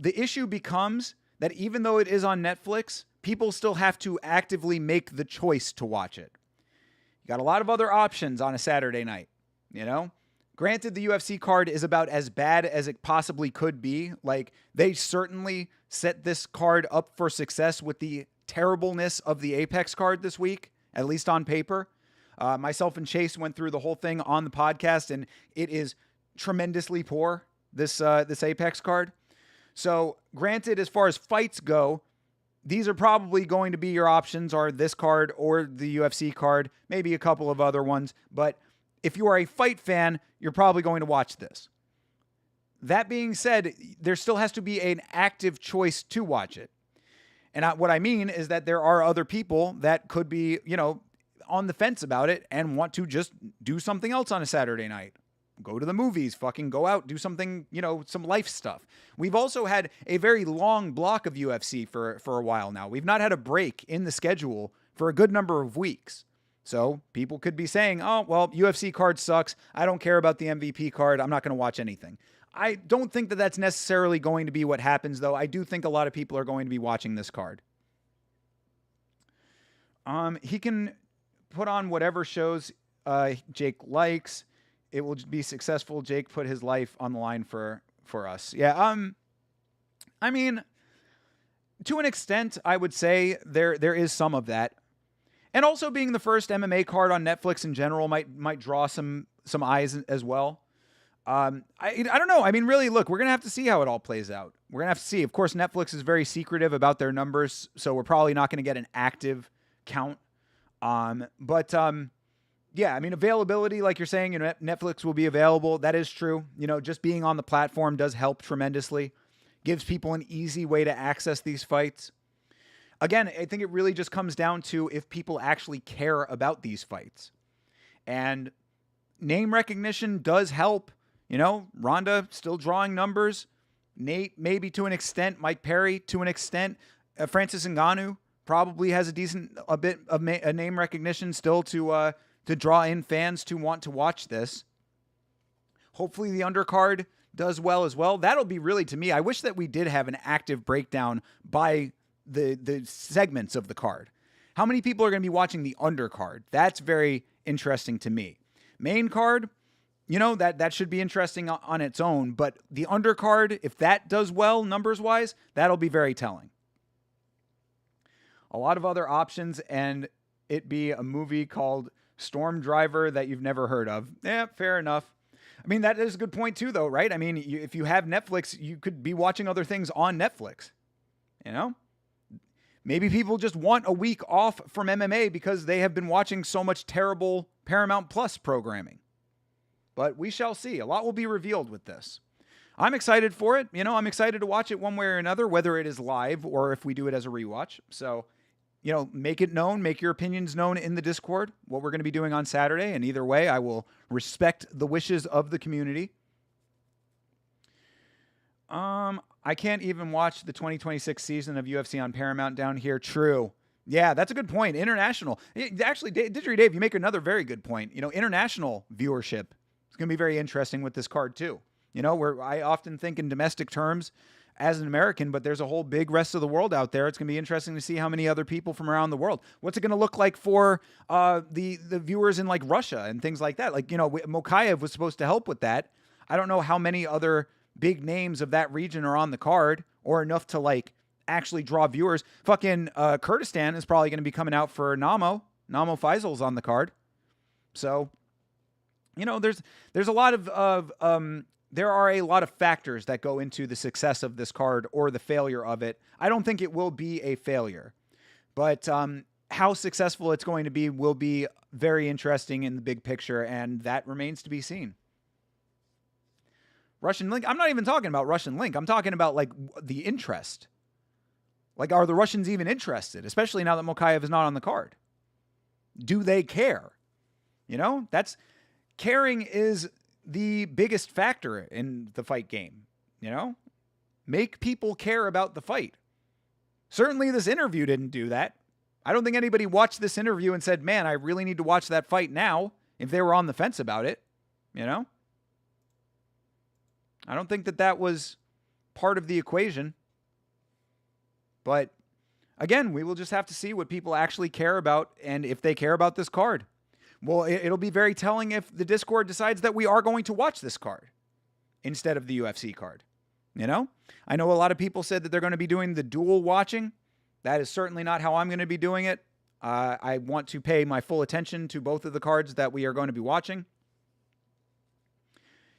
issue becomes that even though it is on Netflix, people still have to actively make the choice to watch it. You got a lot of other options on a Saturday night, you know? Granted, the UFC card is about as bad as it possibly could be. Like, they certainly set this card up for success with the terribleness of the Apex card this week, at least on paper. Myself and Chase went through the whole thing on the podcast, and it is tremendously poor, this Apex card. So, granted, as far as fights go, these are probably going to be your options, are this card or the UFC card, maybe a couple of other ones. But if you are a fight fan, you're probably going to watch this. That being said, there still has to be an active choice to watch it. And what I mean is that there are other people that could be, you know, on the fence about it and want to just do something else on a Saturday night. Go to the movies, fucking go out, do something, you know, some life stuff. We've also had a very long block of UFC for a while now. We've not had a break in the schedule for a good number of weeks. So people could be saying, oh, well, UFC card sucks. I don't care about the MVP card. I'm not going to watch anything. I don't think that that's necessarily going to be what happens, though. I do think a lot of people are going to be watching this card. He can put on whatever shows Jake likes. It will be successful. Jake put his life on the line for us. Yeah. I mean, to an extent, I would say there is some of that. And also being the first MMA card on Netflix in general might draw some eyes as well. I don't know. I mean, really, look, we're going to have to see how it all plays out. We're going to have to see. Of course, Netflix is very secretive about their numbers, so we're probably not going to get an active count. Yeah, I mean, availability, like you're saying, you know, Netflix will be available. That is true. You know, just being on the platform does help tremendously. Gives people an easy way to access these fights. Again, I think it really just comes down to if people actually care about these fights. And name recognition does help. You know, Ronda still drawing numbers. Nate, maybe to an extent. Mike Perry, to an extent. Francis Ngannou probably has a bit of a name recognition still to draw in fans to want to watch this. Hopefully the undercard does well as well. That'll be really, to me, I wish that we did have an active breakdown by the segments of the card. How many people are going to be watching the undercard? That's very interesting to me. Main card, you know, that should be interesting on its own, but the undercard, if that does well numbers-wise, that'll be very telling. A lot of other options, and it be a movie called Storm Driver that you've never heard of. Yeah, fair enough. I mean, that is a good point too, though, right? I mean, if you have Netflix, you could be watching other things on Netflix, you know? Maybe people just want a week off from MMA because they have been watching so much terrible Paramount Plus programming. But we shall see. A lot will be revealed with this. I'm excited for it. You know, I'm excited to watch it one way or another, whether it is live or if we do it as a rewatch. So, you know, make it known, make your opinions known in the Discord, what we're going to be doing on Saturday. And either way, I will respect the wishes of the community. I can't even watch the 2026 season of UFC on Paramount down here. True. Yeah, that's a good point. International. Actually, Didgeridoo Dave, you make another very good point. You know, international viewership is going to be very interesting with this card too. You know, where I often think in domestic terms as an American, but there's a whole big rest of the world out there. It's going to be interesting to see how many other people from around the world. What's it going to look like for the viewers in like Russia and things like that? Like, you know, Mokaev was supposed to help with that. I don't know how many other big names of that region are on the card or enough to like actually draw viewers. Fucking Kurdistan is probably going to be coming out for Namo. Namo Faisal's on the card. So, you know, there's a lot of there are a lot of factors that go into the success of this card or the failure of it. I don't think it will be a failure, but how successful it's going to be will be very interesting in the big picture, and that remains to be seen. Russian Link. I'm not even talking about Russian Link. I'm talking about like the interest. Like, are the Russians even interested? Especially now that Mokaev is not on the card. Do they care? You know, caring is the biggest factor in the fight game. You know, make people care about the fight. Certainly this interview didn't do that. I don't think anybody watched this interview and said, man, I really need to watch that fight now, if they were on the fence about it. You know, I don't think that was part of the equation. But again, we will just have to see what people actually care about and if they care about this card. Well, it'll be very telling if the Discord decides that we are going to watch this card instead of the UFC card. You know, I know a lot of people said that they're going to be doing the dual watching. That is certainly not how I'm going to be doing it. I want to pay my full attention to both of the cards that we are going to be watching.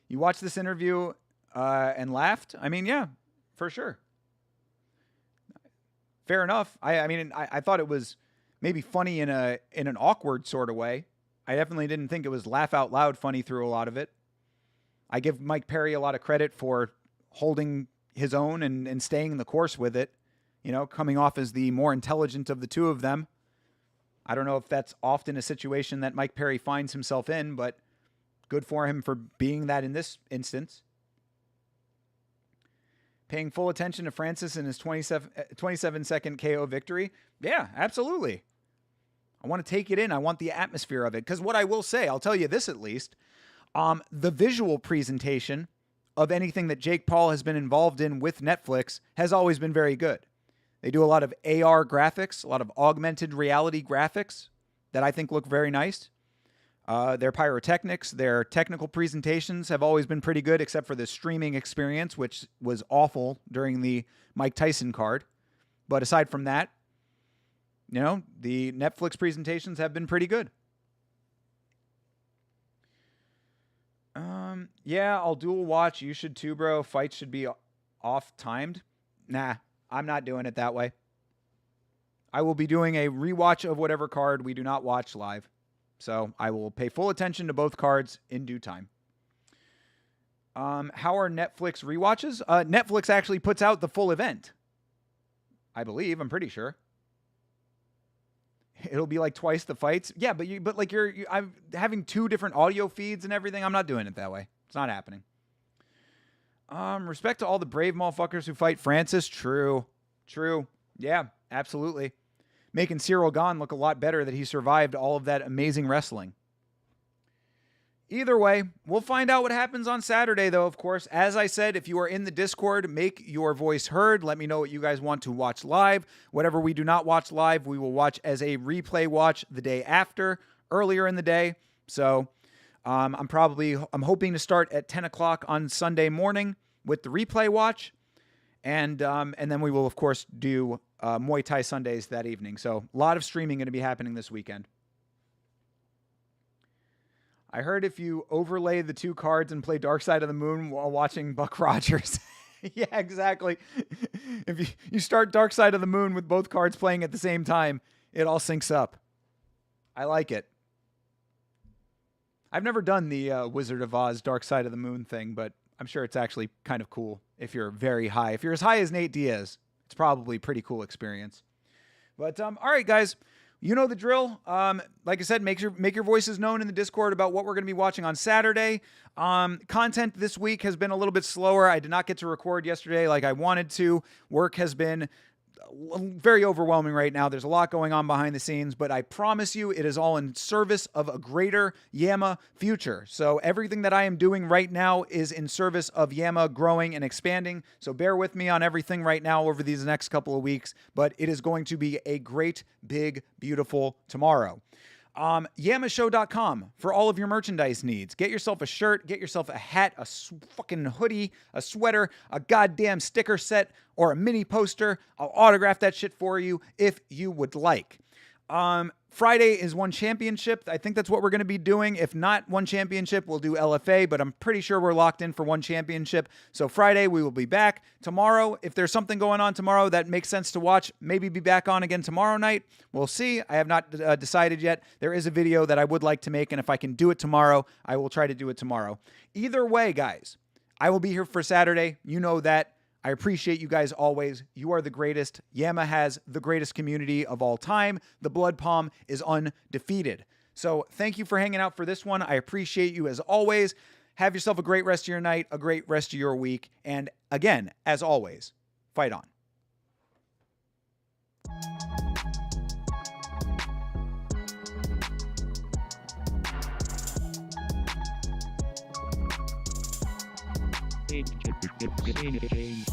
You watched this interview and laughed? I mean, yeah, for sure. Fair enough. I thought it was maybe funny in an awkward sort of way. I definitely didn't think it was laugh out loud funny through a lot of it. I give Mike Perry a lot of credit for holding his own and staying the course with it, you know, coming off as the more intelligent of the two of them. I don't know if that's often a situation that Mike Perry finds himself in, but good for him for being that in this instance. Paying full attention to Francis and his 27-second KO victory. Yeah, absolutely. I want to take it in. I want the atmosphere of it. Because what I will say, I'll tell you this at least, the visual presentation of anything that Jake Paul has been involved in with Netflix has always been very good. They do a lot of AR graphics, a lot of augmented reality graphics that I think look very nice. Their pyrotechnics, their technical presentations have always been pretty good, except for the streaming experience, which was awful during the Mike Tyson card. But aside from that, you know, the Netflix presentations have been pretty good. Yeah, I'll dual watch. You should too, bro. Fights should be off-timed. Nah, I'm not doing it that way. I will be doing a rewatch of whatever card we do not watch live. So I will pay full attention to both cards in due time. How are Netflix rewatches? Netflix actually puts out the full event. I believe. I'm pretty sure. it'll be like twice the fights. Yeah, but I'm having 2 different audio feeds and everything. I'm not doing it that way. It's not happening. Respect to all the brave motherfuckers who fight Francis. True. Yeah, absolutely. Making Cyril Gane look a lot better that he survived all of that amazing wrestling. Either way, we'll find out what happens on Saturday, though, of course. As I said, if you are in the Discord, make your voice heard. Let me know what you guys want to watch live. Whatever we do not watch live, we will watch as a replay watch the day after, earlier in the day. So I'm hoping to start at 10 o'clock on Sunday morning with the replay watch. And then we will, of course, do Muay Thai Sundays that evening. So a lot of streaming going to be happening this weekend. I heard if you overlay the 2 cards and play Dark Side of the Moon while watching Buck Rogers. Yeah, exactly. If you start Dark Side of the Moon with both cards playing at the same time, it all syncs up. I like it. I've never done the Wizard of Oz Dark Side of the Moon thing, but I'm sure it's actually kind of cool if you're very high. If you're as high as Nate Diaz, it's probably a pretty cool experience. But all right, guys. You know the drill. Like I said, make your voices known in the Discord about what we're going to be watching on Saturday. Content this week has been a little bit slower. I did not get to record yesterday like I wanted to. Work has been very overwhelming right now. There's a lot going on behind the scenes, but I promise you it is all in service of a greater Yama future. So everything that I am doing right now is in service of Yama growing and expanding. So bear with me on everything right now over these next couple of weeks, but it is going to be a great, big, beautiful tomorrow. Yamashow.com for all of your merchandise needs. Get yourself a shirt, get yourself a hat, a fucking hoodie, a sweater, a goddamn sticker set, or a mini poster. I'll autograph that shit for you if you would like. Friday is One Championship. I think that's what we're going to be doing. If not One Championship, we'll do LFA, but I'm pretty sure we're locked in for One Championship. So Friday, we will be back. Tomorrow, if there's something going on tomorrow that makes sense to watch, maybe be back on again tomorrow night. We'll see. I have not decided yet. There is a video that I would like to make, and if I can do it tomorrow, I will try to do it tomorrow. Either way, guys, I will be here for Saturday. You know that. I appreciate you guys always. You are the greatest. Yama has the greatest community of all time. The Blood Palm is undefeated. So thank you for hanging out for this one. I appreciate you as always. Have yourself a great rest of your night, a great rest of your week. And again, as always, fight on. Change.